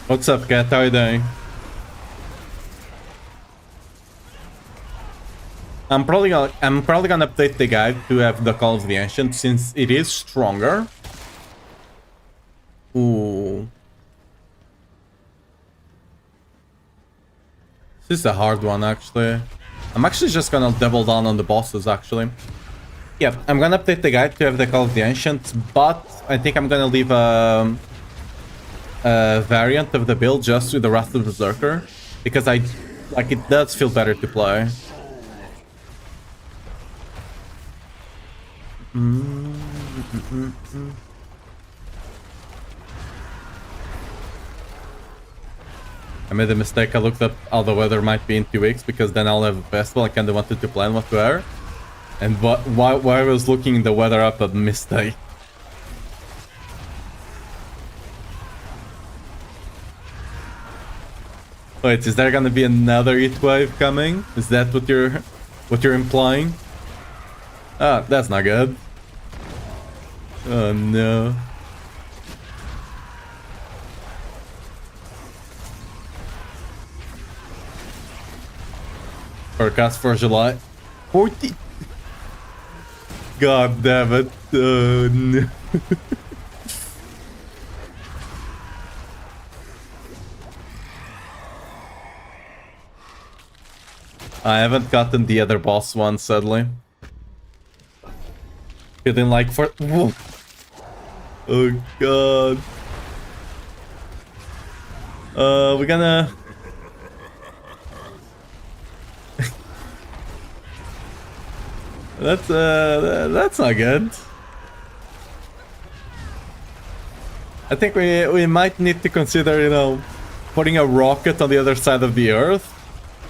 What's up, Cat? How are you doing? I'm probably gonna update the guide to have the Call of the Ancient since it is stronger. Ooh. This is a hard one, actually. I'm actually just gonna double down on the bosses, actually. Yeah, I'm gonna update the guide to have the Call of the Ancient, but I think I'm gonna leave a variant of the build just with the Wrath of Berserker, because it does feel better to play. I made a mistake. I looked up how the weather might be in 2 weeks, because then I'll have a festival. I kind of wanted to plan what to wear. And while I was looking the weather up, a mistake. Wait, is there gonna be another heat wave coming? Is that what you're implying? Ah, that's not good. Oh no. Forecast for July 40. God damn it. Oh no. I haven't gotten the other boss one, sadly. Feeling like for... Whoa. Oh god. We're gonna... that's not good. I think we might need to consider, you know, putting a rocket on the other side of the Earth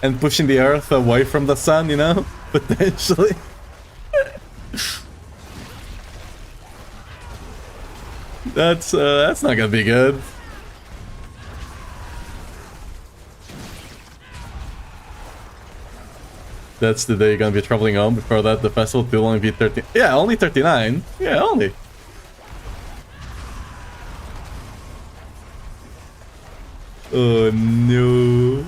and pushing the Earth away from the sun, you know, potentially. That's not gonna be good. That's the day you're gonna be traveling home. Before that, the festival will only be 30. Yeah, only 39. Yeah, only. Oh no.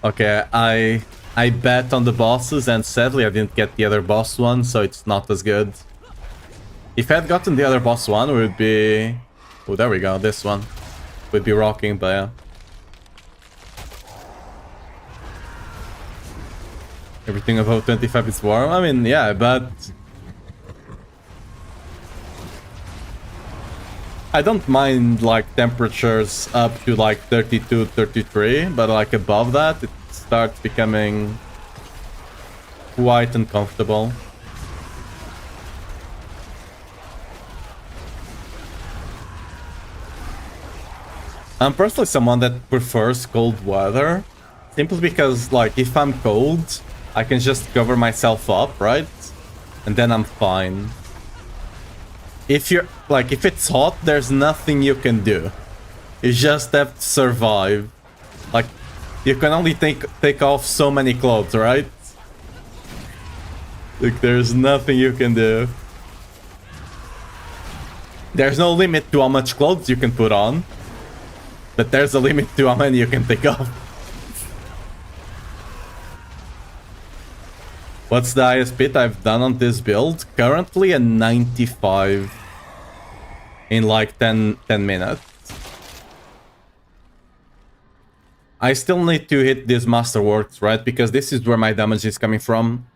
Okay, I bet on the bosses, and sadly I didn't get the other boss one, so it's not as good. If I had gotten the other boss one, we would be... Oh, there we go, this one. We'd be rocking, but yeah. Everything above 25 is warm? I mean, yeah, but... I don't mind, like, temperatures up to, like, 32, 33, but, like, above that, it starts becoming quite uncomfortable. I'm personally someone that prefers cold weather, simply because, like, if I'm cold, I can just cover myself up, right? And then I'm fine. If you're, like, if it's hot, there's nothing you can do. You just have to survive. Like, you can only take off so many clothes, right? Like, there's nothing you can do. There's no limit to how much clothes you can put on. But there's a limit to how many you can take off. What's the highest bit I've done on this build? Currently a 95 in like 10 minutes. I still need to hit this Masterworks, right? Because this is where my damage is coming from.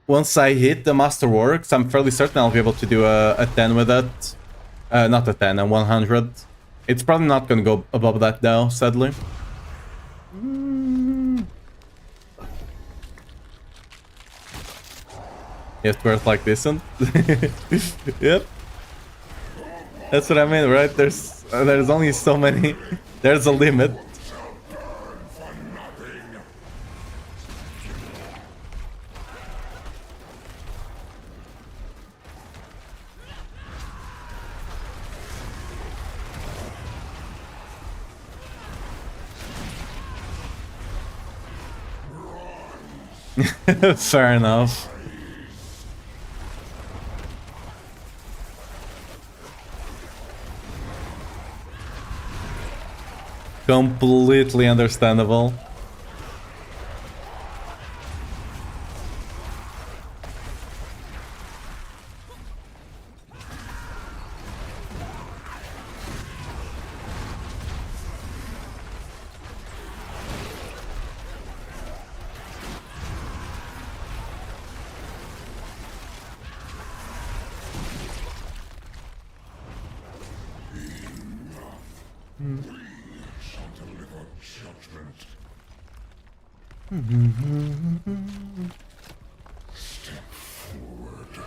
Once I hit the Masterworks, I'm fairly certain I'll be able to do a 10 with it. Not a 10, a 100. It's probably not gonna go above that though, sadly. You have to earth like this one. Yep. That's what I mean, right? There's only so many. There's a limit. Fair enough. Completely understandable.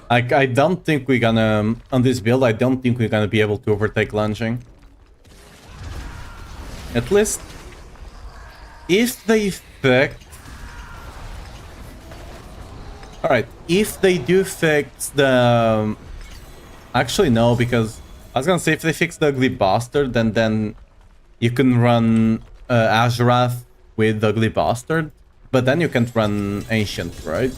I don't think we're gonna, on this build, I don't think we're gonna be able to overtake lunging. At least, if they fix... Alright, if they do fix the... Actually no, because I was gonna say if they fix the Ugly Bastard, then you can run Azurath with Ugly Bastard, but then you can't run Ancient, right?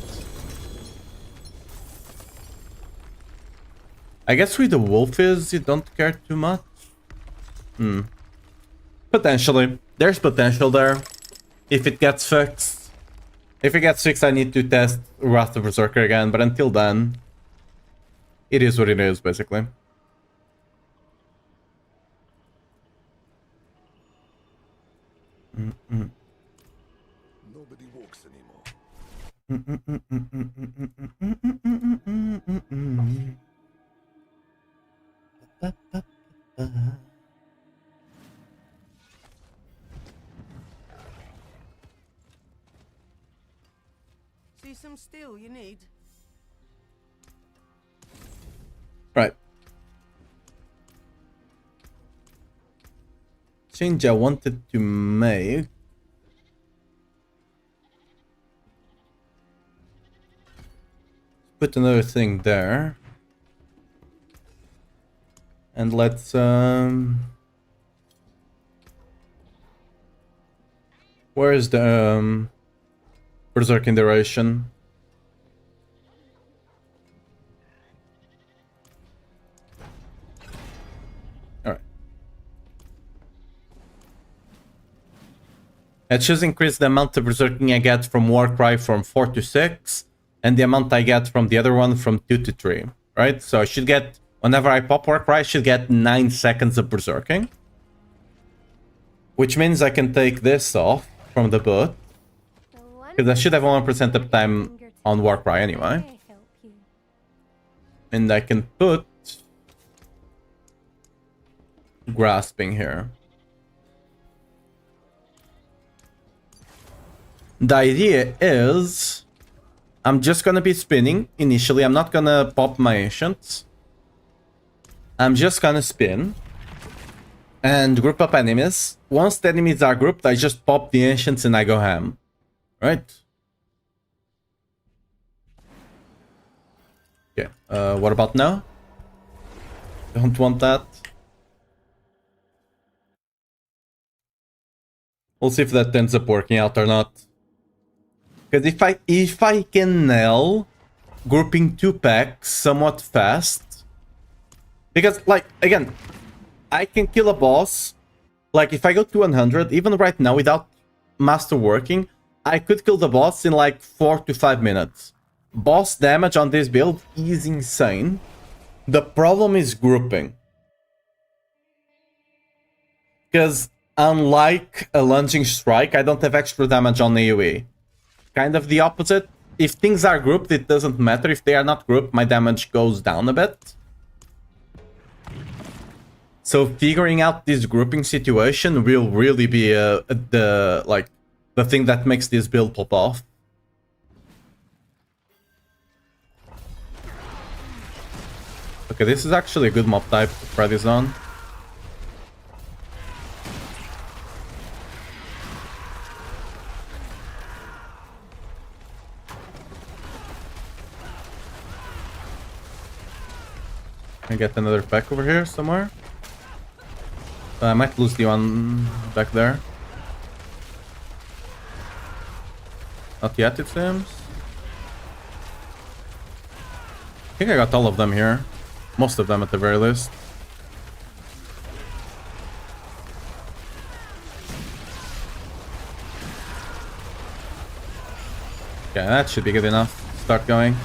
I guess with the Wolfies, you don't care too much. Potentially. There's potential there. If it gets fixed. If it gets fixed, I need to test Wrath of Berserker again, but until then, it is what it is, basically. Nobody walks anymore. See some steel you need? Right. Change I wanted to make. Put another thing there. And let's where is the berserking duration? Alright. Let's just increase the amount of berserking I get from Warcry from 4 to 6, and the amount I get from the other one from 2 to 3. Right? So I should get, whenever I pop Warcry, I should get 9 seconds of berserking. Which means I can take this off from the boot. Because I should have 1% uptime on Warcry anyway. And I can put grasping here. The idea is I'm just gonna be spinning initially. I'm not gonna pop my ancients. I'm just gonna spin and group up enemies. Once the enemies are grouped, I just pop the ancients and I go ham. Right? Okay, what about now? Don't want that. We'll see if that ends up working out or not. Because if I can nail grouping 2 packs somewhat fast, because like again, I can kill a boss. Like if I go to 100, even right now without master working, I could kill the boss in like 4 to 5 minutes. Boss damage on this build is insane. The problem is grouping. Because unlike a lunging strike, I don't have extra damage on AoE. Kind of the opposite. If things are grouped, it doesn't matter. If they are not grouped, my damage goes down a bit. So figuring out this grouping situation will really be the thing that makes this build pop off. Okay, this is actually a good mob type to try this on. I get another pack over here somewhere. I might lose the one back there. Not yet, it seems. I think I got all of them here. Most of them at the very least. Okay, that should be good enough. Start going.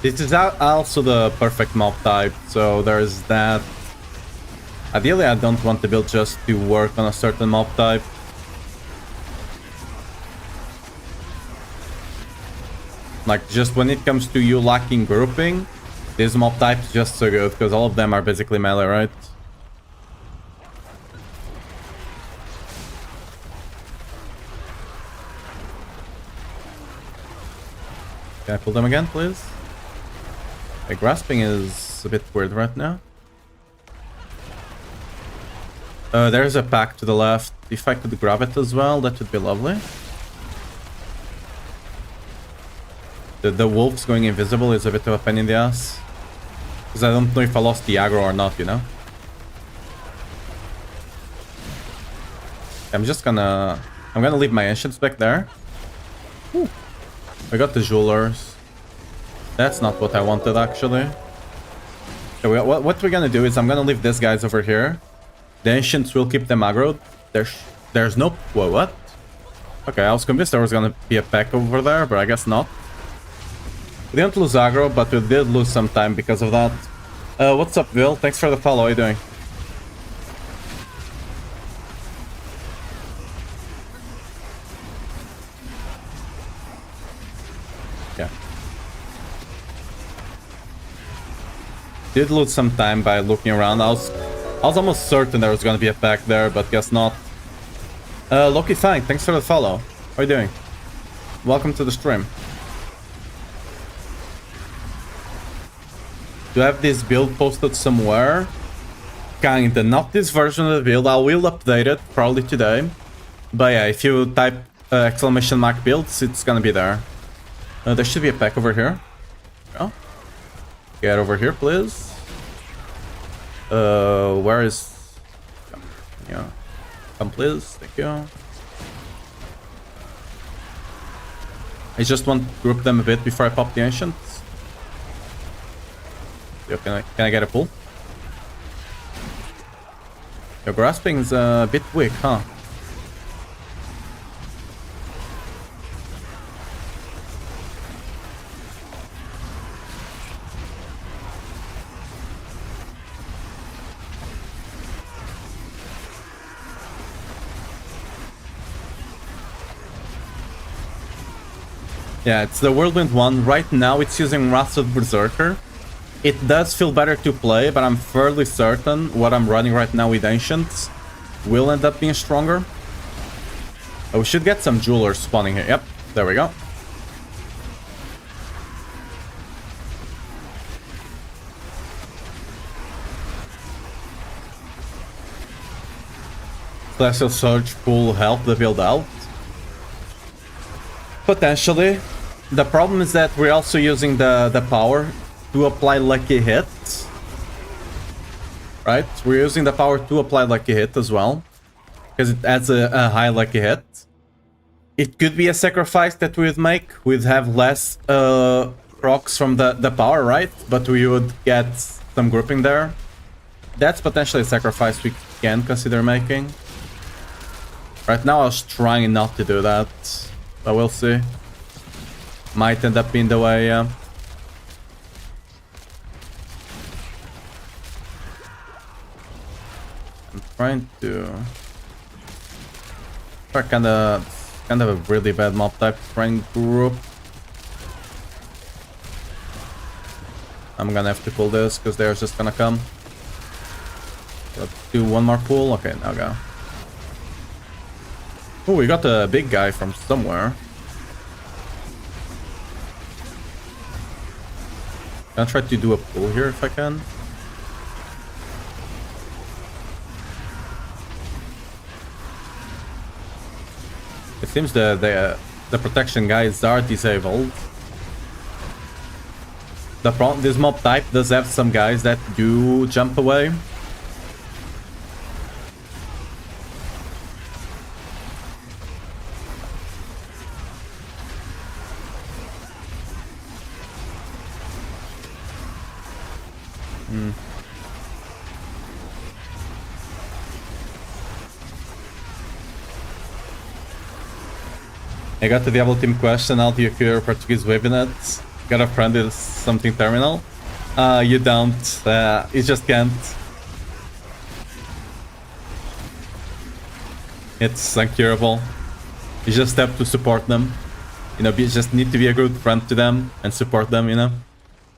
This is also the perfect mob type, so there's that. Ideally, I don't want the build just to work on a certain mob type. Like, just when it comes to you lacking grouping, this mob type is just so good, because all of them are basically melee, right? Can I pull them again, please? Okay, grasping is a bit weird right now. There's a pack to the left. If I could grab it as well, that would be lovely. The wolves going invisible is a bit of a pain in the ass. Because I don't know if I lost the aggro or not, you know? I'm gonna leave my ancients back there. Ooh. I got the jewelers. That's not what I wanted, actually. Okay, what we're gonna do is I'm gonna leave these guys over here. The Ancients will keep them aggroed. There's no... Whoa, what? Okay, I was convinced there was gonna be a pack over there, but I guess not. We didn't lose aggro, but we did lose some time because of that. What's up, Bill? Thanks for the follow. How are you doing? Yeah. Did lose some time by looking around. I was almost certain there was gonna be a pack there, but guess not. Loki Fang, thanks for the follow. How are you doing? Welcome to the stream. Do you have this build posted somewhere? Kinda, not this version of the build. I will update it probably today. But yeah, if you type exclamation mark builds, it's gonna be there. There should be a pack over here. Oh. Get over here, please. Where is... Yeah. Come, please. Thank you. I just want to group them a bit before I pop the Ancients. Yo, can I get a pull? Your grasping's a bit weak, huh? Yeah, it's the Whirlwind one. Right now it's using Wrath of Berserker. It does feel better to play, but I'm fairly certain what I'm running right now with Ancients will end up being stronger. Oh, we should get some Jewelers spawning here. Yep, there we go. Celestial Surge will help the build out. Potentially. The problem is that we're also using the power to apply lucky hits. Right? We're using the power to apply lucky hit as well. Because it adds a high lucky hit. It could be a sacrifice that we would make. We'd have less procs from the power, right? But we would get some grouping there. That's potentially a sacrifice we can consider making. Right now I was trying not to do that. But we'll see. Might end up being the way, yeah. I'm trying to... kind of a really bad mob type friend group. I'm gonna have to pull this because they're just gonna come. Let's do one more pull. Okay, now go. Oh, we got a big guy from somewhere. I'll try to do a pull here if I can. It seems the protection guys are disabled. This mob type does have some guys that do jump away. I got the Diablo team question. How do you cure Portuguese webinets? Got a friend with something terminal? You don't. You just can't. It's uncurable. You just have to support them. You know, you just need to be a good friend to them and support them, you know?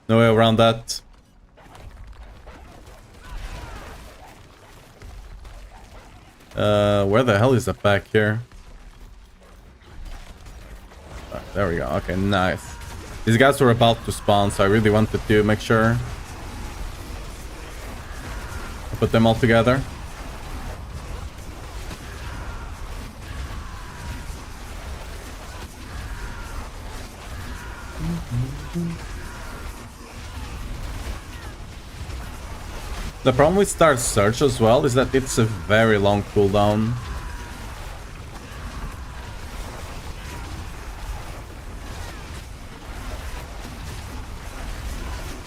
No way around that. Where the hell is the pack here? There we go. Okay, nice. These guys were about to spawn, so I really wanted to make sure I put them all together. The problem with Star Search as well is that it's a very long cooldown.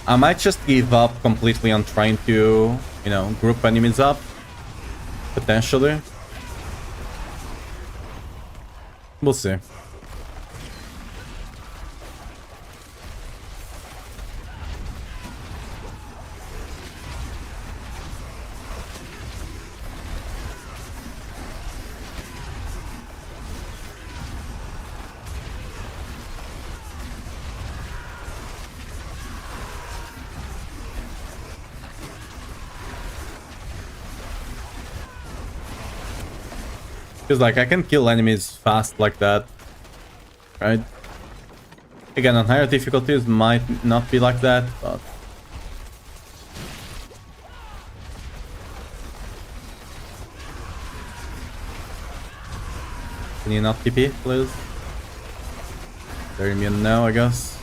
I might just give up completely on trying to, you know, group enemies up. Potentially. We'll see. Because, like, I can kill enemies fast like that. Right? Again, on higher difficulties might not be like that, but... Can you not TP, please? They're immune now, I guess.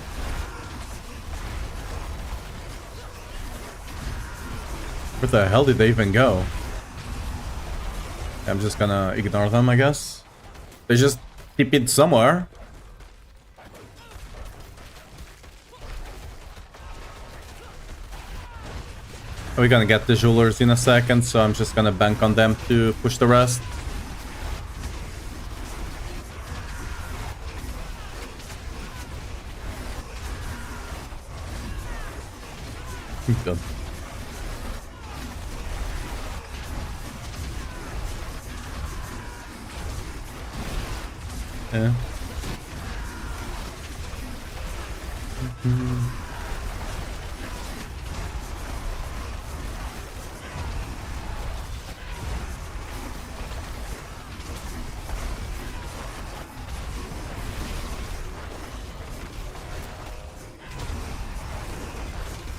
Where the hell did they even go? I'm just gonna ignore them, I guess. They just TP'd somewhere. We're gonna get the jewelers in a second, so I'm just gonna bank on them to push the rest. Good. Yeah.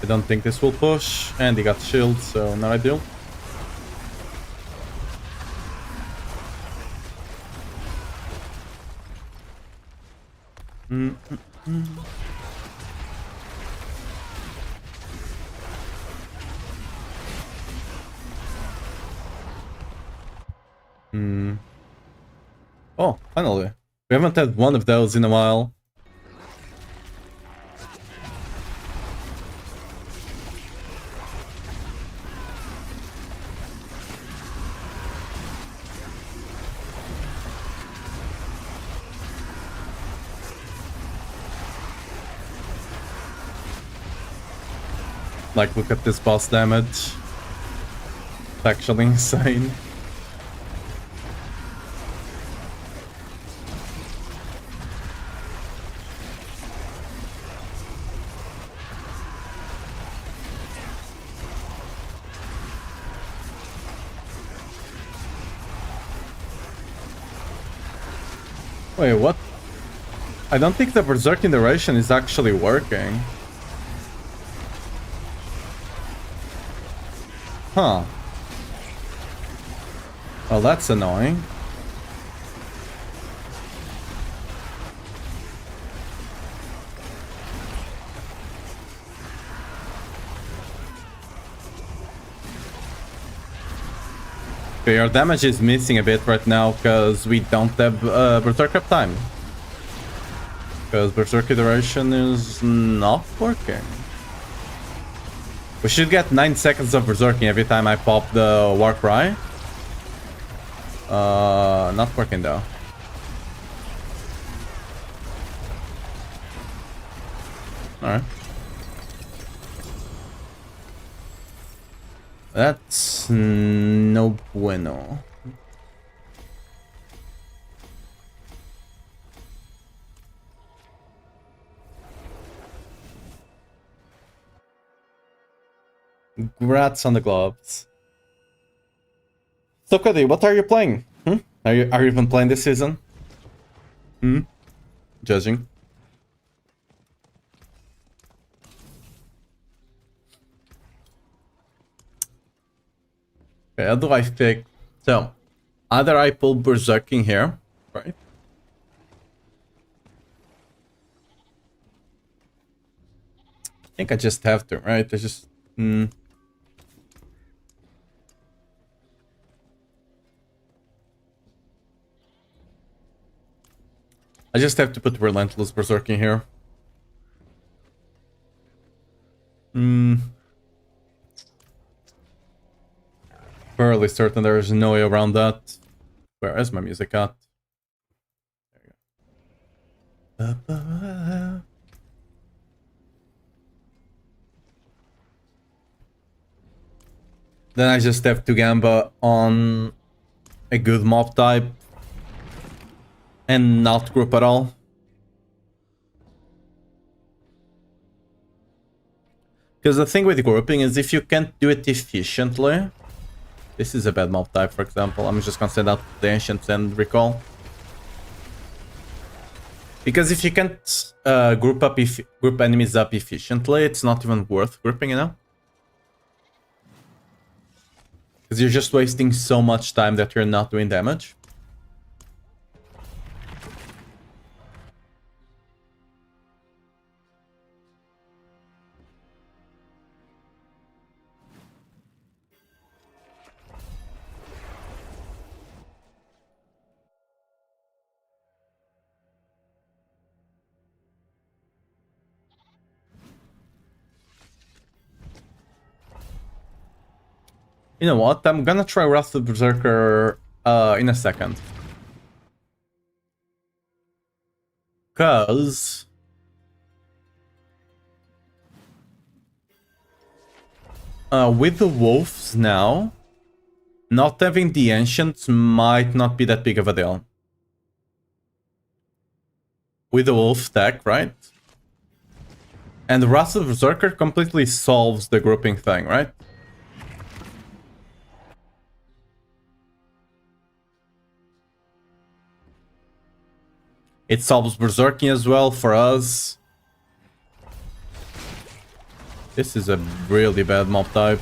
I don't think this will push, and he got shield, so not ideal. Oh, finally. We haven't had one of those in a while. Like, look at this boss damage. It's actually insane. Wait, what? I don't think the Berserk duration is actually working. Huh. Well, that's annoying. Okay, our damage is missing a bit right now because we don't have Berserk up time. Because Berserk duration is not working. We should get 9 seconds of berserking every time I pop the war cry. Not working though. Alright. That's no bueno. Congrats on the gloves. So Cody, what are you playing? Are you even playing this season? Judging. Okay, how do I pick? So, either I pull Berserking here, right? I think I just have to, right? I just... I just have to put Relentless Berserking here. fairly certain there is no way around that. Where is my music at? There you go. Then I just have to gamba on a good mob type and not group at all. Because the thing with grouping is if you can't do it efficiently, this is a bad mob type, for example. I'm just gonna send out the Ancients and Recall. Because if you can't group enemies up efficiently, it's not even worth grouping, you know? Because you're just wasting so much time that you're not doing damage. You know what? I'm gonna try Wrath of the Berserker in a second. Cause with the wolves now, not having the ancients might not be that big of a deal. With the wolf deck, right? And Wrath of the Berserker completely solves the grouping thing, right? It solves Berserking as well for us. This is a really bad mob type.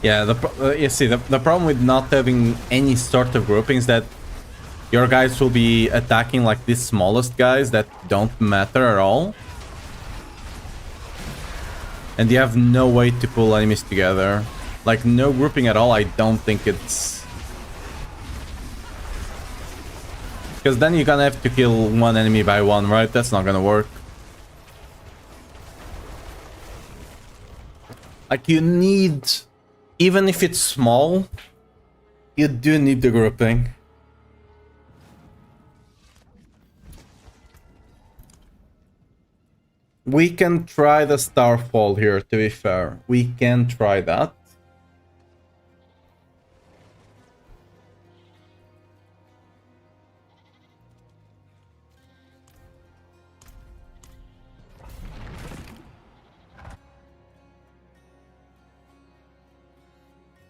Yeah, you see, the problem with not having any sort of grouping is that your guys will be attacking like these smallest guys that don't matter at all. And you have no way to pull enemies together. Like, no grouping at all, I don't think it's... Because then you're gonna have to kill one enemy by one, right? That's not gonna work. Like, you need... Even if it's small, you do need the grouping. We can try the Starfall here, to be fair. We can try that.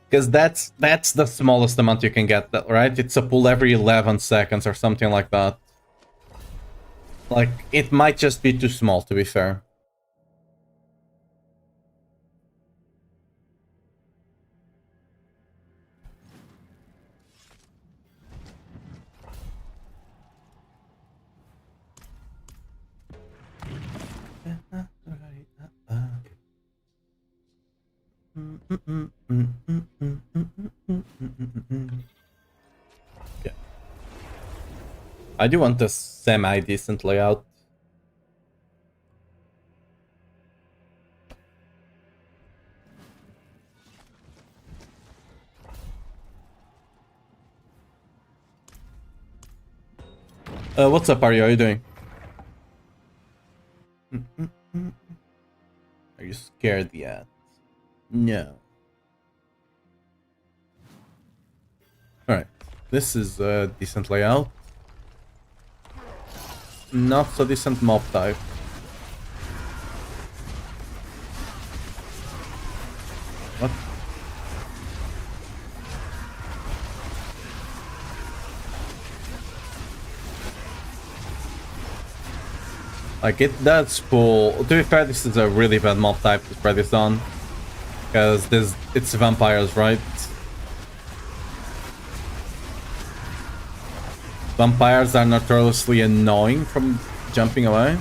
Because that's the smallest amount you can get, right? It's a pull every 11 seconds or something like that. Like, it might just be too small, to be fair. Yeah. I do want a semi-decent layout. What's up, Ari? How are you doing? Are you scared yet? No. Alright. This is a decent layout. Not so decent mob type. What? Like, it does pull... To be fair, this is a really bad mob type to spread this on. Because it's vampires, right? Vampires are notoriously annoying from jumping away.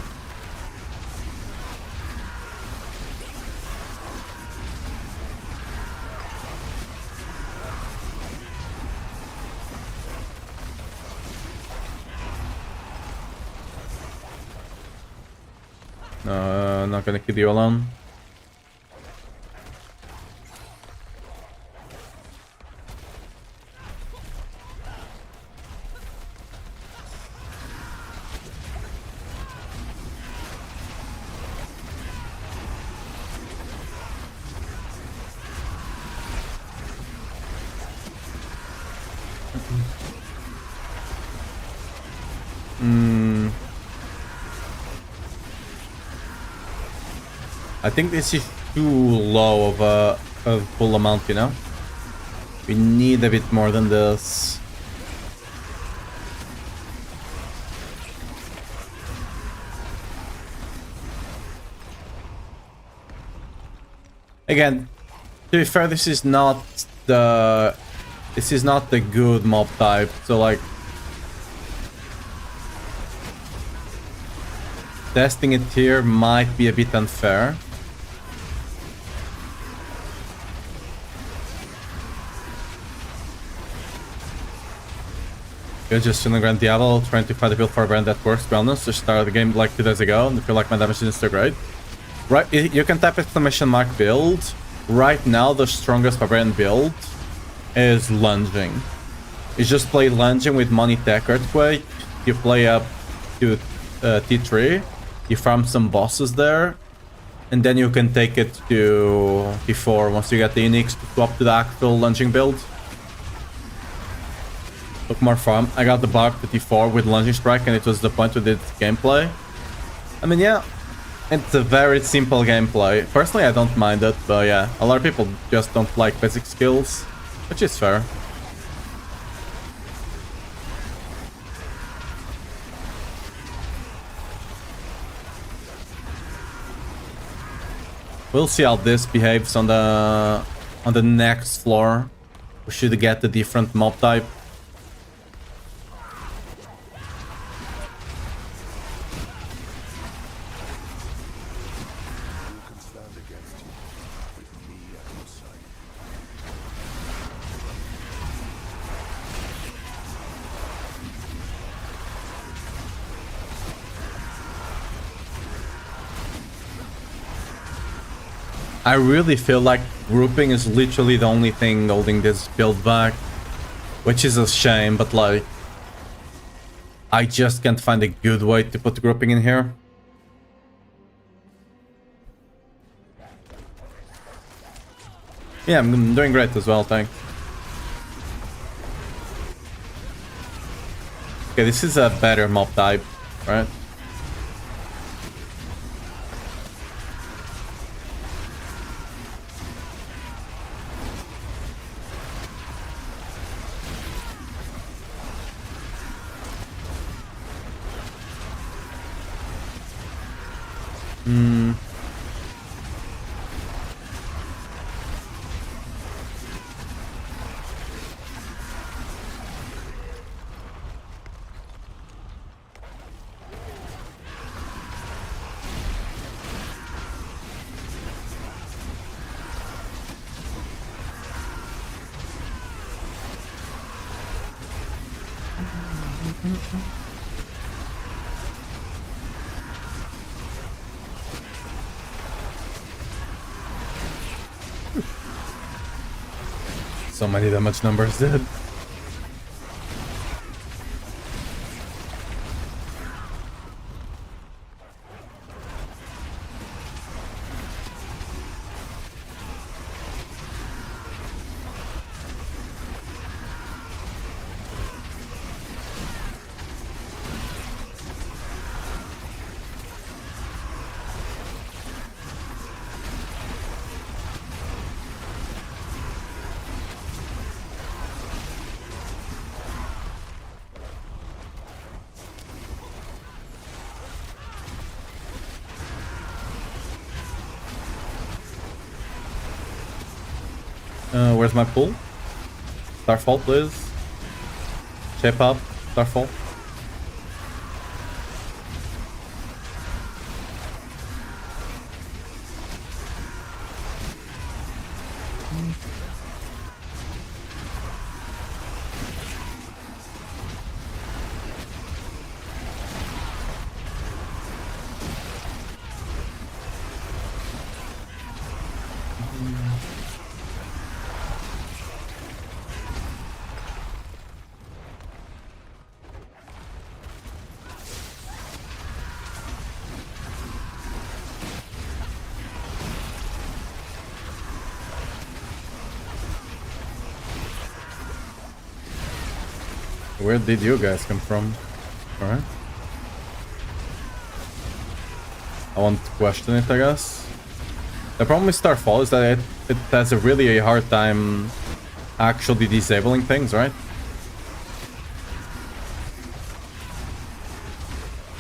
No, not gonna kill you alone. I think this is too low of a full amount, you know? We need a bit more than this. Again, to be fair, this is not the good mob type, so like testing it here might be a bit unfair. You're just in the Grand Diablo trying to find a build for a brand that works. To be honest, just started the game like 2 days ago and I feel like my damage isn't so great. Right, you can type exclamation mark build. Right now, the strongest barbarian build is lunging. You just play lunging with money tech earthquake. You play up to T3. You farm some bosses there, and then you can take it to T4 once you get the uniques to swap to the actual lunging build. Took more farm. I got the barb to T4 with lunging strike, and it was the point with its gameplay. I mean, yeah. It's a very simple gameplay. Personally, I don't mind it, but yeah, a lot of people just don't like basic skills, which is fair. We'll see how this behaves on the next floor. We should get a different mob type. I really feel like grouping is literally the only thing holding this build back, which is a shame, but like, I just can't find a good way to put grouping in here. Yeah, I'm doing great as well, thanks. Okay, this is a better mob type, right? So many damage numbers, dude. Where's my pool? Starfall, please. Shape up, Starfall. Where did you guys come from? Alright. I won't question it, I guess. The problem with Starfall is that it has a really hard time actually disabling things, right?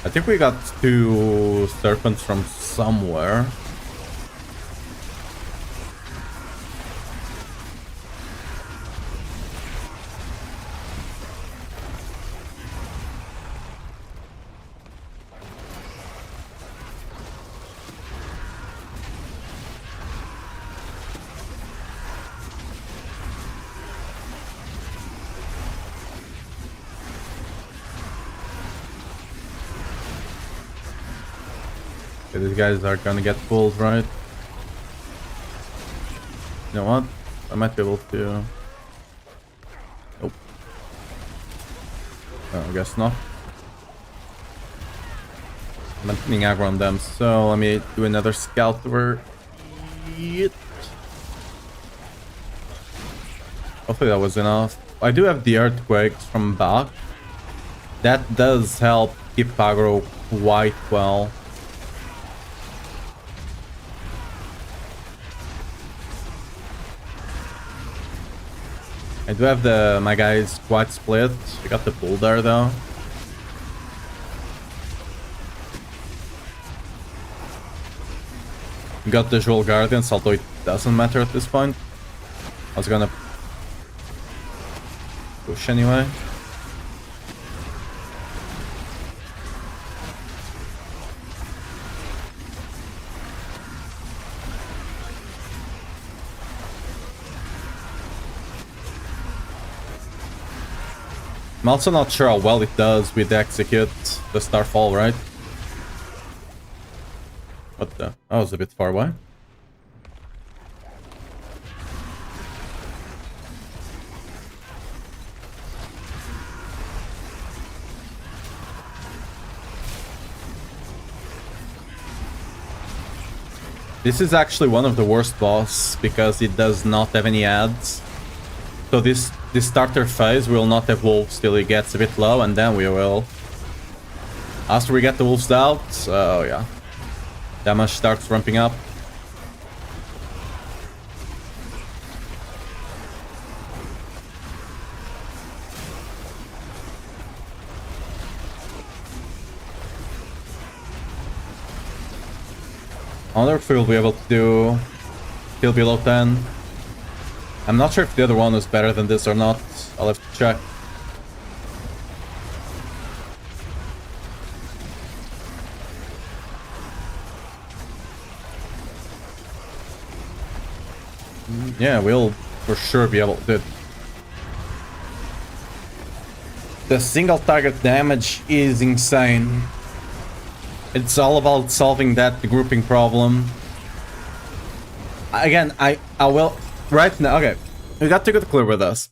I think we got 2 serpents from somewhere. Okay, these guys are gonna get pulled, right? You know what? I might be able to... Nope. Oh, I guess not. I'm not getting aggro on them, so let me do another scout over. Yeet. Hopefully that was enough. I do have the earthquakes from back. That does help keep aggro quite well. I do have my guys quite split. We got the bull there though. We got the Dual Guardians, although it doesn't matter at this point. I was gonna push anyway. I'm also not sure how well it does with execute the Starfall, right? What the? I was a bit far away. This is actually one of the worst boss because it does not have any ads. So this starter phase will not have wolves till it gets a bit low, and then we will. After we get the wolves out, oh yeah. Damage starts ramping up. I wonder if we'll be able to do kill below 10. I'm not sure if the other one is better than this or not. I'll have to check. Yeah, we'll for sure be able to do it. The single target damage is insane. It's all about solving that grouping problem. Again, I will right now. Okay, we got to get clear with us.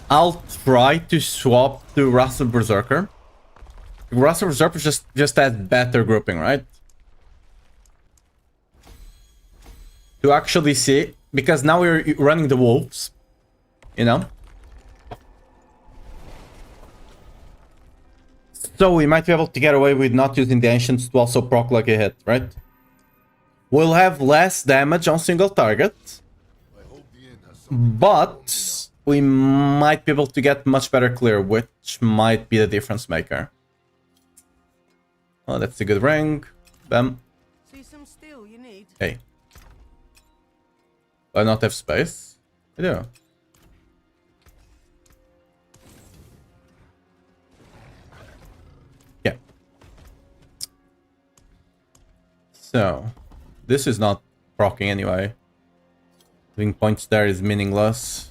I'll try to swap to Wrath of Berserker. Wrath of Berserker just has better grouping, right? To actually see, because now we're running the wolves, you know. So we might be able to get away with not using the ancients to also proc like a hit, right? We'll have less damage on single target, but we might be able to get much better clear, which might be the difference maker. Oh, that's a good ring. Bam. See some steel you need. Hey. Do I not have space? I do. Yeah. So, this is not proccing anyway. Having points there is meaningless.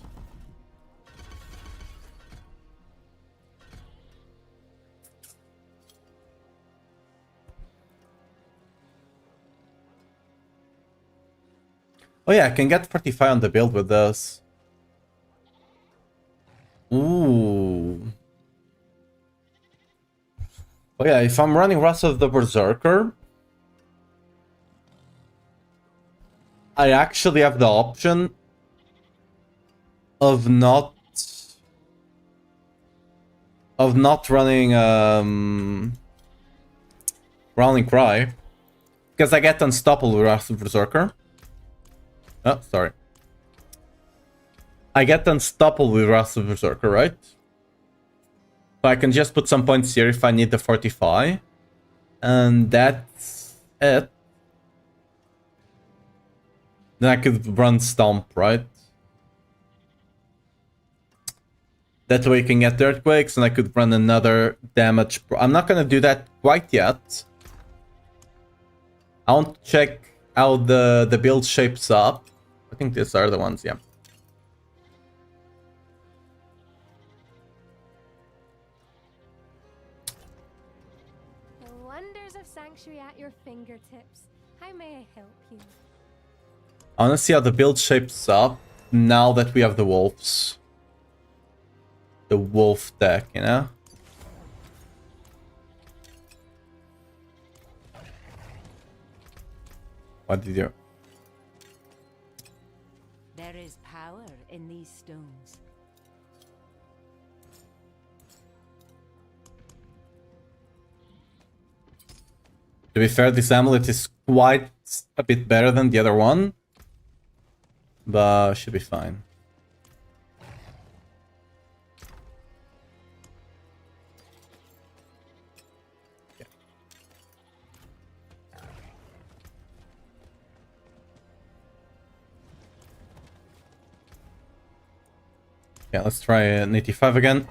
Oh yeah, I can get 45 on the build with this. Ooh. Oh yeah, if I'm running Wrath of the Berserker, I actually have the option of not running Rowling Cry, because I get unstoppable with Wrath of Berserker. Oh, sorry. I get unstoppable with Wrath of Berserker, right? So I can just put some points here if I need the fortify. And that's it. Then I could run Stomp, right? That way you can get the Earthquakes, and I could run another damage. I'm not gonna do that quite yet. I want to check how the build shapes up. I think these are the ones, yeah. The wonders of Sanctuary at your fingertips. How may I help you? I want to see how the build shapes up now that we have the wolves. The wolf deck, you know? What did you... There is power in these stones. To be fair, this amulet is quite a bit better than the other one. But should be fine. Yeah, let's try an 85 again.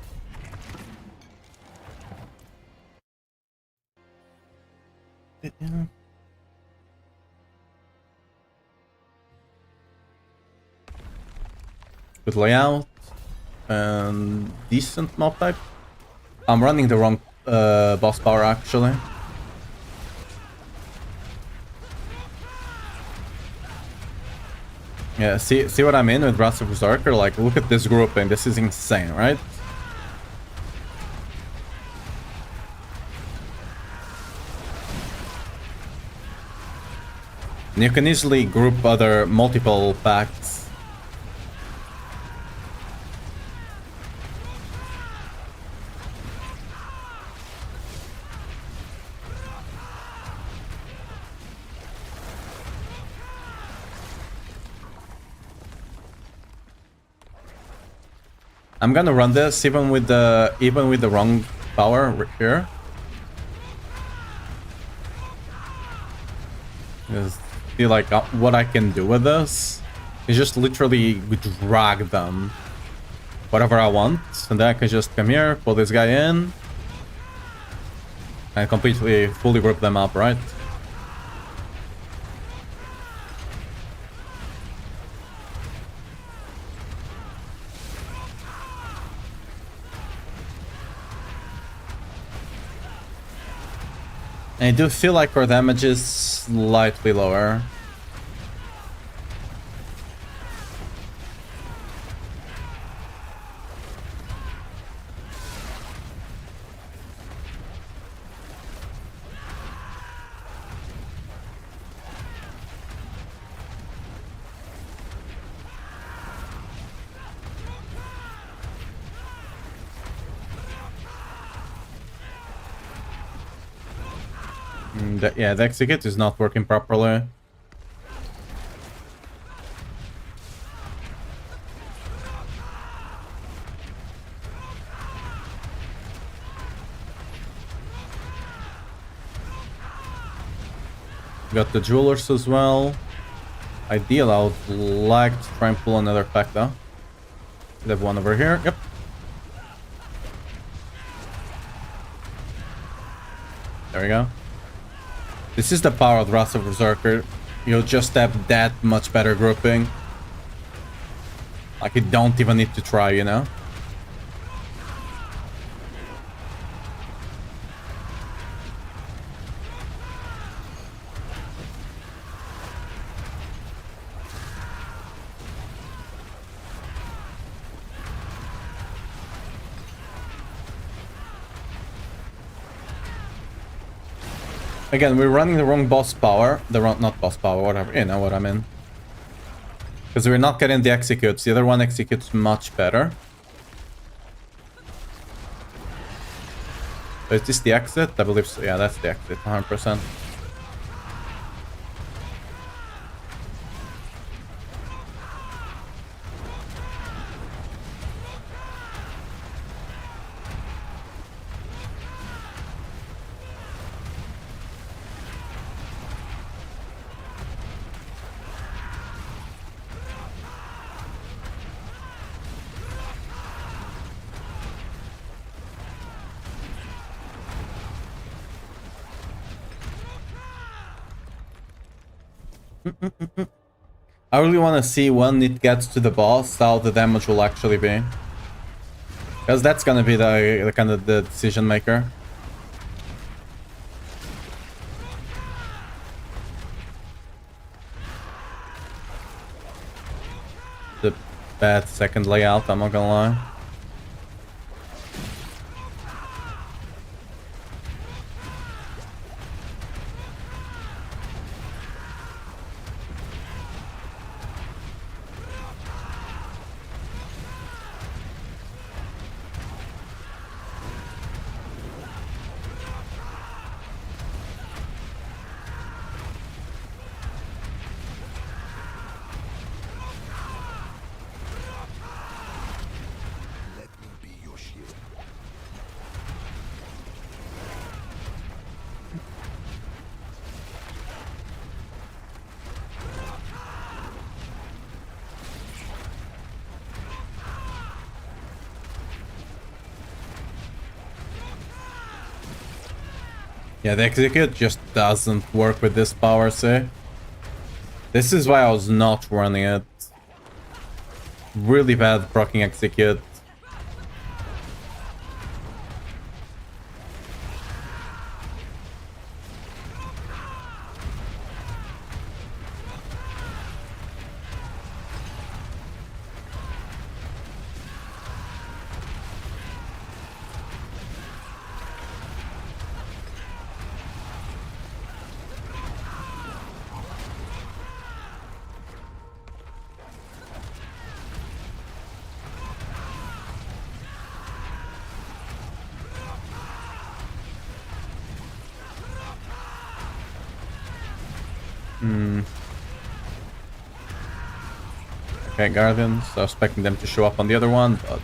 Good layout and decent mob type. I'm running the wrong boss power actually. Yeah, see what I mean with Wrath of Berserker? Like, look at this grouping. This is insane, right? And you can easily group other multiple packs. I'm gonna run this even with the wrong power right here. Just feel like what I can do with this is just literally drag them whatever I want, and then I can just come here, pull this guy in, and completely fully group them up, right? I do feel like our damage is slightly lower. Yeah, the execute is not working properly. Got the jewelers as well. Ideal, I would like to try and pull another pack though. We have one over here. Yep. There we go. This is the power of Wrath of Berserker. You'll just have that much better grouping. Like you don't even need to try, you know? Again, we're running the wrong boss power. Not boss power, whatever. You know what I mean. Because we're not getting the executes. The other one executes much better. So is this the exit? I believe so. Yeah, that's the exit. 100%. I really want to see when it gets to the boss how the damage will actually be, because that's gonna be the kind of the decision maker. The bad second layout, I'm not gonna lie. Yeah, the execute just doesn't work with this power, see? This is why I was not running it. Really bad proccing execute. Okay, Guardians. I was expecting them to show up on the other one, but...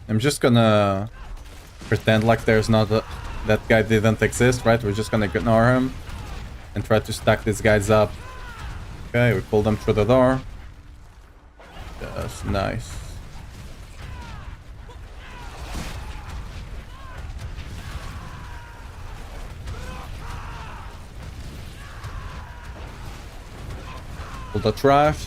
I'm just gonna pretend like there's not that guy didn't exist, right? We're just gonna ignore him and try to stack these guys up. Okay, we pull them through the door. Yes, nice. Pull the trash.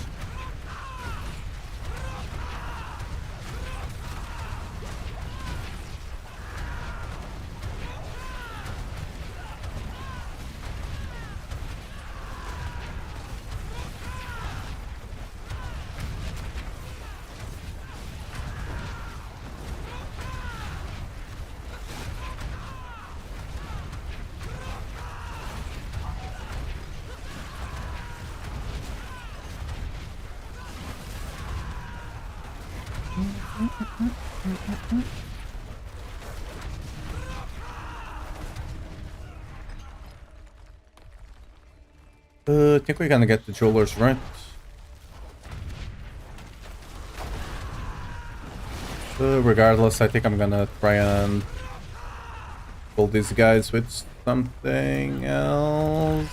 I think we're gonna get the jewelers, right? Regardless, I think I'm gonna try and pull these guys with something else.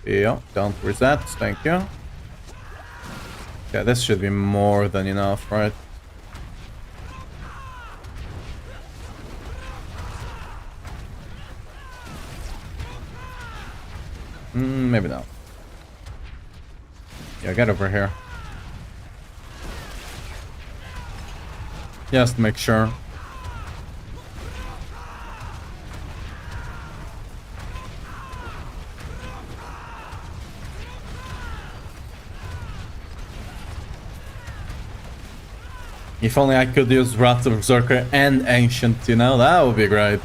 Yeah, don't reset, thank you. Yeah, this should be more than enough, right? Maybe not. Yeah, get over here. Just make sure. If only I could use Wrath of Berserker and Ancient, you know? That would be great.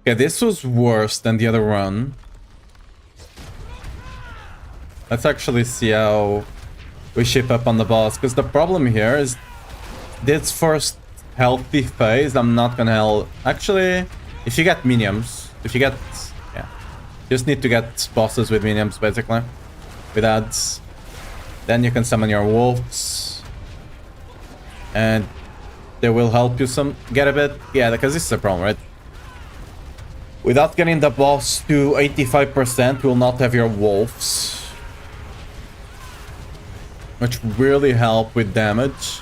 Okay, this was worse than the other run. Let's actually see how we shape up on the boss, because the problem here is this first healthy phase, I'm not gonna help. Actually, if you get minions, yeah, just need to get bosses with minions, basically, with ads. Then you can summon your wolves, and they will help you get a bit. Yeah, because this is a problem, right? Without getting the boss to 85%, you will not have your wolves, which really help with damage.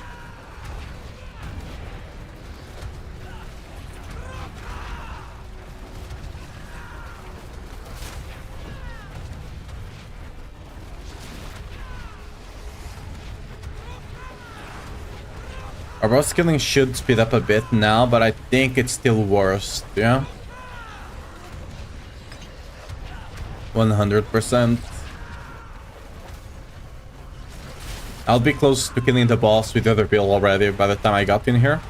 Our boss killing should speed up a bit now, but I think it's still worse, yeah? 100%. I'll be close to killing the boss with the other build already by the time I got in here.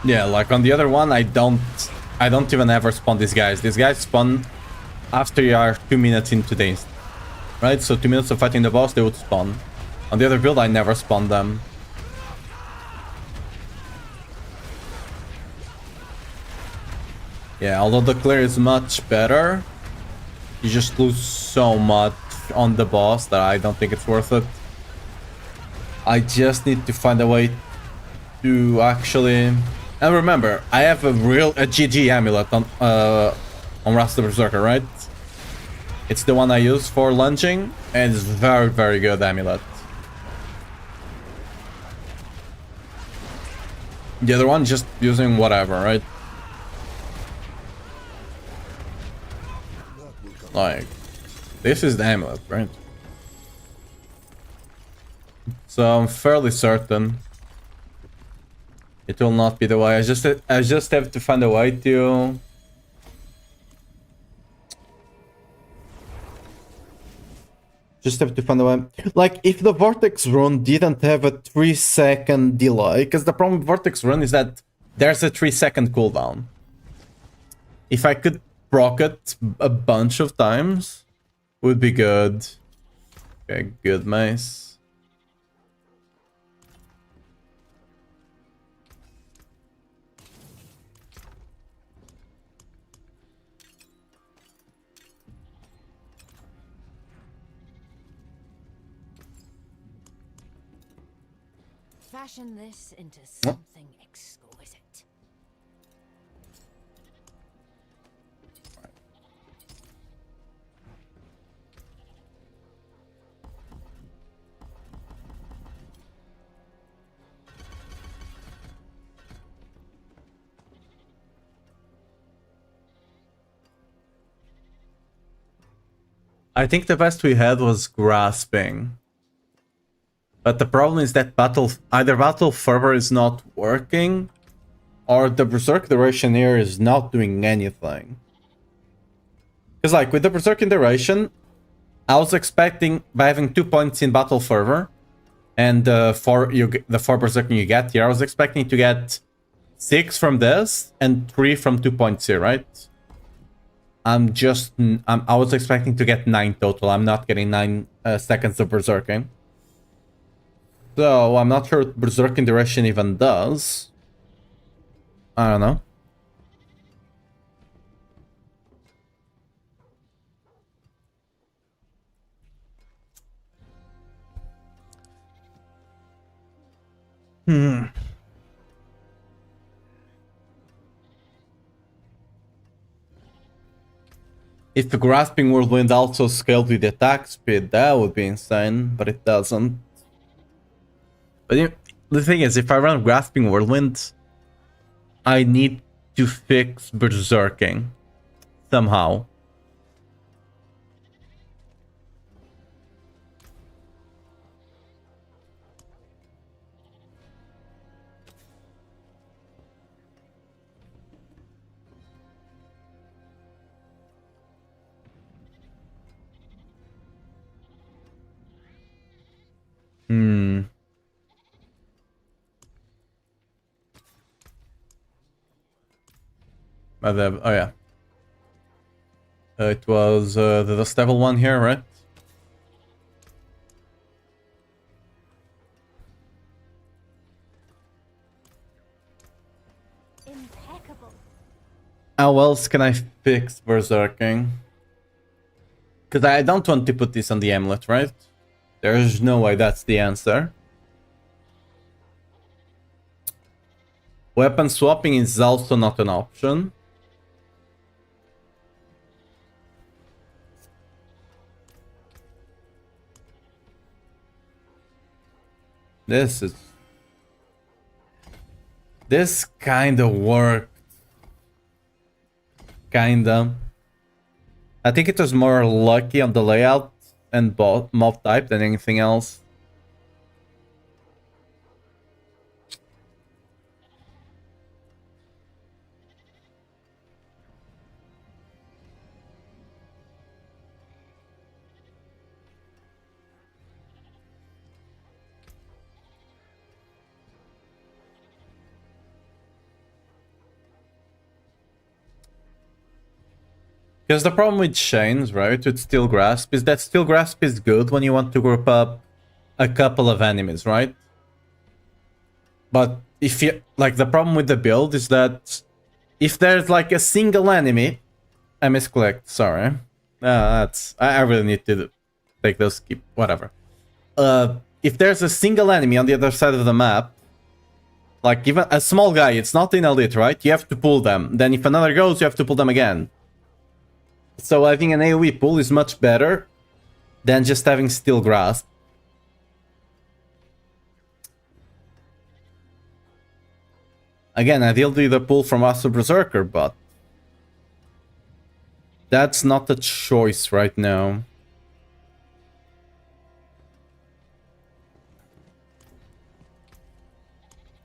Yeah, like on the other one, I don't even ever spawn these guys. These guys spawn after you are 2 minutes into days, right? So 2 minutes of fighting the boss, they would spawn. On the other build, I never spawn them. Yeah, although the clear is much better, you just lose so much on the boss that I don't think it's worth it. I just need to find a way to actually... And remember, I have a GG amulet on Wrath of Berserker, right? It's the one I use for lunging, and it's very, very good amulet. The other one just using whatever, right? Like, this is the amulet, right? So I'm fairly certain it will not be the way. I just have to find a way to... Just have to find a way. Like, if the Vortex run didn't have a 3-second delay, because the problem with Vortex run is that there's a 3-second cooldown. If I could proc it a bunch of times, would be good. Okay, good mace. fashion this into something exquisite. I think the best we had was grasping. But the problem is that either battle fervor is not working, or the berserk duration here is not doing anything. Because like with the berserk duration, I was expecting by having 2 points in battle fervor, and the 4 berserk you get here, I was expecting to get 6 from this and 3 from 2 points here, right? I was expecting to get 9 total. I'm not getting 9 seconds of berserking. So I'm not sure what berserking duration even does. I don't know. If the grasping whirlwind also scaled with the attack speed, that would be insane, but it doesn't. But the thing is, if I run grasping whirlwind, I need to fix berserking somehow. Oh yeah. It was the Dust Devil one here, right? Impeccable. How else can I fix berserking? Because I don't want to put this on the amulet, right? There's no way that's the answer. Weapon swapping is also not an option. This kind of worked. Kinda. I think it was more lucky on the layout and mob type than anything else. Because the problem with chains, right, with Steel Grasp, is that Steel Grasp is good when you want to group up a couple of enemies, right? But if you, like, the problem with the build is that if there's like a single enemy, I misclicked, sorry. I really need to take those, whatever. If there's a single enemy on the other side of the map, like even a small guy, it's not in elite, right? You have to pull them. Then if another goes, you have to pull them again. So I think an AoE pull is much better than just having Steel Grasp. Again, ideally the pull from Astro Berserker, but that's not a choice right now.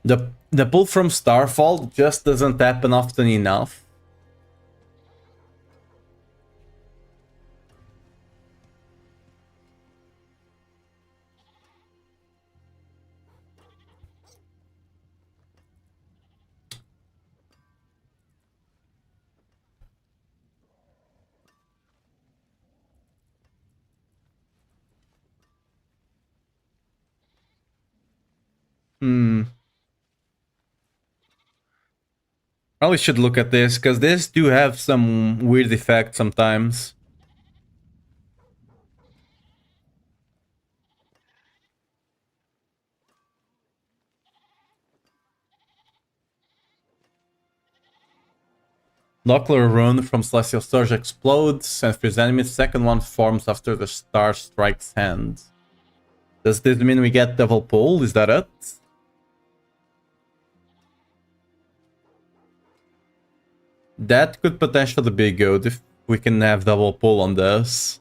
The pull from Starfall just doesn't happen often enough. Probably should look at this, because this do have some weird effects sometimes. Nuclear rune from Celestial Surge explodes and frees enemies. Second one forms after the star strikes hand. Does this mean we get Devil Pull? Is that it? That could potentially be good if we can have Double Pull on this.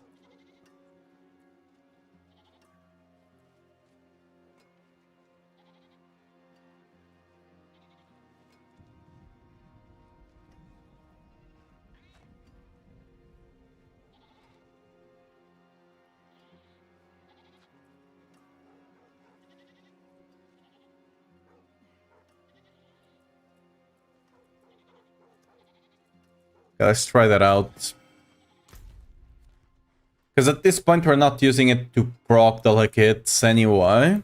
Let's try that out. Because at this point we're not using it to proc the like hits anyway.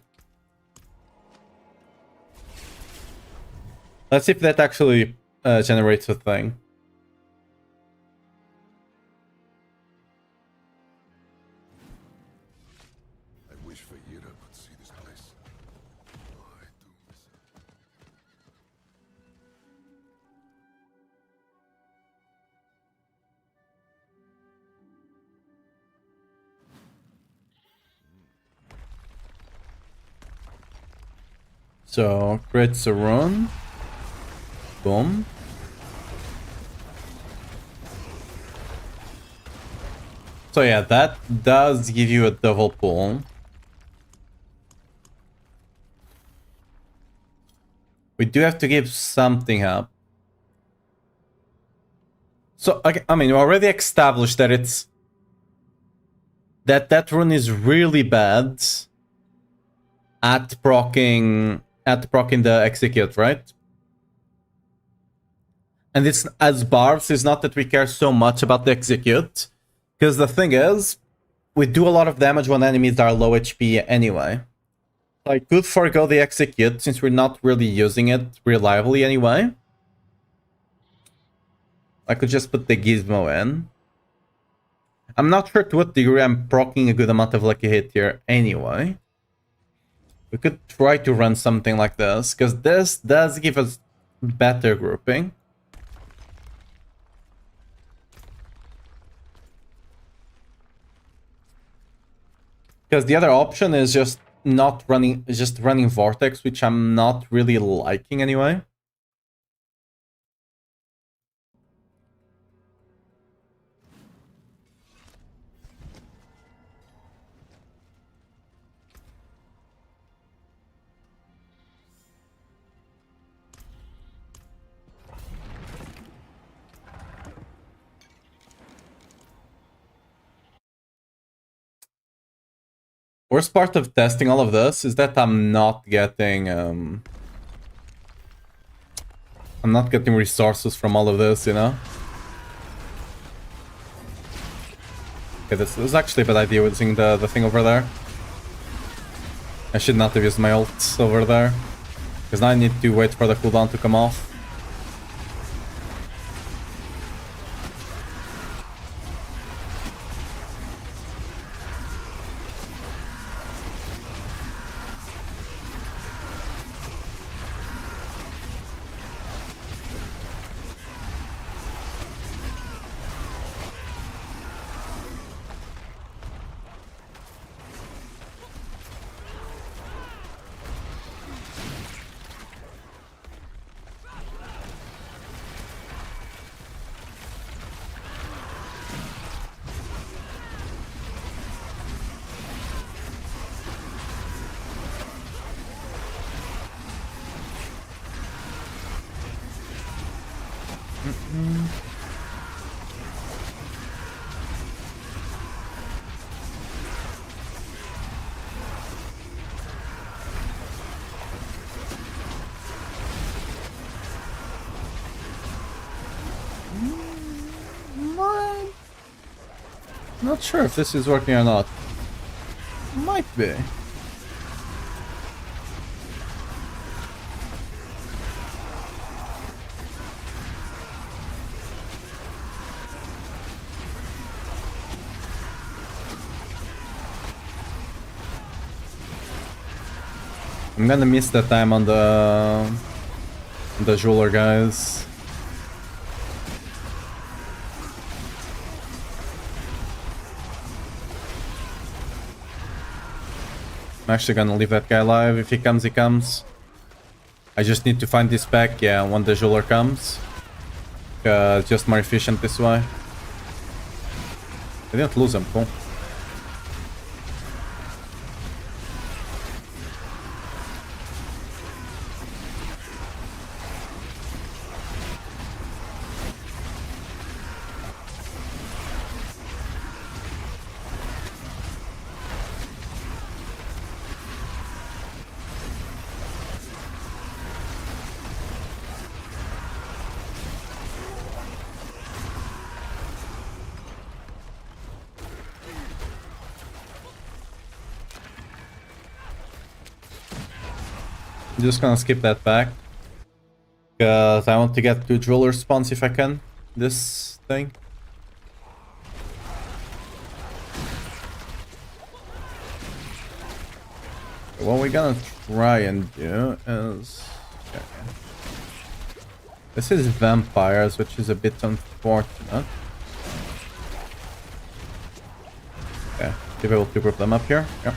Let's see if that actually generates a thing. I wish Fajira could see this place. Oh, I do miss it. So, creates a run. Boom. So yeah, that does give you a double pull. We do have to give something up. So, I mean, we already established that it's... That rune is really bad at proccing the execute, right? And it's as barbs, it's not that we care so much about the execute, because the thing is, we do a lot of damage when enemies are low HP anyway. So I could forego the execute since we're not really using it reliably anyway. I could just put the gizmo in. I'm not sure to what degree I'm proccing a good amount of lucky hit here anyway. We could try to run something like this, because this does give us better grouping. Because the other option is just running Vortex, which I'm not really liking anyway. Worst part of testing all of this is that I'm not getting resources from all of this, you know? Okay, this is actually a bad idea using the thing over there. I should not have used my ult over there. Because now I need to wait for the cooldown to come off. Not sure if this is working or not. Might be. I'm gonna miss that time on the jeweler, guys. I'm actually gonna leave that guy alive. If he comes, he comes. I just need to find this pack, yeah, when the jeweler comes. Just more efficient this way. I didn't lose him, cool. I'm just gonna skip that back. Because I want to get 2 jeweler spawns if I can. This thing. What we're gonna try and do is... Okay. This is vampires, which is a bit unfortunate. Okay, be able to group them up here. Yep.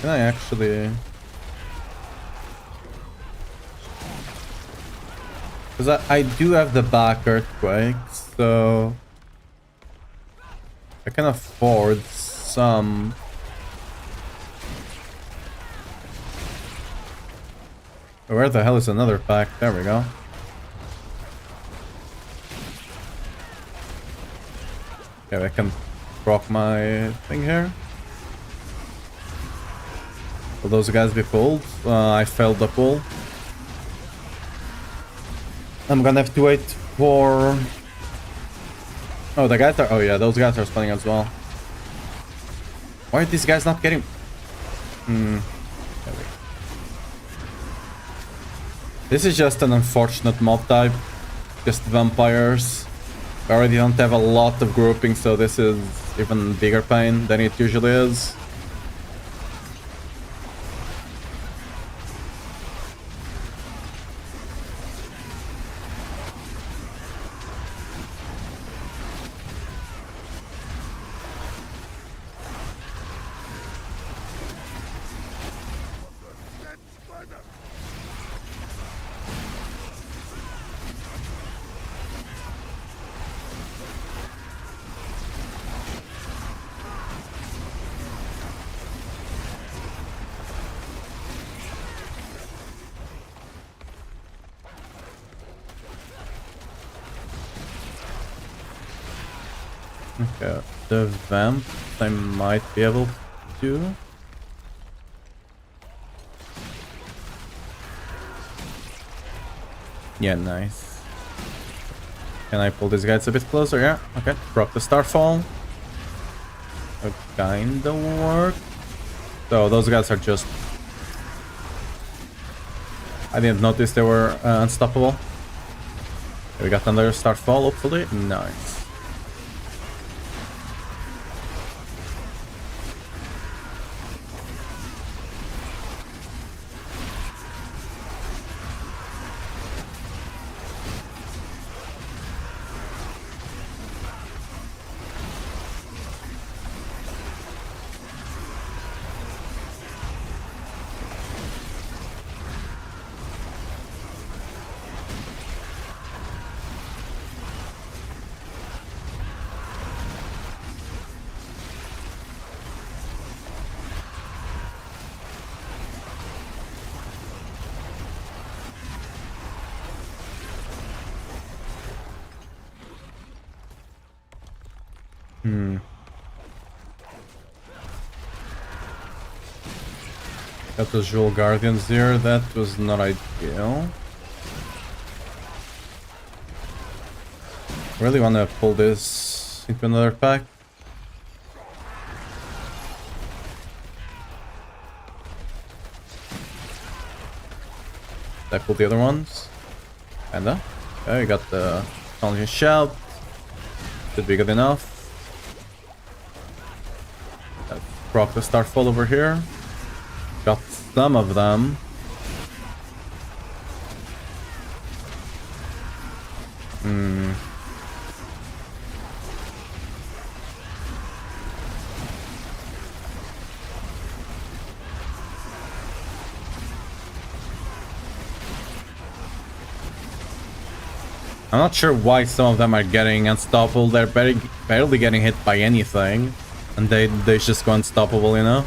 Can I actually... Because I do have the back earthquake, so... I can afford some... Where the hell is another pack? There we go. Okay, I can proc my thing here. Will those guys be pulled? I failed the pull. I'm gonna have to wait for... Oh, the guys are... Oh yeah, those guys are spawning as well. Why are these guys not getting... This is just an unfortunate mob type. Just vampires. I already don't have a lot of grouping, so this is even bigger pain than it usually is. Okay, the vamp I might be able to. Yeah, nice. Can I pull these guys a bit closer? Yeah, okay. Proc the Starfall. That kinda work. So those guys are just... I didn't notice they were unstoppable. Okay, we got another Starfall, hopefully. Nice. Got those Jewel Guardians there, that was not ideal. Really want to pull this into another pack. Did I pull the other ones? Kinda. Okay, we got the challenging shout. Should be good enough. Let's proc the Starfall over here. Got some of them. I'm not sure why some of them are getting unstoppable. They're barely getting hit by anything. And they just go unstoppable, you know?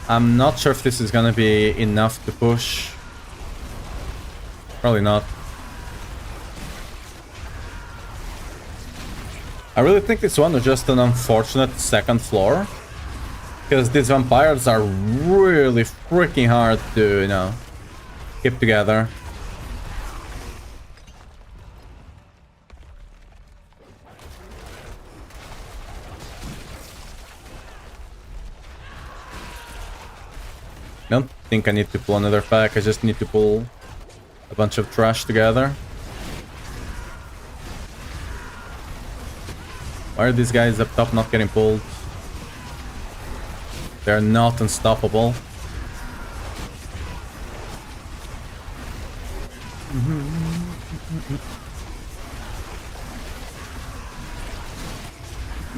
I'm not sure if this is gonna be enough to push. Probably not. I really think this one was just an unfortunate second floor. Because these vampires are really freaking hard to, you know, keep together. I don't think I need to pull another pack, I just need to pull a bunch of trash together. Why are these guys up top not getting pulled? They're not unstoppable.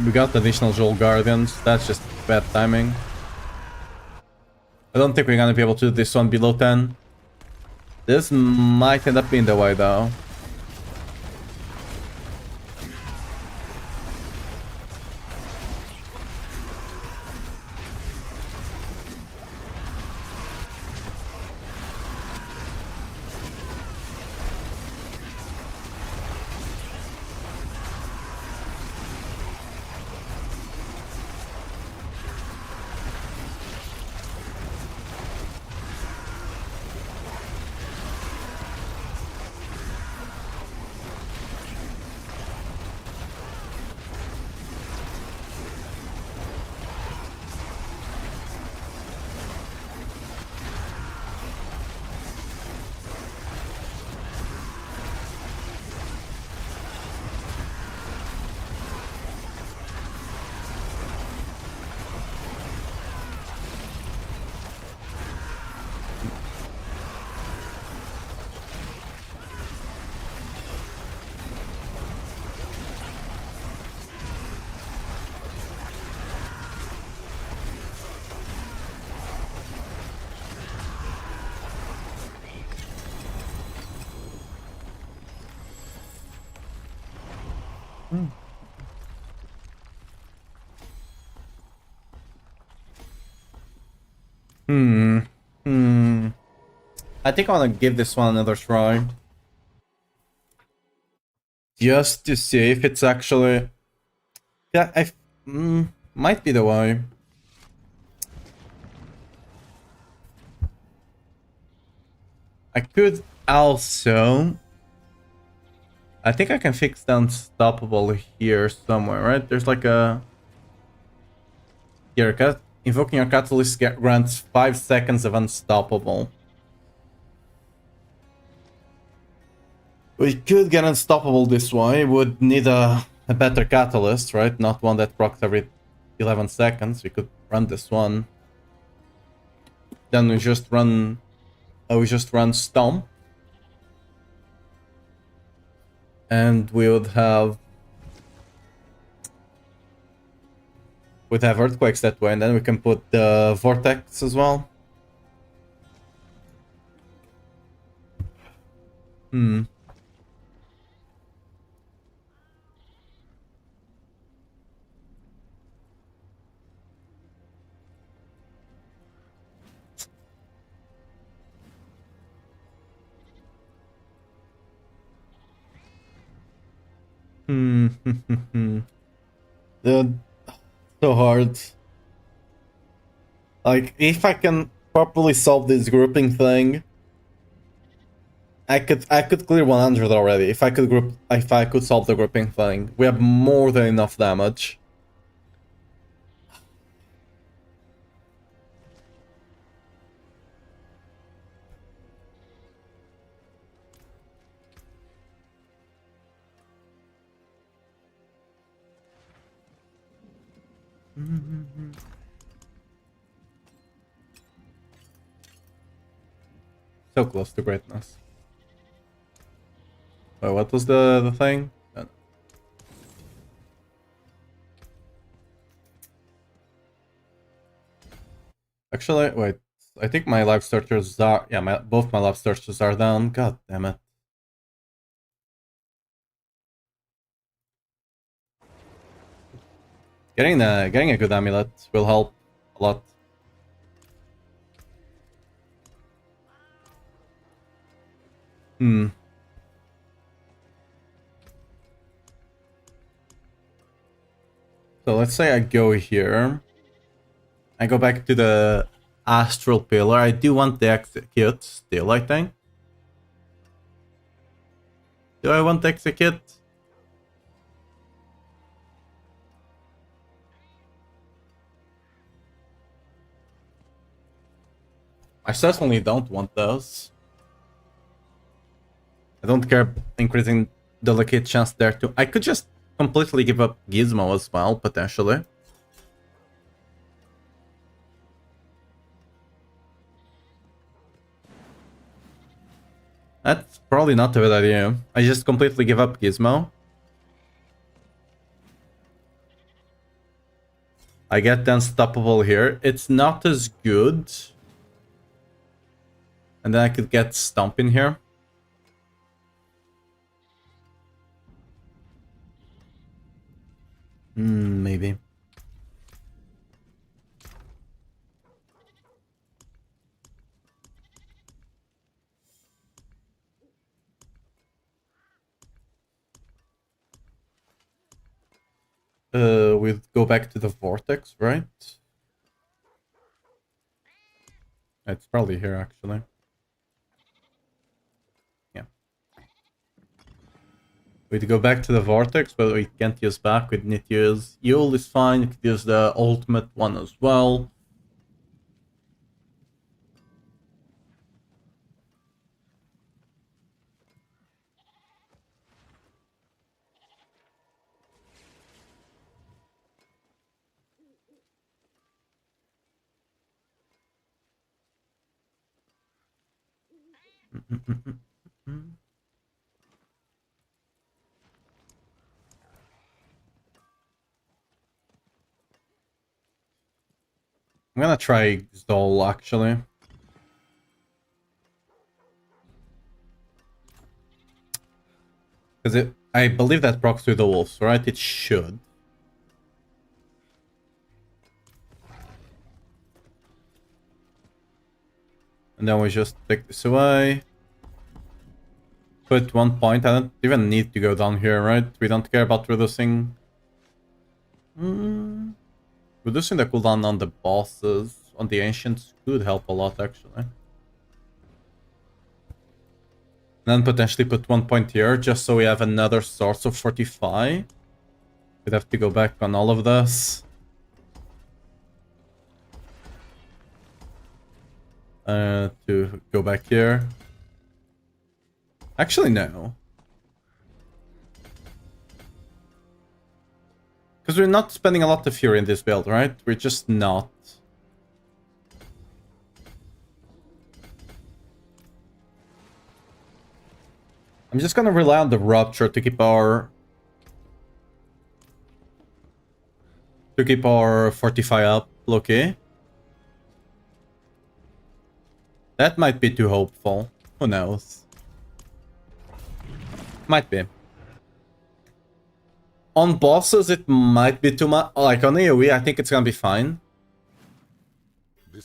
We got additional Joel Guardians, that's just bad timing. I don't think we're gonna be able to do this one below 10. This might end up being the way though. I think I want to give this one another try. Just to see if it's actually... Yeah, might be the way. I could also... I think I can fix the unstoppable here somewhere, right? There's like a... Here, invoking your catalyst grants 5 seconds of unstoppable. We could get unstoppable this way. Would need a better catalyst, right? Not one that procs every 11 seconds. We could run this one. Then we just run... we just run Stomp. And we would have... We'd have Earthquakes that way, and then we can put the Vortex as well. So hard. Like, if I can properly solve this grouping thing, I could clear 100 already. If I could solve the grouping thing, we have more than enough damage. So close to greatness. Wait, what was the thing? Actually, wait. I think my life searchers are... Yeah, both my life searchers are down. God damn it. Getting a good amulet will help a lot. Hmm. So let's say I go here. I go back to the astral pillar. I do want the execute still, I think. Do I want the execute? I certainly don't want those. I don't care increasing the locate chance there too. I could just completely give up Gizmo as well, potentially. That's probably not a good idea. I just completely give up Gizmo. I get the unstoppable here. It's not as good. And then I could get Stomp in here. Maybe. We go back to the vortex, right? It's probably here, actually. Yeah. We'd go back to the vortex, but we can't use back. We'd need to use Yule is fine. You could use the ultimate one as well. I'm gonna try Zol, actually. Because I believe that procs to the wolves, right? It should. And then we just take this away. Put 1 point. I don't even need to go down here, right? We don't care about reducing... Reducing the cooldown on the bosses, on the ancients, could help a lot, actually. Then potentially put 1 point here, just so we have another source of fortify. We'd have to go back on all of this. To go back here. Actually, no. Because we're not spending a lot of fury in this build, right? We're just not. I'm just gonna rely on the rupture to keep our... fortify up, okay? That might be too hopeful. Who knows? Might be. On bosses, it might be too much. Like on AoE, I think it's gonna be fine.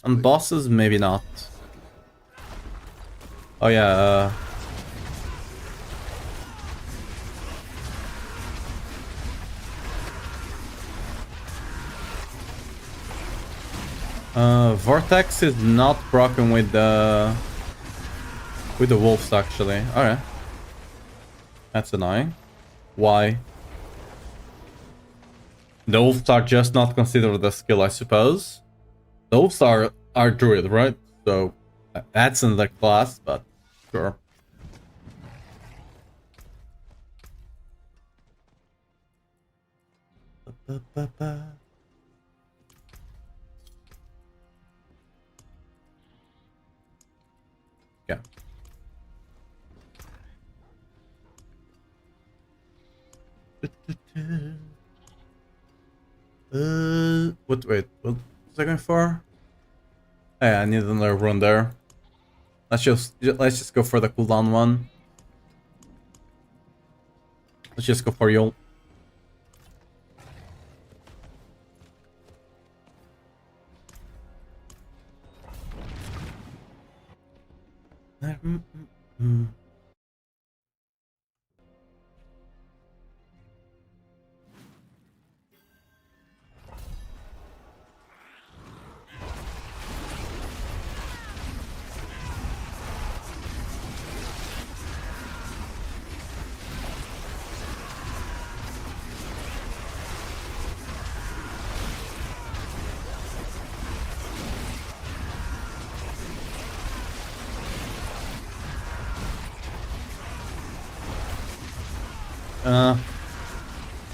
On bosses, maybe not. Oh yeah. Vortex is not broken with the wolves actually. Alright. That's annoying. Why? The wolves are just not considered a skill, I suppose. The wolves are druid, right? So that's in the class, but sure. Yeah. Wait, what was I going for? Oh, yeah, I need another rune there. Let's just go for the cooldown one. Let's just go for Yule.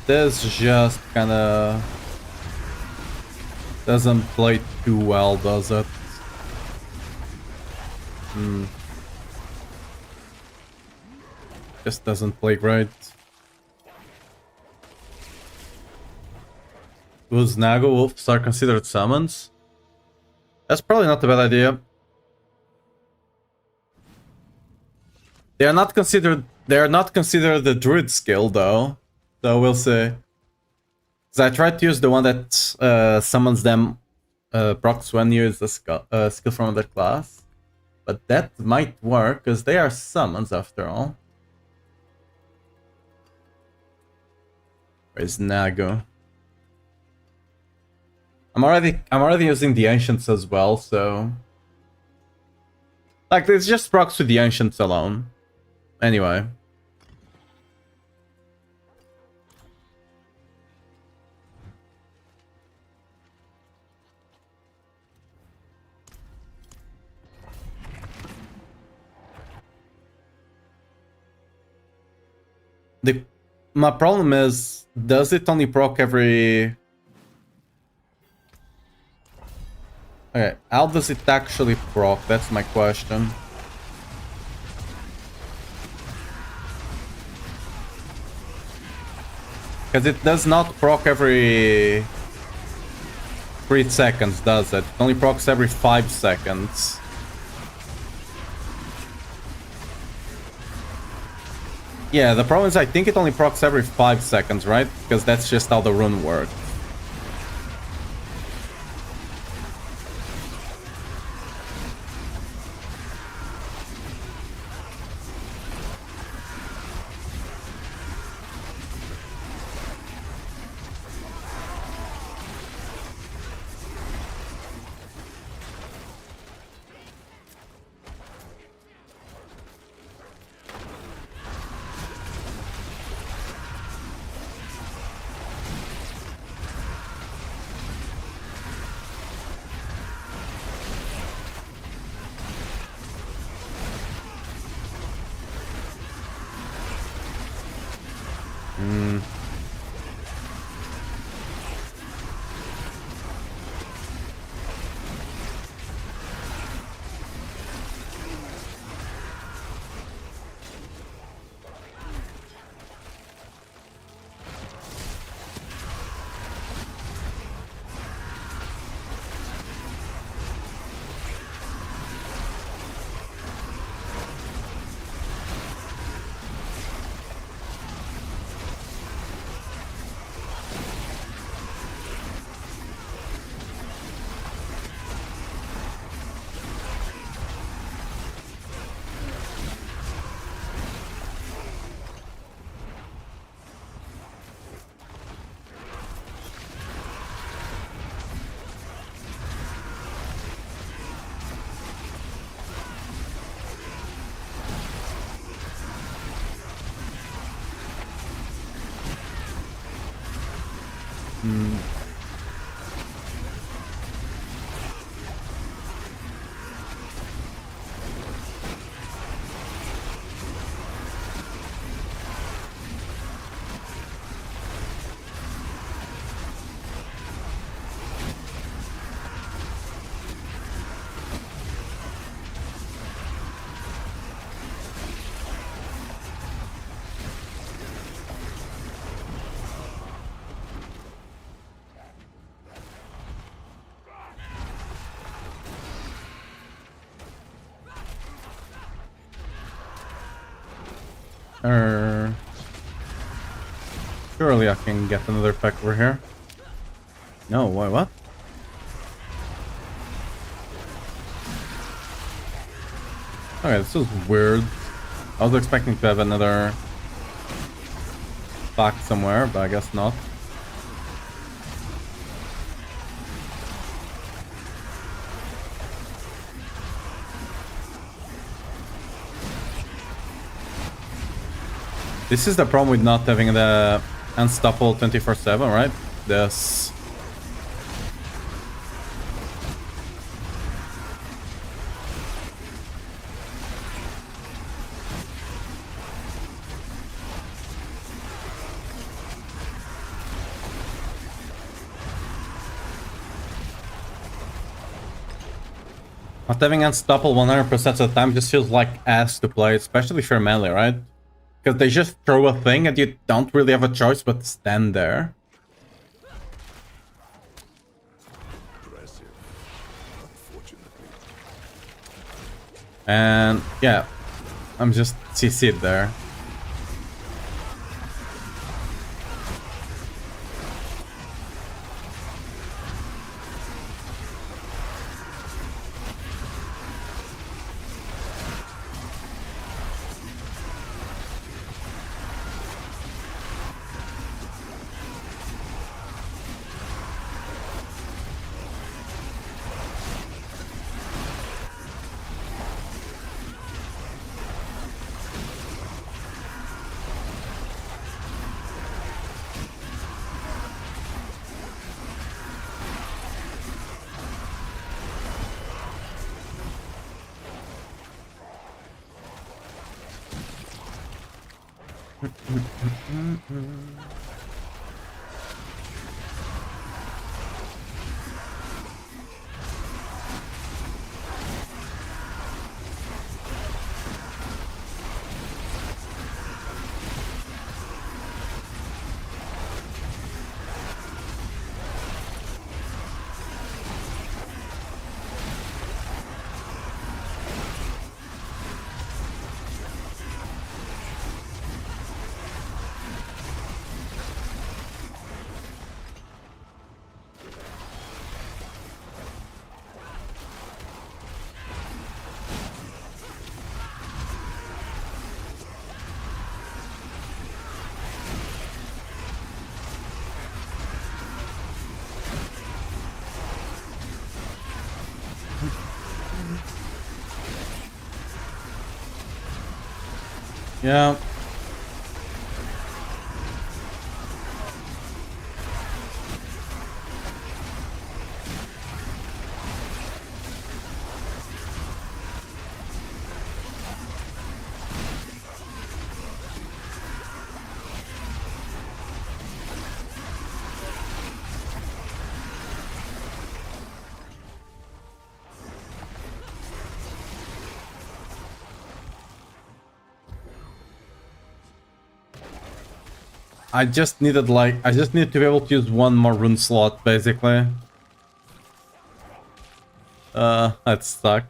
This just kinda doesn't play too well, does it? Just doesn't play great. Was Nago Wolves are considered summons? That's probably not a bad idea. They are not considered the druid skill though. So we'll see. Cause I tried to use the one that summons them procs when you use the skill from the class. But that might work, because they are summons after all. Where's Nago? I'm already using the ancients as well, so like it's just procs with the ancients alone. Anyway. My problem is, does it only proc every... Okay, how does it actually proc? That's my question. Because it does not proc every 3 seconds, does it? It only procs every 5 seconds. Yeah, the problem is I think it only procs every 5 seconds, right? Because that's just how the rune works. Surely I can get another pack over here. No, why, what? Okay, this is weird. I was expecting to have another pack somewhere, but I guess not. This is the problem with not having the unstoppable 24/7, right? This. Not having unstoppable 100% of the time just feels like ass to play, especially if you're melee, right? Because they just throw a thing and you don't really have a choice but to stand there. Impressive. Unfortunately. And yeah, I'm just CC'd there. Yeah. I just needed to be able to use one more rune slot, basically. That sucked.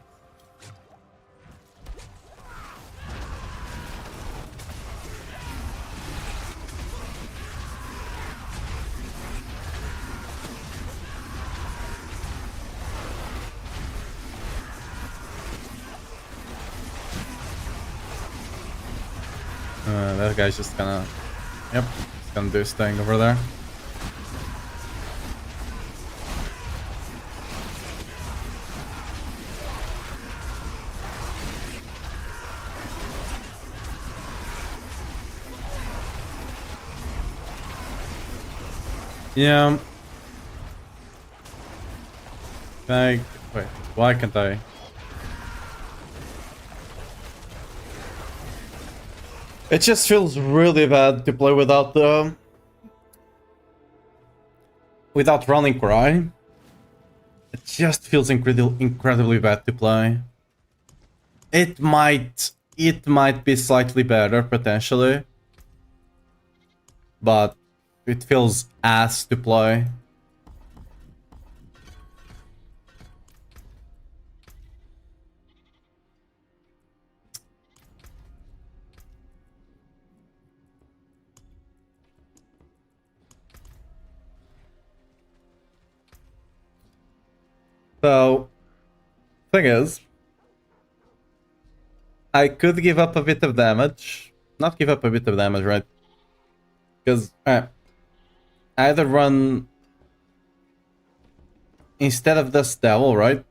That guy's just gonna... Yep, he's gonna do his thing over there. Yeah. Wait, why can't I? It just feels really bad to play without the without running cry. It just feels incredibly bad to play. It might be slightly better potentially, but it feels ass to play. So, thing is, I could give up a bit of damage. Not give up a bit of damage, right? Because I either run instead of this devil, right?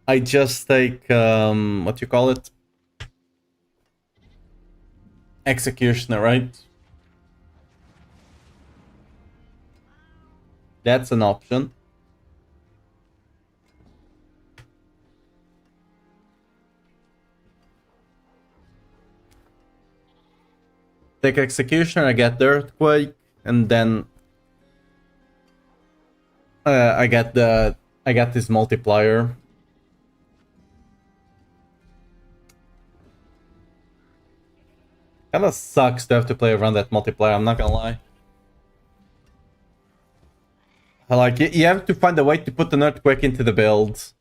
I just take what you call it? Executioner, right? That's an option. Take Executioner, I get the Earthquake, and then I get this multiplier. Kinda sucks to have to play around that multiplier, I'm not gonna lie. Like, you have to find a way to put an Earthquake into the build.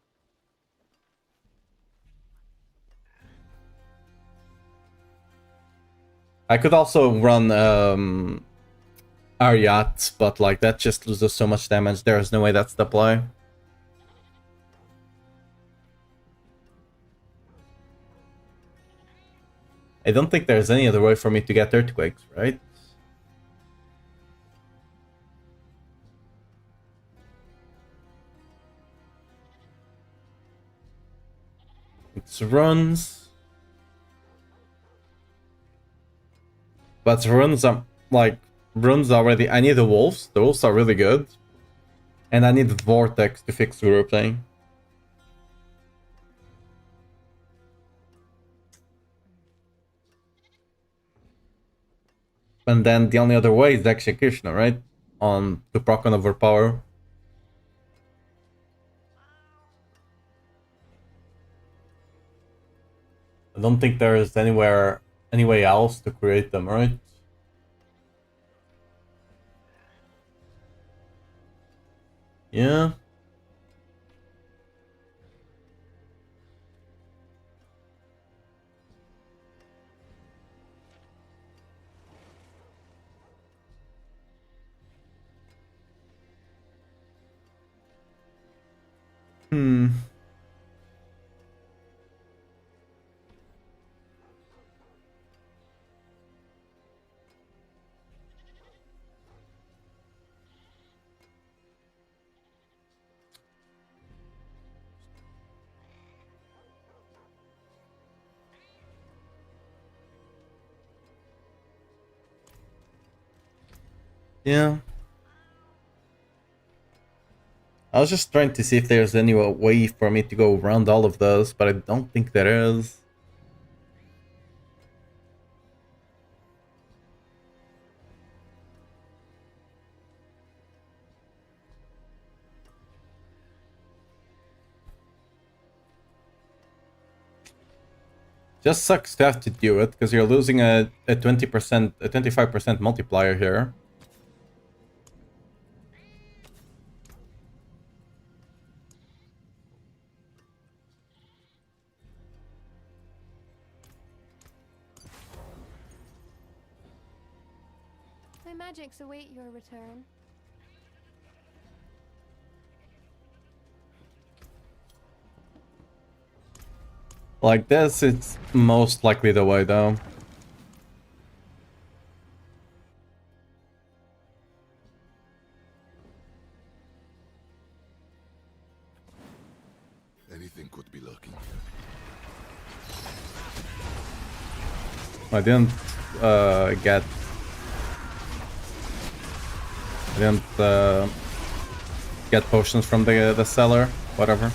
I could also run Ariat, but like that just loses so much damage. There's no way that's the play. I don't think there's any other way for me to get Earthquakes, right? It's runs. But runs are like runes already. I need the wolves. The wolves are really good. And I need Vortex to fix grouping. And then the only other way is Executioner, right? On to proc on overpower. I don't think there is any way else to create them, right? Yeah. Hmm. Yeah. I was just trying to see if there's any way for me to go around all of those, but I don't think there is. Just sucks to have to do it, because you're losing a 20%, a 25% multiplier here. My magics await your return. Like this, it's most likely the way, though. Anything could be lurking. I didn't get I didn't get potions from the cellar. Whatever.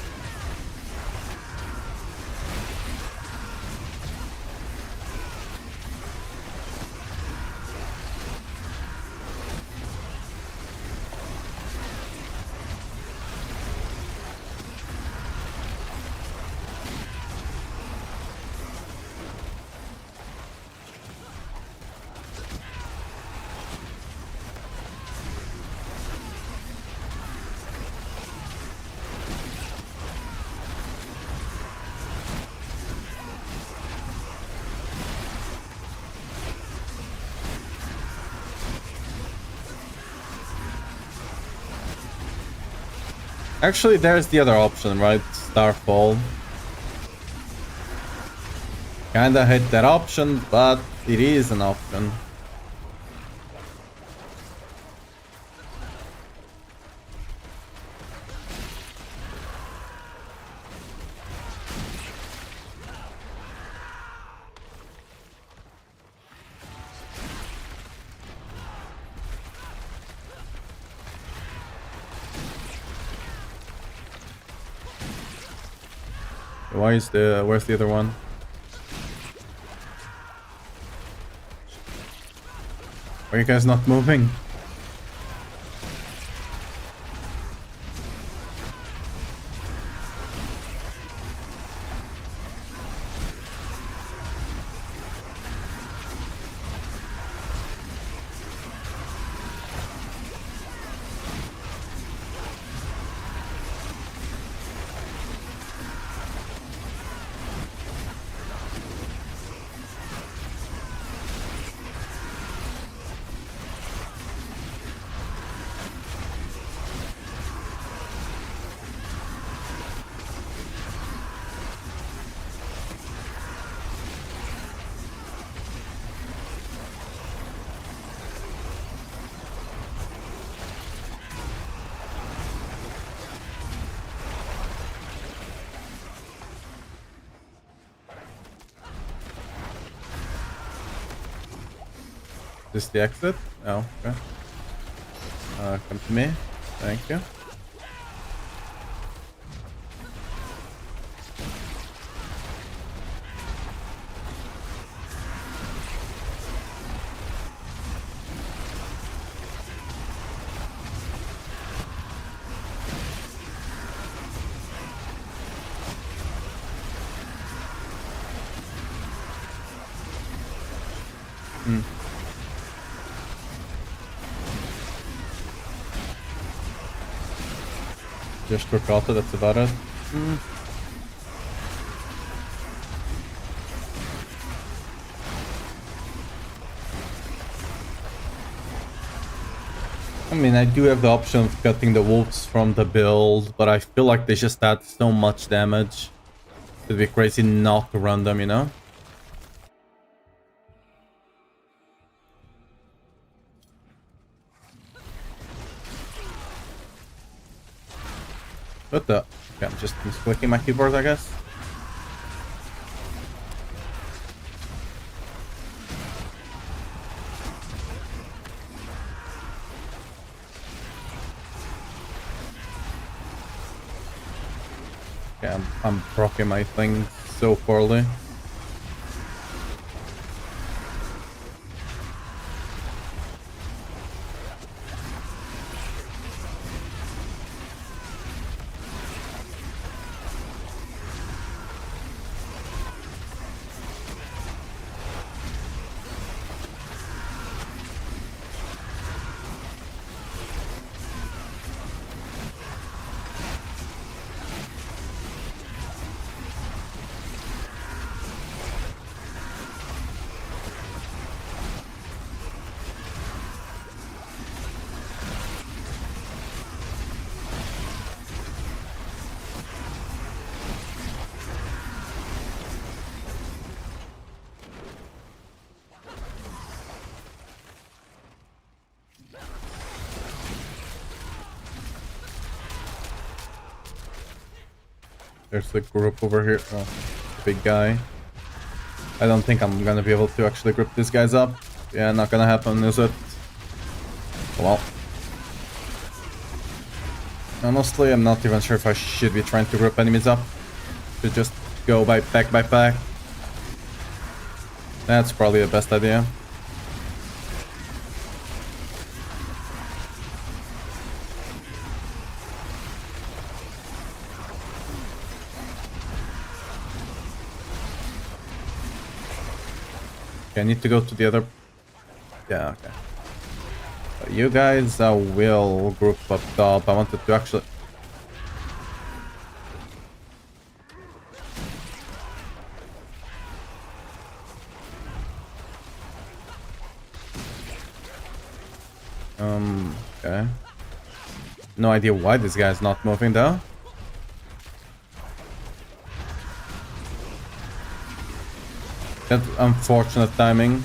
Actually, there's the other option, right? Starfall. Kinda hate that option, but it is an option. Where's the other one? Why are you guys not moving? Is this the exit? Oh, okay. Come to me. Thank you. Just Rokata, that's about it. I mean, I do have the option of cutting the wolves from the build, but I feel like they just add so much damage. It'd be crazy not to run them, you know? What the? Okay, I'm just misclicking my keyboard, I guess. Okay, I'm proccing my thing so poorly. There's the group over here. Oh, big guy. I don't think I'm gonna be able to actually grip these guys up. Yeah, not gonna happen, is it? Well. Honestly, I'm not even sure if I should be trying to group enemies up. To just go by pack. That's probably the best idea. Okay, I need to go to the other... Yeah, okay. You guys will group up top. I wanted to actually... Okay. No idea why this guy's not moving though. That's unfortunate timing.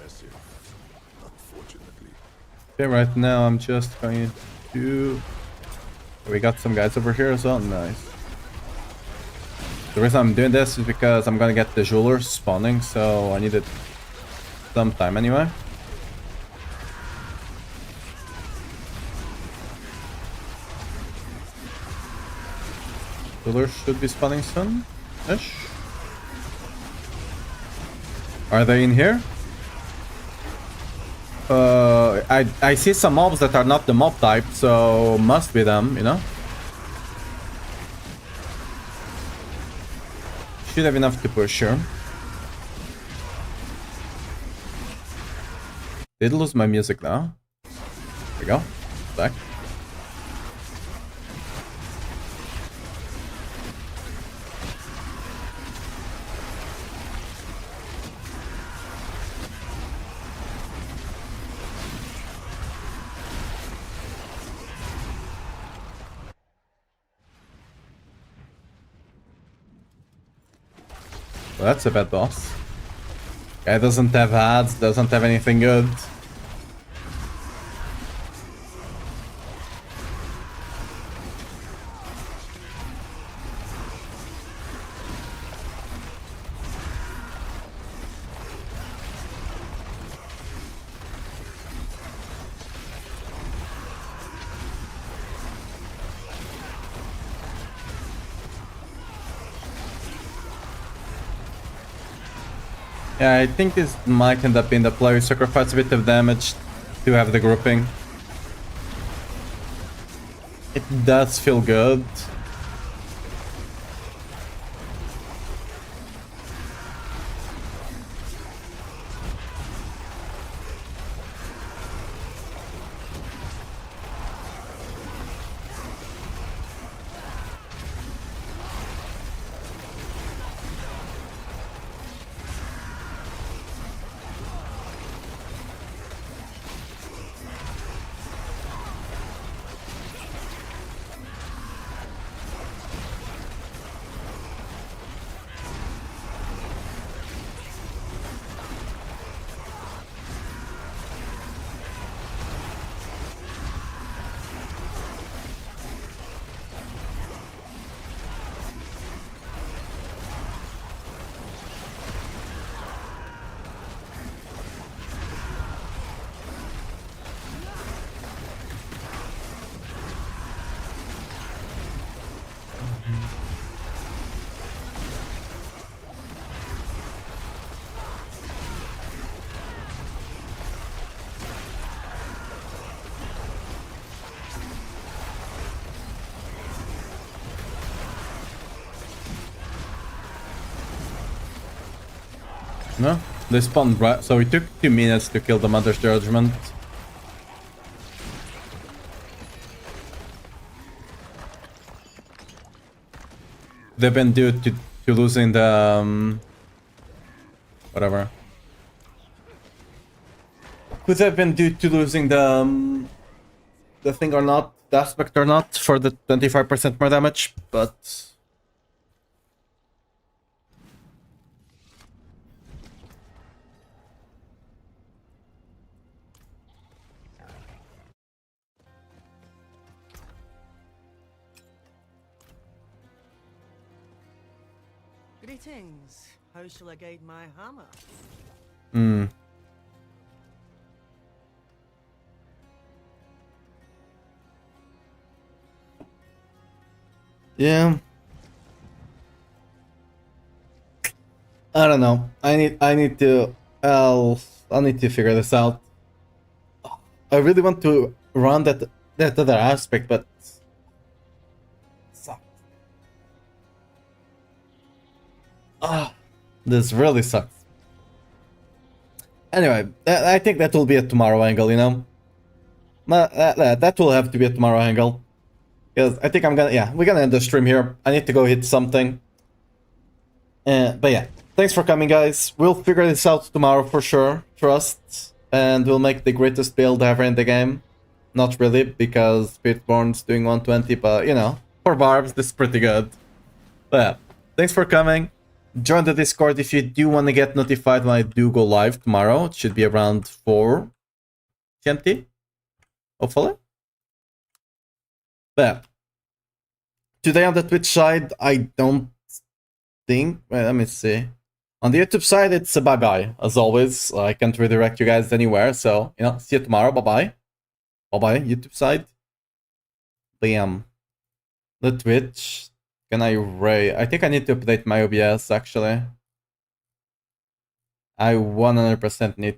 Impressive. Unfortunately. Okay, right now I'm just going to... We got some guys over here as well. Nice. The reason I'm doing this is because I'm gonna get the jewelers spawning, so I needed some time anyway. Jewelers should be spawning soon-ish. Are they in here? I see some mobs that are not the mob type, so must be them, you know? Should have enough to push here. Did lose my music now. There we go. Back. Well, that's a bad boss. Guy doesn't have ads, doesn't have anything good. Yeah, I think this might end up being the play. Sacrifice a bit of damage to have the grouping. It does feel good. No, they spawned right. So it took 2 minutes to kill the Mother's Judgment. They've been due to losing the whatever. Could have been due to losing the thing or not, the aspect or not, for the 25% more damage, but Greetings. How shall I guide my hammer? hmm. Yeah. I don't know. I need to I need to figure this out. I really want to run that other aspect, but sucks. This really sucks. Anyway, I think that will be a tomorrow angle, you know? That will have to be a tomorrow angle. Because I think we're gonna end the stream here. I need to go hit something. But yeah, thanks for coming, guys. We'll figure this out tomorrow for sure. Trust. And we'll make the greatest build ever in the game. Not really, because Spiritborn's doing 120, but you know, for Barbs, this is pretty good. But yeah, thanks for coming. Join the Discord if you do want to get notified when I do go live tomorrow. It should be around 4 GMT, hopefully. But yeah. Today on the Twitch side, I don't think... Wait, let me see. On the YouTube side, it's a bye-bye, as always. I can't redirect you guys anywhere, so, you know, see you tomorrow. Bye-bye. Bye-bye, YouTube side. Bam. The Twitch. Can I ray? I think I need to update my OBS, actually. I 100% need to.